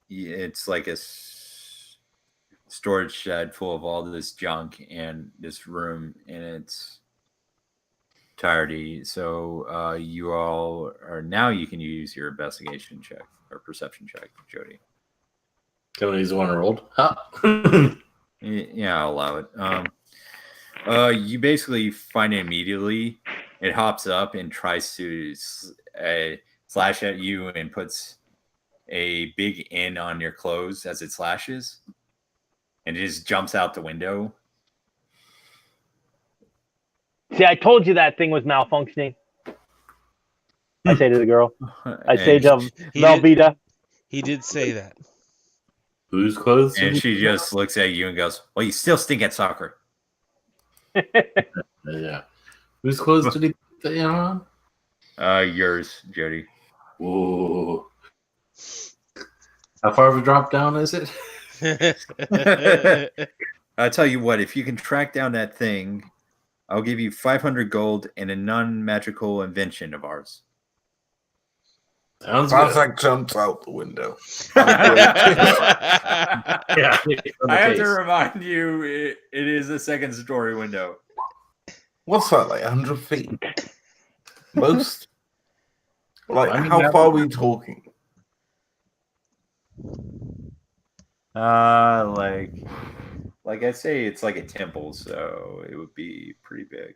it's like a storage shed full of all this junk and this room in its entirety. So you all are now, you can use your investigation check or perception check, Jody. Can I use one rolled? Huh? Yeah, I'll allow it. You basically find it immediately. It hops up and tries to slash at you and puts a big N on your clothes as it slashes, and it just jumps out the window. See, I told you that thing was malfunctioning. I say to the girl. I say to Velveeta. He did say that. Whose clothes? And she just looks at you and goes, "Well, you still stink at soccer." Yeah. Whose clothes did he put on? Yours, Jody. Whoa. How far of a drop down is it? I'll tell you what, if you can track down that thing, I'll give you 500 gold and a non-magical invention of ours. Sounds Bartek jumps out the window. Yeah. I have to remind you, it is a second story window. What's that, like 100 feet? Most? Like, I mean, how far are we talking? Like I say, it's like a temple, so it would be pretty big.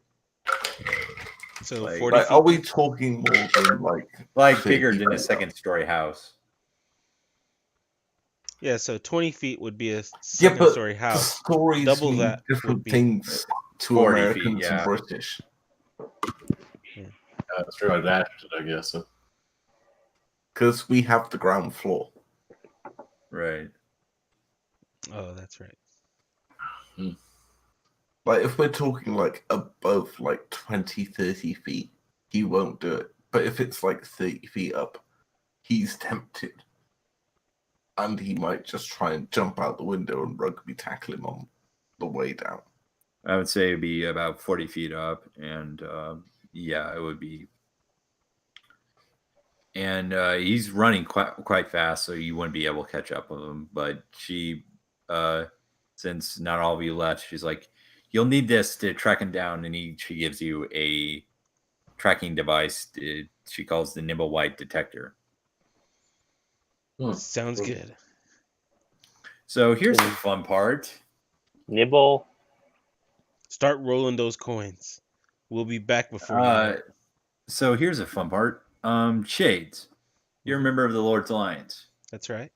So Like- 40 Like, feet. are we talking more than Like 50 bigger than a feet? second story house. Yeah, so 20 feet would be a Yeah, second but story the house. stories Double mean that would different be things to 40 Americans feet, yeah. and British. That's true. I dashed it, I guess. So. Because we have the ground floor. Right. Oh, that's right. Like, if we're talking, like, above, like, 20, 30 feet, he won't do it. But if it's, like, 30 feet up, he's tempted. And he might just try and jump out the window and rugby tackle him on the way down. I would say it'd be about 40 feet up, and yeah, it would be. And he's running quite fast, so you wouldn't be able to catch up with him. But she, since not all of you left, she's like, "You'll need this to track him down," and she gives you a tracking device. She calls the Nimble White Detector. Sounds good. So here's the fun part. Nibble. Start rolling those coins. We'll be back before you know it. So here's a fun part. Shades, you're a member of the Lord's Alliance. That's right.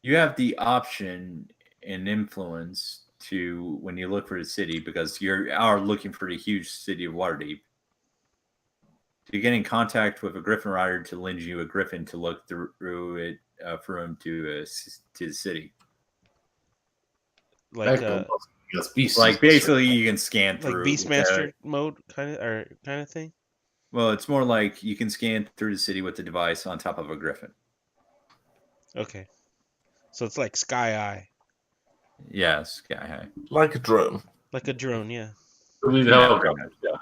You have the option and influence to, when you look for the city, because you are looking for the huge city of Waterdeep, to get in contact with a Griffin Rider to lend you a Griffin to look through it for him to the city. Like Like basically, you can scan through. like Beastmaster mode kind of thing. Well, it's more like you can scan through the city with the device on top of a Griffin. Okay. So it's like Sky Eye. Yeah, Sky High. Like a drone. Like a drone, yeah. You'll be the helicopters, yeah.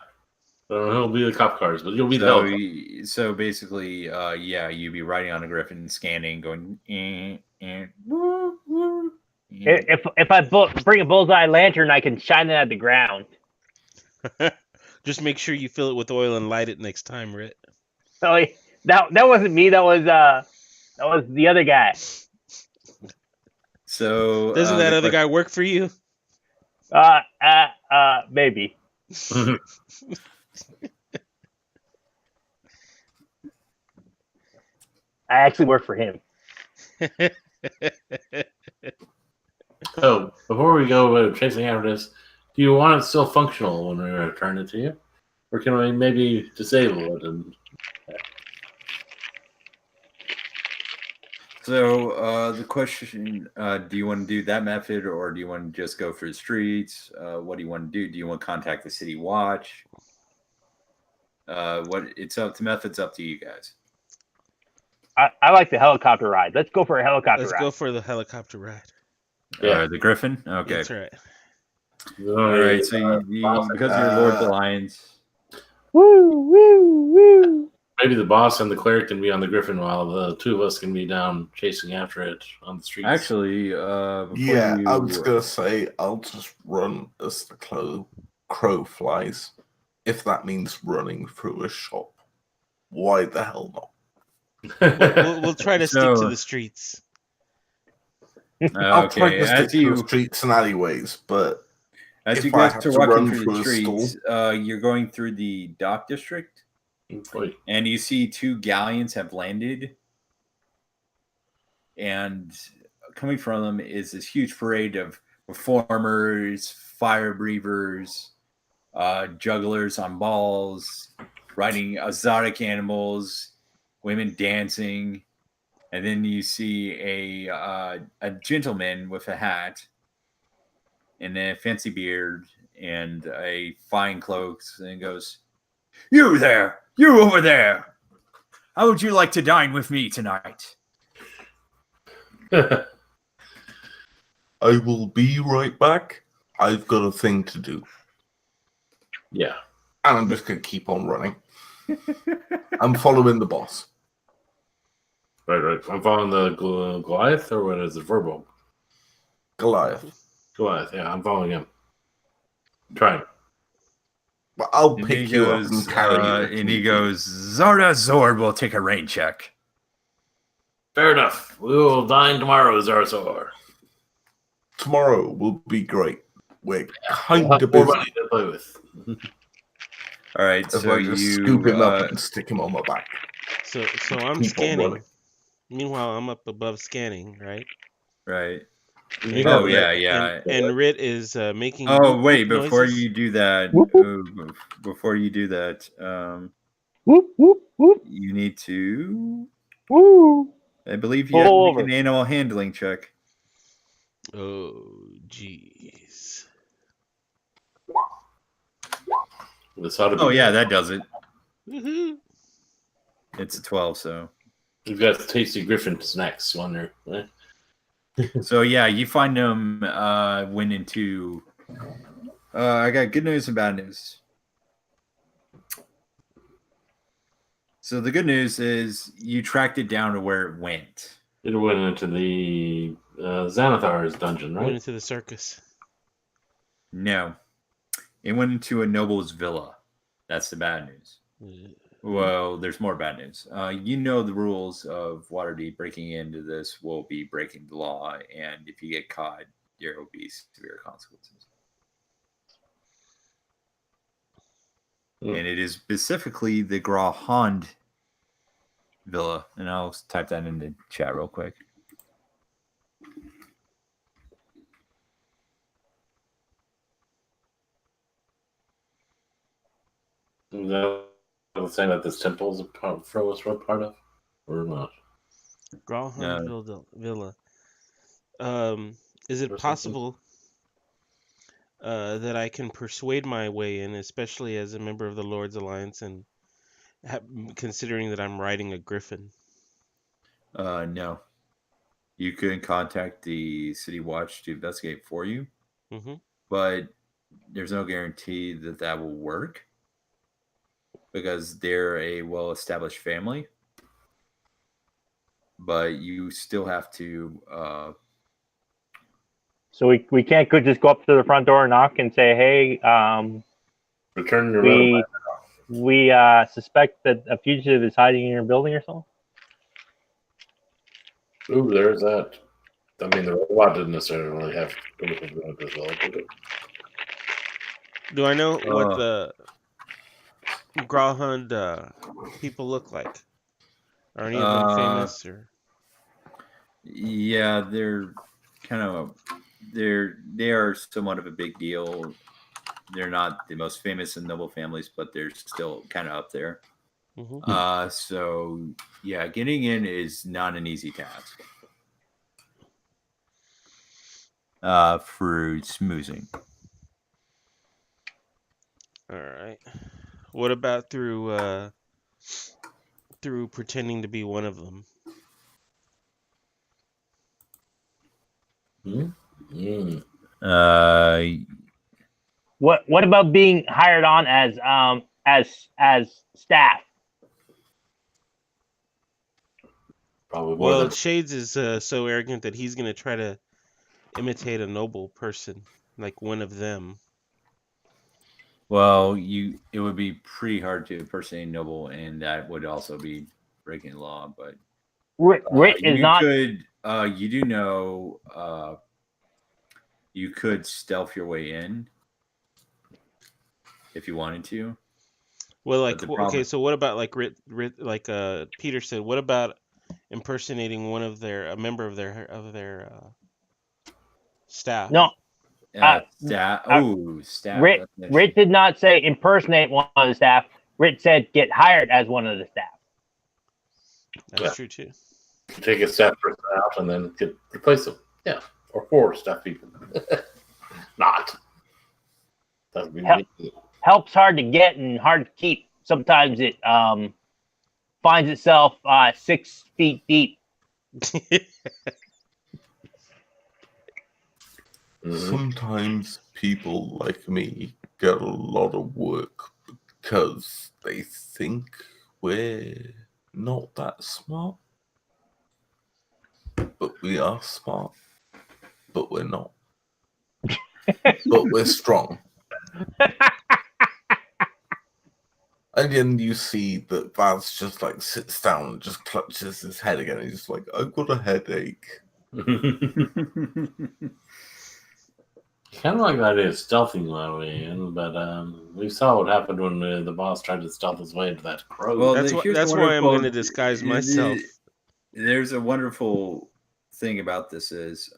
He'll be the cop cars, but you'll be the helicopters. So basically, yeah, you'd be riding on a Griffin, scanning, going, woo, woo. If I bring a bullseye lantern, I can shine it at the ground. Just make sure you fill it with oil and light it next time, Rit. So that wasn't me. That was the other guy. So Doesn't that other guy work for you? Maybe. I actually work for him. Oh, Before we go chasing after this, do you want it still functional when we return it to you? Or can we maybe disable it? And So the question: do you want to do that method, or do you want to just go for the streets? What do you want to do? Do you want to contact the city watch? What it's up to methods up to you guys. I like the helicopter ride. Let's go for a helicopter Let's ride. go for the helicopter ride. Yeah. The Griffin. Okay. That's right. All right. So because you're Lord of the Lions. Woo, woo, woo. maybe the boss and the cleric can be on the Griffin while the two of us can be down chasing after it on the streets. Actually, Yeah, I was gonna say I'll just run as the crow flies. If that means running through a shop, why the hell not? We'll try to stick to the streets. I'll try okay. to stick As to you the streets and alleyways, but as if you I guys have are to walking run through the through a streets, you're going through the dock district, Wait. and you see two galleons have landed, and coming from them is this huge parade of performers, fire breathers, jugglers on balls, riding exotic animals, women dancing, and then you see a gentleman with a hat and a fancy beard and a fine cloak, and goes, "You there, you over there. How would you like to dine with me tonight?" I will be right back. I've got a thing to do. Yeah. And I'm just going to keep on running. I'm following the boss. Right. I'm following the Goliath, or what is it? Verbal? Goliath. Goliath, yeah, I'm following him. Trying. But I'll And pick he you goes, up and carry you. if and he need goes, "Zarda Zord will take a rain check." Fair enough. We will dine tomorrow, Zarzor. be. Tomorrow will be great. We're We'll kind have of more busy. money to play with. All right, If so I just you scoop him up and stick him on my back. So I'm Keep on scanning. running. Meanwhile, I'm up above scanning, right? right. You Oh know, yeah. And Rit is making. Oh whoop, wait, whoop before noises. you do that, Whoop, Whoop, whoop, whoop, you need to. woo. I believe you have Pull to make over. an animal handling check. Oh, jeez. this ought to be Oh yeah, that does it. Woohoo! It's a 12, so. We've got tasty Griffin snacks on there. Right? So yeah, you find them went into. I got good news and bad news. So the good news is you tracked it down to where it went. It went into the Xanathar's dungeon, Went right? into the circus. No, it went into a noble's villa. That's the bad news. Well, there's more bad news. You know the rules of Waterdeep. Breaking into this will be breaking the law, and if you get caught, there will be severe consequences. Mm. And it is specifically the Grahand Villa, and I'll type that in the chat real quick. Is that the thing that this temple is a part of, or not? Gralhan Villa. Is it Or something. possible that I can persuade my way in, especially as a member of the Lord's Alliance, and considering that I'm riding a griffin? No. You could contact the City Watch to investigate for you, Mm-hmm. but there's no guarantee that that will work because they're a well-established family. But you still have to. So we can't just go up to the front door and knock and say, hey, Return your we suspect that a fugitive is hiding in your building or something? Ooh, there's that. I mean, the robot didn't necessarily have anything to do with this, well, did it? Do I know what the Gralhund people look like? Are any of them famous? Or Yeah, they're kind of they are somewhat of a big deal. They're not the most famous and noble families, but they're still kind of up there. Mm-hmm. So yeah, getting in is not an easy task. For smoozing. All right. What about through pretending to be one of them? What about being hired on as staff? Probably more Well, than Shades is so arrogant that he's gonna try to imitate a noble person, like one of them. Well, it would be pretty hard to impersonate a noble, and that would also be breaking the law. But Rit is you not. could, you do know, you could stealth your way in if you wanted to. Well, But like the okay, problem, so what about like like Peter said? What about impersonating a member of their staff? No, staff. uh, Oh, staff. Rit That's an Rit did not say impersonate one of the staff. Rit said get hired as one of the staff. That's true too. take a staff person out and then could replace them. Yeah, or 4 staff people. Not. That'd be Help's hard to get and hard to keep. Sometimes it finds itself 6 feet deep. Sometimes people like me get a lot of work because they think we're not that smart. But we are smart. But we're not. But we're strong. And then you see that Vaz just like sits down and just clutches his head again. He's just like, I've got a headache. Kind of like that is stealthing my way in, but we saw what happened when the boss tried to stealth his way into that crow. Well, That's why I'm going to disguise myself. There's a wonderful thing about this is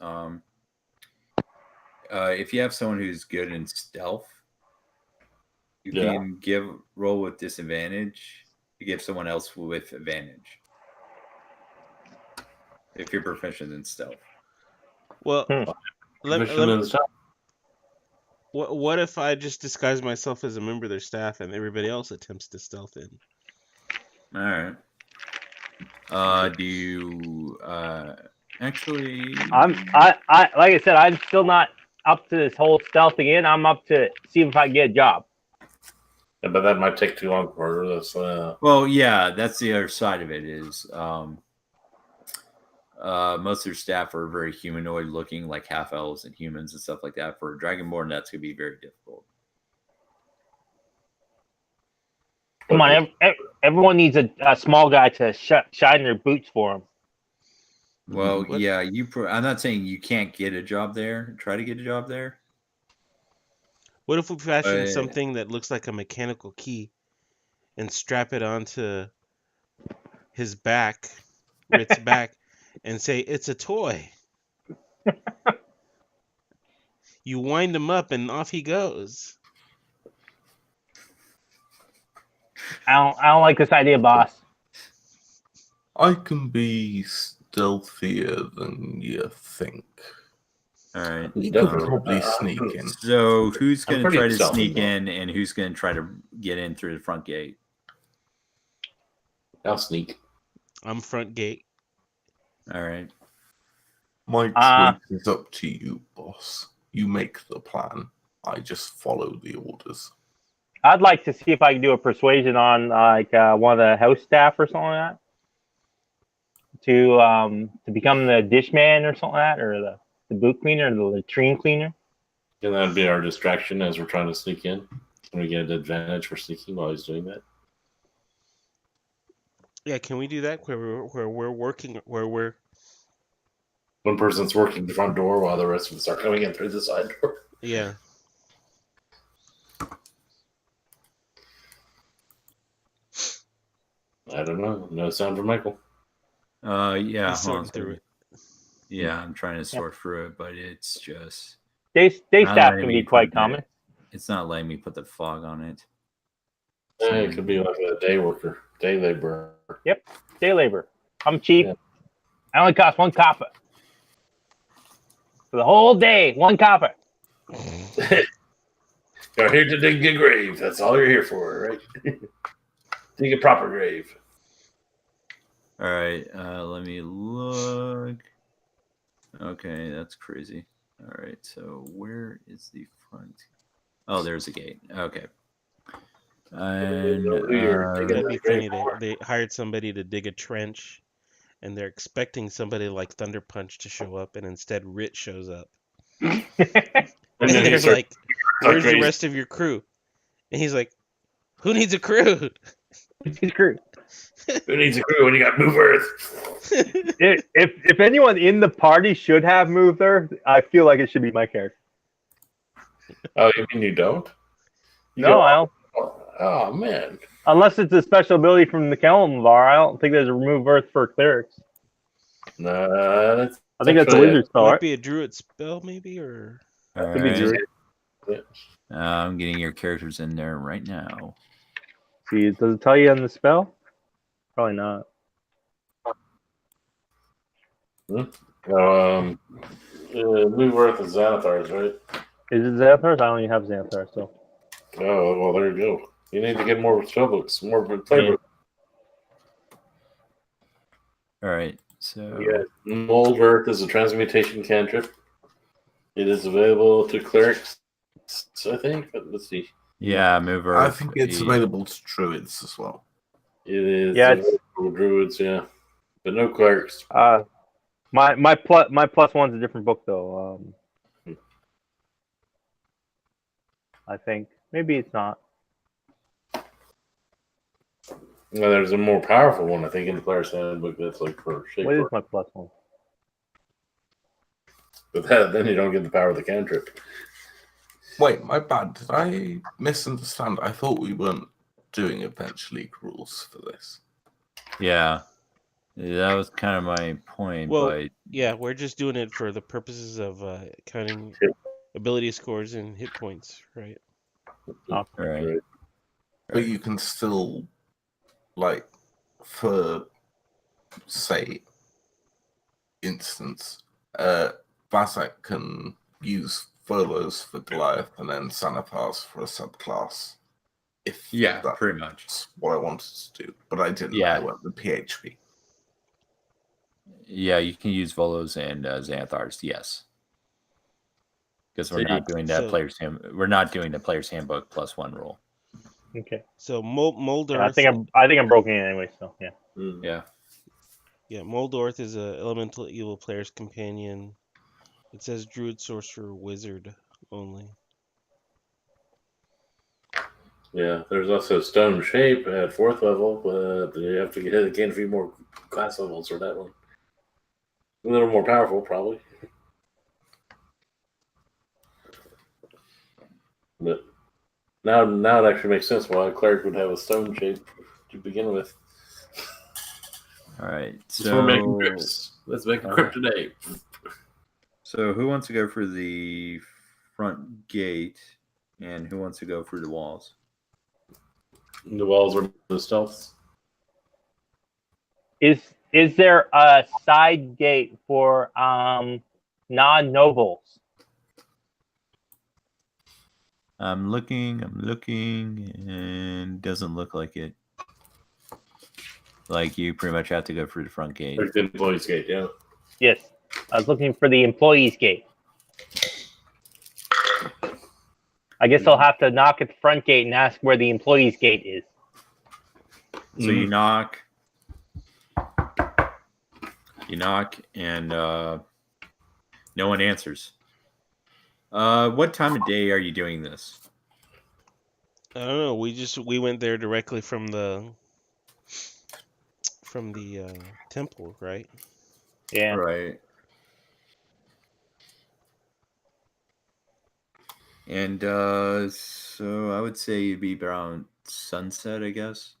if you have someone who's good in stealth, you can roll with disadvantage to give someone else with advantage if you're proficient in stealth. Well, what if I just disguise myself as a member of their staff and everybody else attempts to stealth in? All right. Do you actually? I like I said, I'm still not up to this whole stealthing in. I'm up to see if I can get a job. Yeah, but that might take too long for this. Well, yeah, that's the other side of it. Is most of their staff are very humanoid looking, like half elves and humans and stuff like that. For a Dragonborn, that's going to be very difficult. Come on, everyone needs a small guy to shine their boots for them. Well, yeah, I'm not saying you can't get a job there. Try to get a job there. What if we fashion something that looks like a mechanical key and strap it onto his back, Rit's back, and say it's a toy? You wind him up and off he goes. I don't like this idea, boss. I can be stealthier than you think. All right. You could probably sneak in. So who's going to try to sneak in and who's going to try to get in through the front gate? I'll sneak. I'm front gate. All right. My choice is up to you, boss. You make the plan. I just follow the orders. I'd like to see if I can do a persuasion on one of the house staff or something like that. To become the dish man or something like that, or the boot cleaner, or the latrine cleaner. Can that be our distraction as we're trying to sneak in? Can we get an advantage for sneaking while he's doing that? Yeah, can we do that where we're working, where we're... One person's working the front door while the rest of us are coming in through the side door. Yeah. I don't know. No sound from Michael. Yeah. He's sorting through it. Yeah, I'm trying to sort through it, but it's just Day not staff letting can me be quite put the- common. It's not letting me put the fog on it. It could be like a day worker, day laborer. Day labor. I'm cheap. Yeah. I only cost 1 copper. For the whole day, 1 copper. You're here to dig a grave. That's all you're here for, right? Dig a proper grave. All right, let me look. Okay, that's crazy. All right, so where is the front? Oh, there's a gate. Okay. And That'd be funny. They hired somebody to dig a trench, and they're expecting somebody like Thunder Punch to show up, and instead Rit shows up. And And then they're he's like, "Where's the crazy. rest of your crew?" And he's like, "Who needs a crew?" He's screwed. Who needs a crew when you got Move Earth? If anyone in the party should have moved there, I feel like it should be my character. Oh, you mean you don't? No, I don't. Oh man. Unless it's a special ability from the Kalimvar, I don't think there's a remove Earth for clerics. Nah, that's I think that's a actually wizard spell, Might right? be a druid spell, maybe, or all Could be right. druid. I'm getting your characters in there right now. See, does it tell you on the spell? Probably not. Move Earth is Xanathar's, right? Is it Xanthars? I don't even have Xanthar, so. Oh, well, there you go. You need to get more spellbooks, more playbooks. All right, so Yeah, Mold Earth is a transmutation cantrip. It is available to clerics, I think. But let's see. yeah, move Earth. I think it's available to druids as well. It is Yeah, available to druids, yeah, but no clerics. My plus one's a different book though. I think maybe it's not. No, there's a more powerful one, I think, in the player's handbook that's like for shape. What is my plus one? But then you don't get the power of the cantrip. Wait, my bad. Did I misunderstand? I thought we weren't doing Adventure League rules for this. Yeah, that was kind of my point. well, But yeah, we're just doing it for the purposes of counting ability scores and hit points, right? Oh, right. But you can still, like, for, say, instance, Vasak can use Furloughs for Goliath and then Xanathar's for a subclass. If Yeah, that's pretty much. what I wanted to do. But I didn't Yeah. know the PHP. Yeah, you can use Volos and Xanthars, yes. Because we're not doing that we're not doing the player's handbook plus one rule. okay. So Mold Yeah, Earth, I think I'm broken in anyway. So yeah. Yeah. yeah, Mold Earth is a elemental evil player's companion. It says druid, sorcerer, wizard only. Yeah, there's also Stone Shape at 4th level, but you have to gain a few more class levels for that one. A little more powerful, probably. But now it actually makes sense why a cleric would have a Stone Shape to begin with. All right. So we're making So crypts. Let's make a crypt today. So who wants to go for the front gate, and who wants to go for the walls? The walls are the stealths. Is there a side gate for non-nobles? I'm looking, and doesn't look like it. Like you pretty much have to go for the front gate. Like the employees gate, yeah. Yes, I was looking for the employees gate. I guess I'll have to knock at the front gate and ask where the employees gate is. So you knock, and no one answers. What time of day are you doing this? I don't know. We went there directly from the temple, right? Yeah. Right. And so I would say it'd be around sunset, I guess.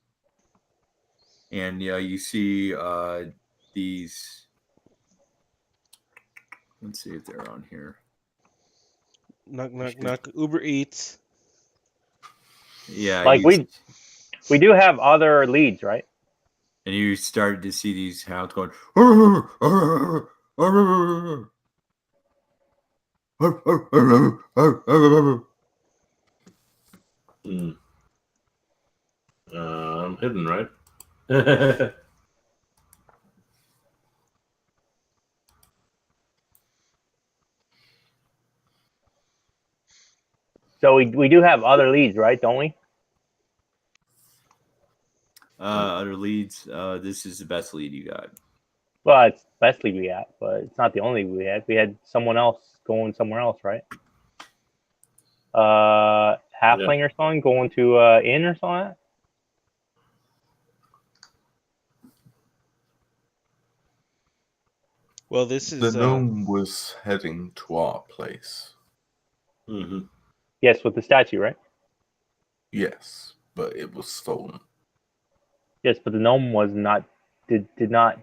And yeah, you see these Let's see if they're on here. Knock, knock, knock. Uber Eats. Yeah, Like we do have other leads, right? and you started to see these hounds going. I'm hidden, right? So we do have other leads, right? Don't we? Other leads. This is the best lead you got. Well, it's the best lead we got, but it's not the only lead we had. We had someone else going somewhere else, right? Halfling or something going to inn or something. Well, this is The gnome was heading to our place. Mm-hmm. Yes, with the statue, right? Yes, but it was stolen. Yes, but the gnome was not did not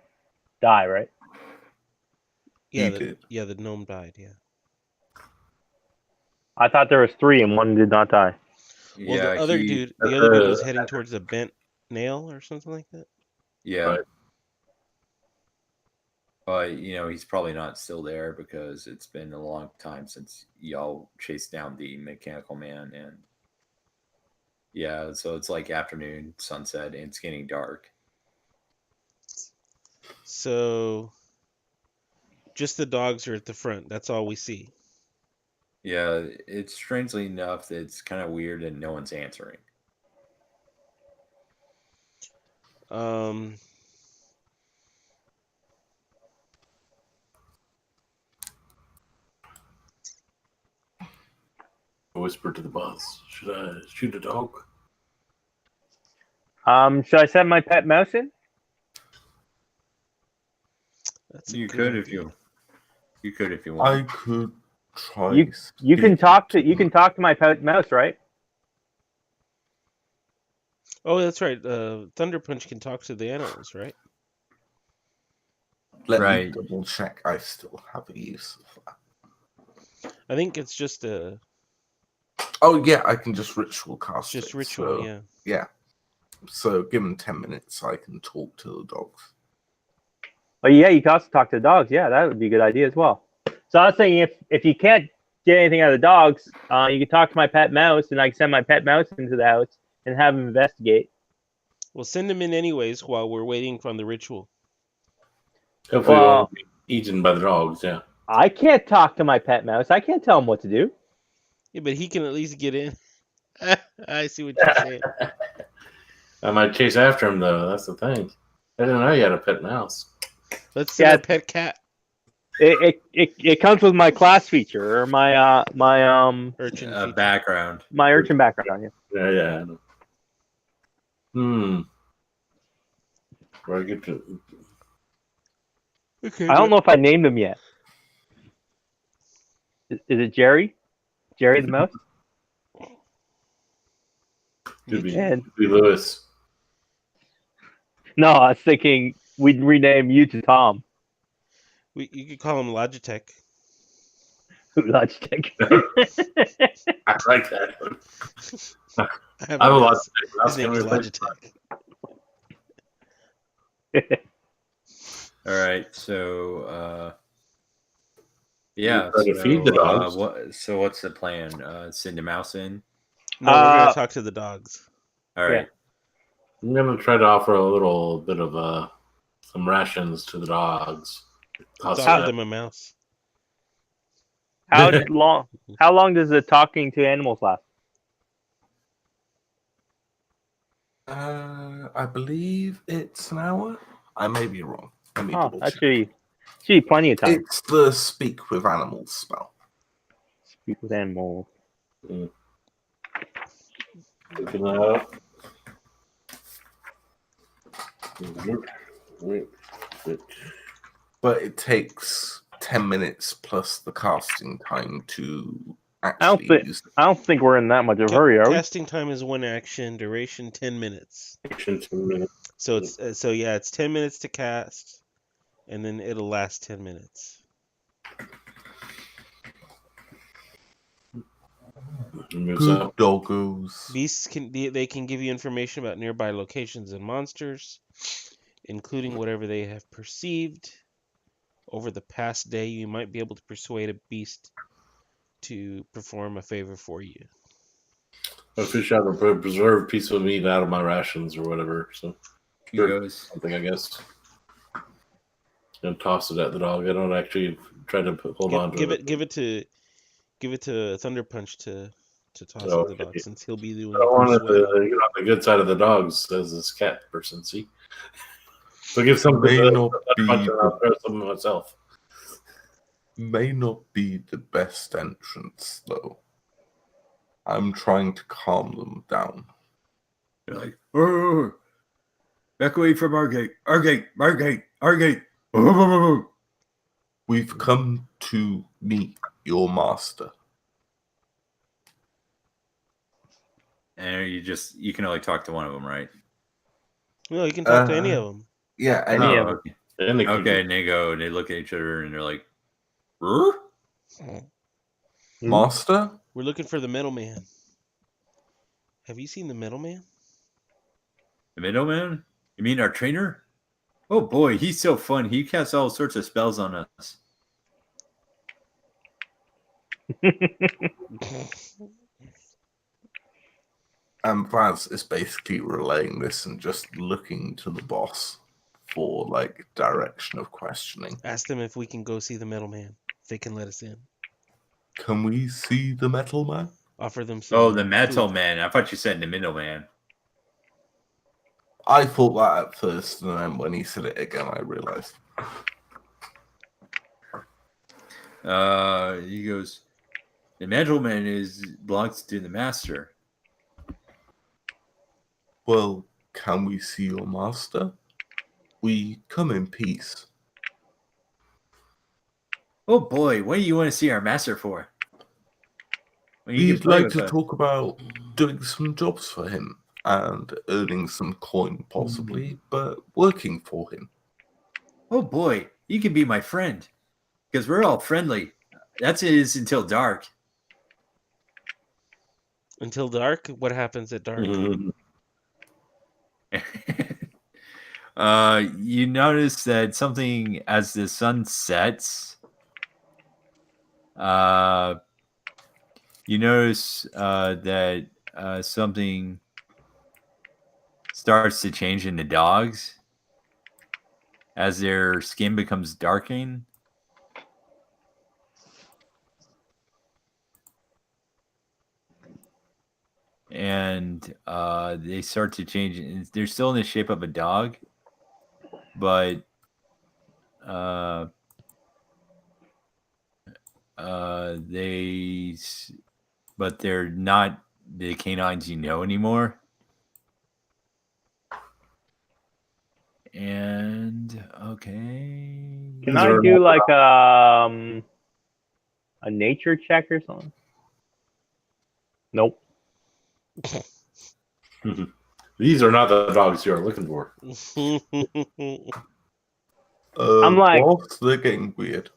die, right? yeah, He did. the gnome died. Yeah. I thought there was 3 and one did not die. Well, Yeah, the other dude was heading towards the bent nail or something like that. Yeah. Right. But he's probably not still there because it's been a long time since y'all chased down the mechanical man, and yeah, so it's like afternoon, sunset, and it's getting dark. So, just the dogs are at the front. That's all we see. Yeah, it's strangely enough that it's kind of weird and no one's answering. I whispered to the boss, should I shoot a dog? Should I send my pet mouse in? That's a You good could idea. if you want. I could try. You can talk to my pet mouse, right? Oh, that's right. Thunder Punch can talk to the animals, right? Let me Right. double check. I still have a use of that. I think it's just a Oh yeah, I can just ritual cast it. ritual. So, Yeah. yeah. So given 10 minutes, I can talk to the dogs. Oh yeah, you can also talk to the dogs. Yeah, that would be a good idea as well. So I was saying if you can't get anything out of the dogs, you can talk to my pet mouse, and I can send my pet mouse into the house and have him investigate. We'll send him in anyways while we're waiting for the ritual. Hopefully, Well, it won't be eaten by the dogs. Yeah. I can't talk to my pet mouse. I can't tell him what to do. Yeah, but he can at least get in. I see what you're saying. I might chase after him though. That's the thing. I didn't know you had a pet mouse. Let's send Yeah. our pet cat. It comes with my class feature or my Urchin feature. Background. my urchin background. Yeah. Yeah. I know. Where I get to? Okay. I don't know if I named him yet. Is it Jerry? Jerry the mouse? Could be, And could be Lewis. no, I was thinking we'd rename you to Tom. You could call him Logitech. Logitech. I like that. I have I have a lot. His name is Logitech. All right, so yeah. Try to feed the dogs. What's the plan? Send a mouse in. No, we're gonna talk to the dogs. All right. I'm gonna try to offer a little bit of some rations to the dogs. Let's offer them a mouse. How long does the talking to animals last? I believe it's an hour. I may be wrong. Let me double That check. should be plenty of time. It's the speak with animals spell. Speak with animals. Looking that up. But it takes 10 minutes plus the casting time to actually use it. I don't think we're in that much of a hurry, are we? Casting time is 1 action, duration 10 minutes. Action 2 minutes. So it's 10 minutes to cast, and then it'll last 10 minutes. Moves Good up. doggos. Beasts can give you information about nearby locations and monsters, including whatever they have perceived. Over the past day, you might be able to persuade a beast to perform a favor for you. I fish out a preserved piece of meat out of my rations or whatever. So He sure, goes, something, I guess. And toss it at the dog. I don't actually try to hold on to Give it. it to Thunder Punch to toss Oh, at the dog, okay. since he'll be doing I the wanted persuading. to get on the good side of the dogs as this cat person. See, so give something May to not Thunder be Punch and I'll the, throw something myself. may not be the best entrance though. I'm trying to calm them down. you're like, "Oh, back away from our gate, our gate, our gate, our gate." We've come to meet your master. And you can only talk to one of them, right? No, you can talk to any of them. Yeah, Any of Oh, them. okay. And they could Okay, and they go and they look at each other and they're like, "Rrr?" Master? We're looking for the middleman. Have you seen the middleman? The middleman? You mean our trainer? Oh boy, he's so fun. He casts all sorts of spells on us. And Vaz is basically relaying this and just looking to the boss for like direction of questioning. Ask them if we can go see the middleman. If they can let us in. Can we see the metal man? Offer them some. Oh, the metal food. man. I thought you said the middleman. I thought that at first, and then when he said it again, I realized. He goes, the middleman belongs to the master. Well, can we see your master? We come in peace. Oh boy, what do you want to see our master for? When you can We'd play like with to us. talk about doing some jobs for him and earning some coin, possibly, but working for him. Oh boy, you can be my friend. Because we're all friendly. That's it is until dark. Until dark? What happens at dark? You notice that something as the sun sets, you notice that something starts to change in the dogs as their skin becomes darkening. And they start to change. They're still in the shape of a dog, but they're not the canines you know anymore. And okay, Can I do like a nature check or something? Nope. These are not the dogs you are looking for. I'm like- Boss, they're getting weird.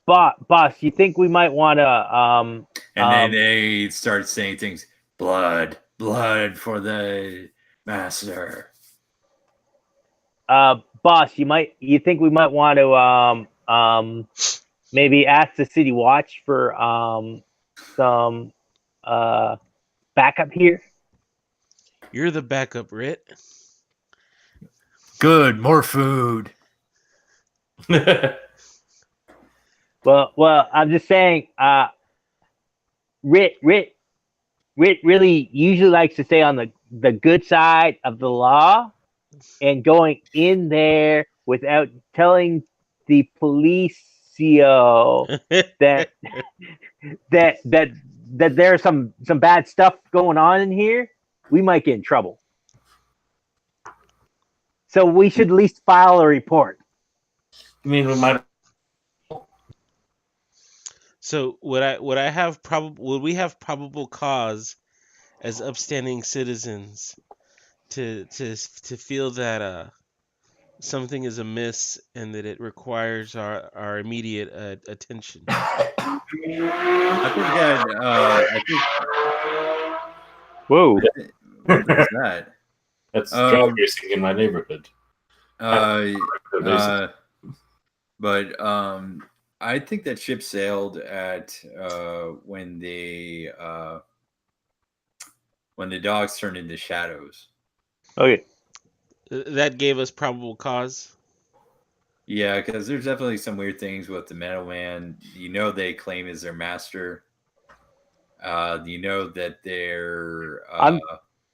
Boss, you think we might want to and then they start saying things. Blood for the master. boss, you think we might want to maybe ask the city watch for some backup here? You're the backup, Rit. Good, more food. Well, I'm just saying, Rit really usually likes to stay on the good side of the law, and going in there without telling the policio that there's some bad stuff going on in here, we might get in trouble. So we should at least file a report. I mean, we might. So would we have probable cause as upstanding citizens to feel that something is amiss and that it requires our immediate attention. I think that I think Whoa. what is that? That's drag racing in my neighborhood. But I think that ship sailed at when the dogs turned into shadows. Okay. That gave us probable cause. Yeah, because there's definitely some weird things with the Metal Man. You know, they claim is their master. You know that they're.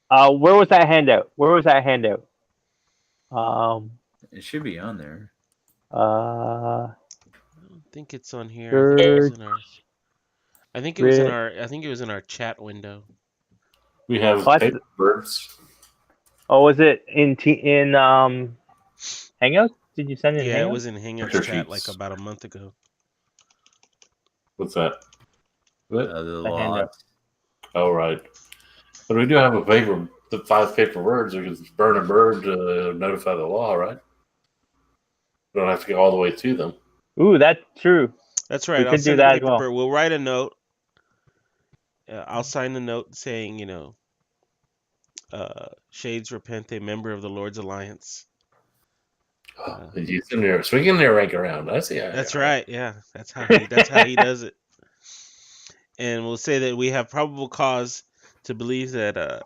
Where was that handout? It should be on there. I don't think it's on here. I think it was in our. I think it was in our. I think it was in our chat window. We have paper birds. Oh, was it in Hangouts? Did you send it in Hangouts? Yeah, it was in Hangouts chat like about a month ago. What's that? What? The law. Oh, right. But we do have a paper, the 5 paper birds. We can burn a bird to notify the law, right? We don't have to go all the way to them. Ooh, that's true. That's right. We could do that as well. We'll write a note. I'll sign a note saying, Shades Repente, member of the Lord's Alliance. He's in there, swinging their rank around. I see. That's right. Yeah, that's how he does it. And we'll say that we have probable cause to believe that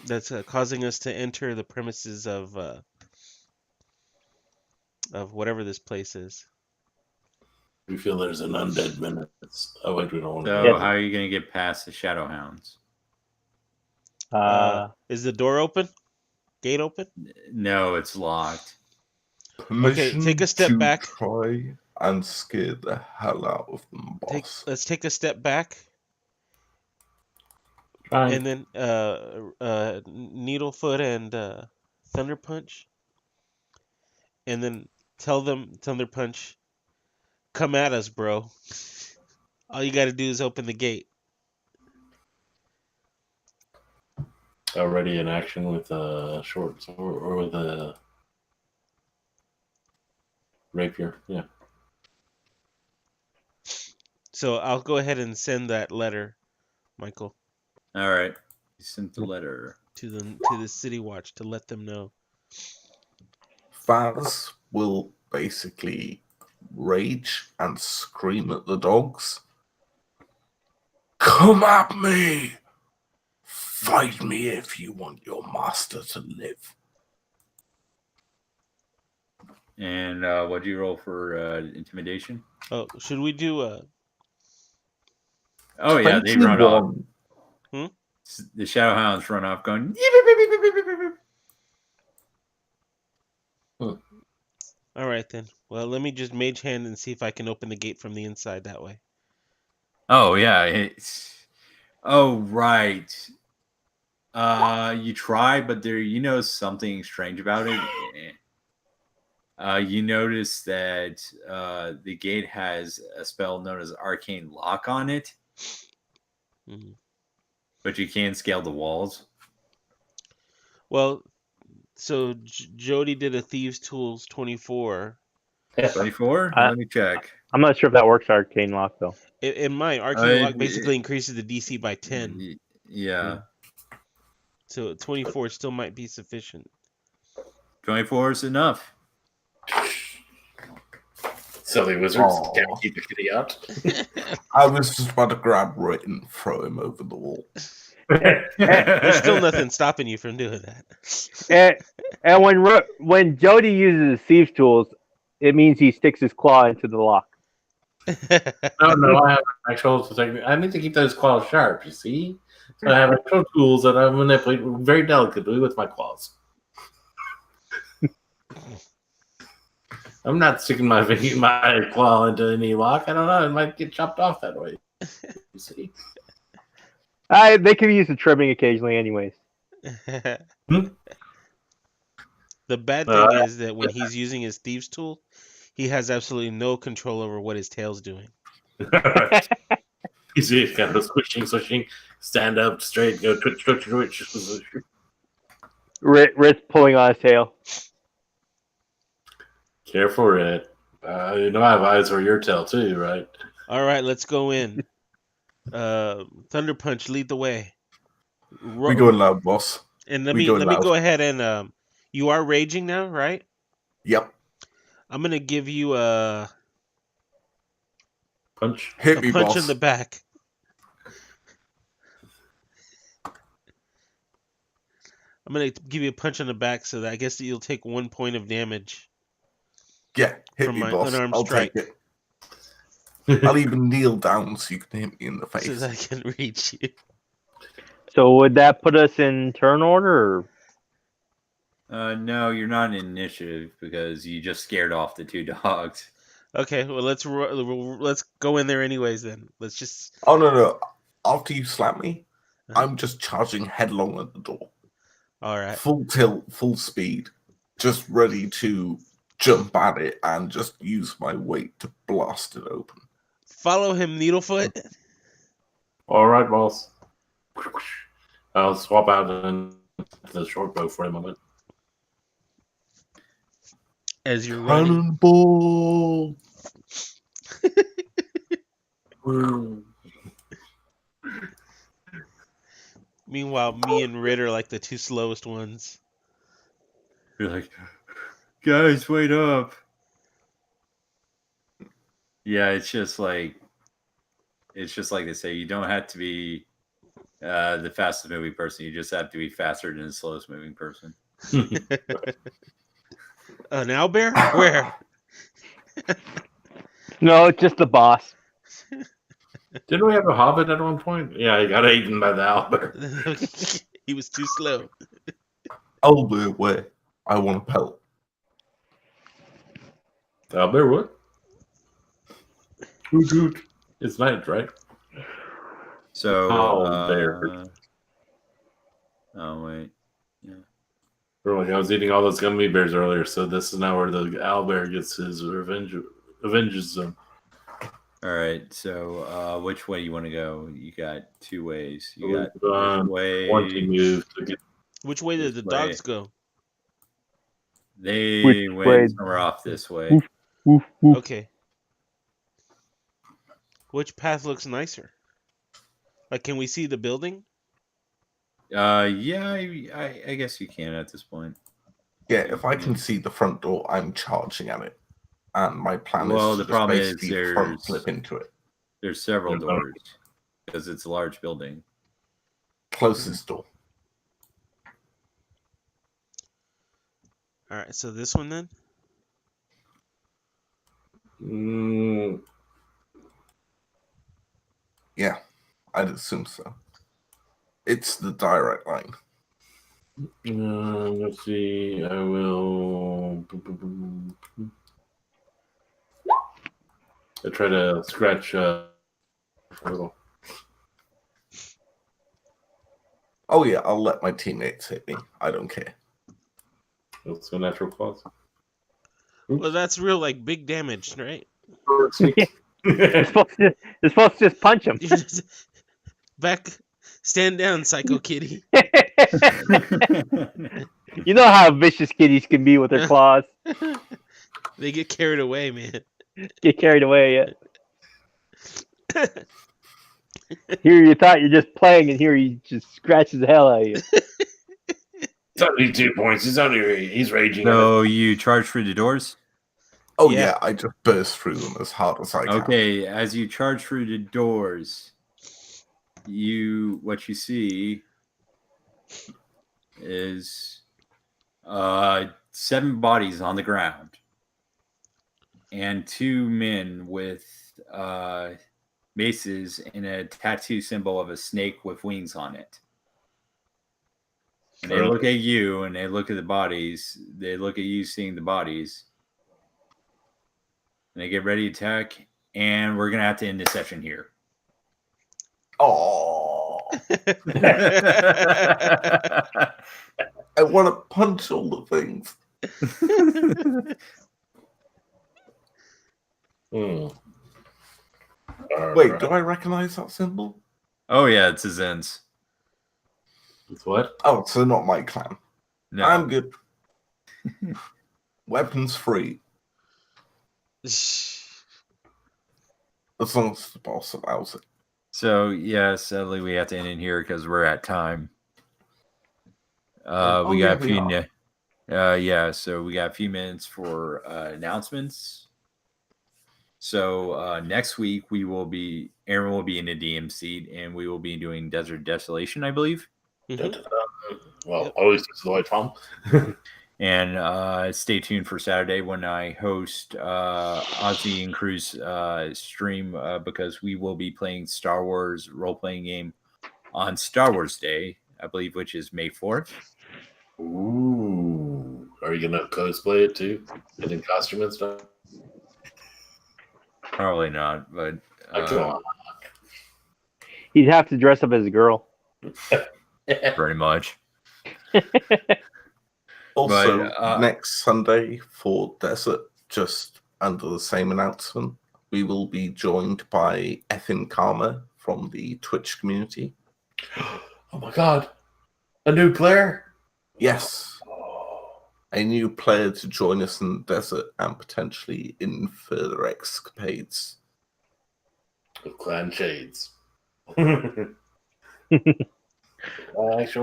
that's causing us to enter the premises of whatever this place is. We feel there's an undead menace. Oh wait, we don't want to. So how are you going to get past the Shadow Hounds? Is the door open? Gate open? No, it's locked. Permission take a step back. Try and scare the hell out of them, boss. Let's take a step back. Fine. And then Needlefoot and Thunder Punch. And then tell them, Thunder Punch, come at us, bro. All you got to do is open the gate. Already in action with a short sword or with a rapier, yeah. So I'll go ahead and send that letter, Michael. All right, you sent the letter to the City Watch to let them know. Faz will basically rage and scream at the dogs. Come at me! Fight me if you want your master to live. And what do you roll for intimidation? Oh, should we do Oh yeah, they run off. The Shadow Hounds run off going. All right then. Well, let me just mage hand and see if I can open the gate from the inside that way. Oh yeah. Oh right. You try, but there, something strange about it. You notice that the gate has a spell known as Arcane Lock on it, but you can scale the walls. Well, so Jody did a Thieves' Tools 24. 24? Let me check. I'm not sure if that works Arcane Lock though. In mine, Arcane Lock basically increases the DC by 10. Yeah. So 24 still might be sufficient. 24 is enough. Silly wizards can't keep the kitty out. I was just about to grab Rit and throw him over the wall. There's still nothing stopping you from doing that. And when Jody uses Thieves' Tools, it means he sticks his claw into the lock. No, I have actual technique. I need to keep those claws sharp, you see? So I have actual tools that I manipulate very delicately with my claws. I'm not sticking my claw into any lock. I don't know. It might get chopped off that way. You see? They can use the trimming occasionally anyways. The bad thing is that when he's using his Thieves' Tool, he has absolutely no control over what his tail's doing. You see, it's kind of swishing, stand up straight, go twitch. Rit's pulling on his tail. Care for it. You know I have eyes for your tail too, right? All right, let's go in. Thunder Punch, lead the way. We going loud, boss. And We going let me loud. go ahead and you are raging now, right? Yep. I'm gonna give you a Punch. Hit me, punch boss. in the back. I'm gonna give you a punch in the back, so that I guess you'll take 1 point of damage Yeah, hit from me, my boss. unarmed I'll strike, take it. I'll even kneel down so you can hit me in the so face. that I can reach you. So would that put us in turn order? Or? No, you're not in initiative because you just scared off the 2 dogs. Okay, well let's go in there anyways. Then let's just. Oh, no. After you slap me, I'm just charging headlong at the door. All right. Full tilt, full speed. Just ready to jump at it and just use my weight to blast it open. Follow him, Needlefoot. All right, boss. I'll swap out into the short bow for a moment. As you're running. Cannonball! Meanwhile, me and Rit are like the 2 slowest ones. You're like, guys, wait up. Yeah, it's just like they say, you don't have to be the fastest moving person. You just have to be faster than the slowest moving person. An owlbear? Where? No, just the boss. Didn't we have a hobbit at one point? Yeah, he got eaten by the owlbear. He was too slow. Oh, where? I want a pelt. The owlbear what? Hoot. It's night, right? So, Owlbear. oh wait, Like I was eating all those gummy bears earlier, so this is now where the owlbear gets his avenges them. all right. So, which way you want to go? You got 2 ways. You got One this way. move to get. Which way did the dogs go? They Which went way? somewhere off this way. Oof. Woof, woof. Okay. Which path looks nicer? Like, can we see the building? Yeah, I guess you can at this point. Yeah, if I can see the front door, I'm charging at it. And my plan Well, is the to problem just is basically front flip into it. There's several There's doors because it's a large building. Closest door. All right, so this one then? Yeah, I'd assume so. It's the direct line. Let's see. I will. I try to scratch. A little. Oh yeah, I'll let my teammates hit me. I don't care. Let's go natural claws. Well, that's real, like, big damage, right? You're supposed to just punch him. Back, stand down, Psycho Kitty. You know how vicious kitties can be with their claws. They get carried away, man. Get carried away. Yeah. Here you thought you're just playing, and here he just scratches the hell out of you. 72 points. He's raging. So you charge through the doors? Oh Yeah. yeah, I just burst through them as hard as I can. Okay, as you charge through the doors, what you see is 7 bodies on the ground and 2 men with maces and a tattoo symbol of a snake with wings on it. And they look at you and they look at the bodies. They look at you seeing the bodies. And they get ready to attack. And we're going to have to end this session here. Oh, I want to punch all the things. Wait, do I recognize that symbol? Oh, yeah, it's his ends. It's what? Oh, so not my clan. No. I'm good. Weapons free. As long as the boss allows it. So yeah, sadly we have to end in here because we're at time. We got a few. So we got a few minutes for announcements. So next week Aaron will be in the DM seat, and we will be doing Desert Desolation, I believe. Well, Yep. always use the white palm. And stay tuned for Saturday when I host Ozzy and Crew's stream because we will be playing Star Wars role-playing game on Star Wars Day, I believe, which is May 4th. Ooh. Are you going to cosplay it too? Get in costume and stuff? Probably not, but Come on. He'd have to dress up as a girl. pretty much. Also, But, next Sunday for Desert, just under the same announcement, we will be joined by Effin Karma from the Twitch community. Oh my god. A new player? Yes, a new player to join us in the desert and potentially in further escapades. With Clan Shades. Actually,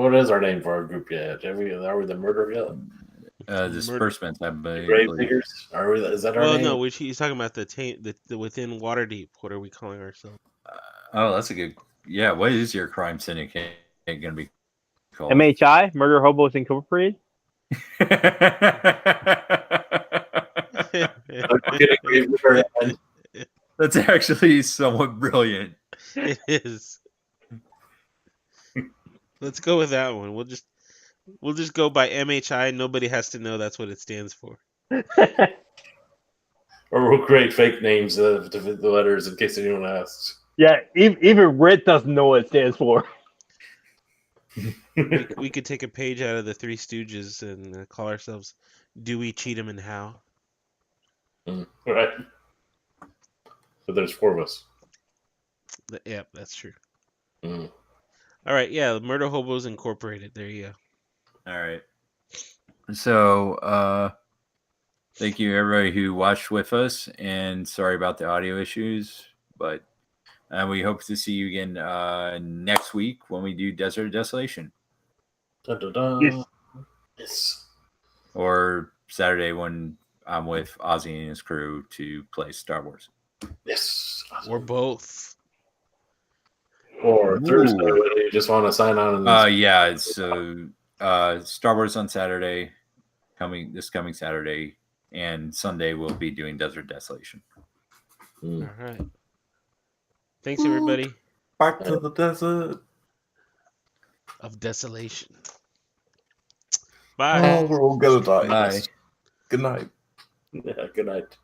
what is our name for our group yet? Are we the Murder Guild? Disbursements, I believe. Grave Diggers? Are we? Is that our Well, name? no, he's talking about the within Waterdeep. What are we calling ourselves? Oh, that's a good. Yeah, what is your crime syndicate going to be called? MHI, Murder Hobos Incorporated. That's actually somewhat brilliant. It is. Let's go with that one. We'll just go by MHI. Nobody has to know that's what it stands for. Or we'll create fake names to fit the letters in case anyone asks. Yeah, even Rit doesn't know what it stands for. We could take a page out of the Three Stooges and call ourselves Dewey, Cheatham, and Howe. Right. But there's 4 of us. Yep, that's true. Mm. All right, yeah, Murder Hobos Incorporated. There you go. All right. So, thank you everybody who watched with us, and sorry about the audio issues, but we hope to see you again next week when we do Desert Desolation. Dun, dun, dun. Yes. Yes. Or Saturday when I'm with Ozzy and his crew to play Star Wars. Yes. Or both. Or Thursday Ooh. when you just want to sign on. Yeah, so Star Wars on Saturday, this coming Saturday, and Sunday we'll be doing Desert Desolation. All right. Thanks, everybody. Back to the desert. Of Desolation. Bye. Oh, we're all gonna die. Bye. Good night. Yeah, good night.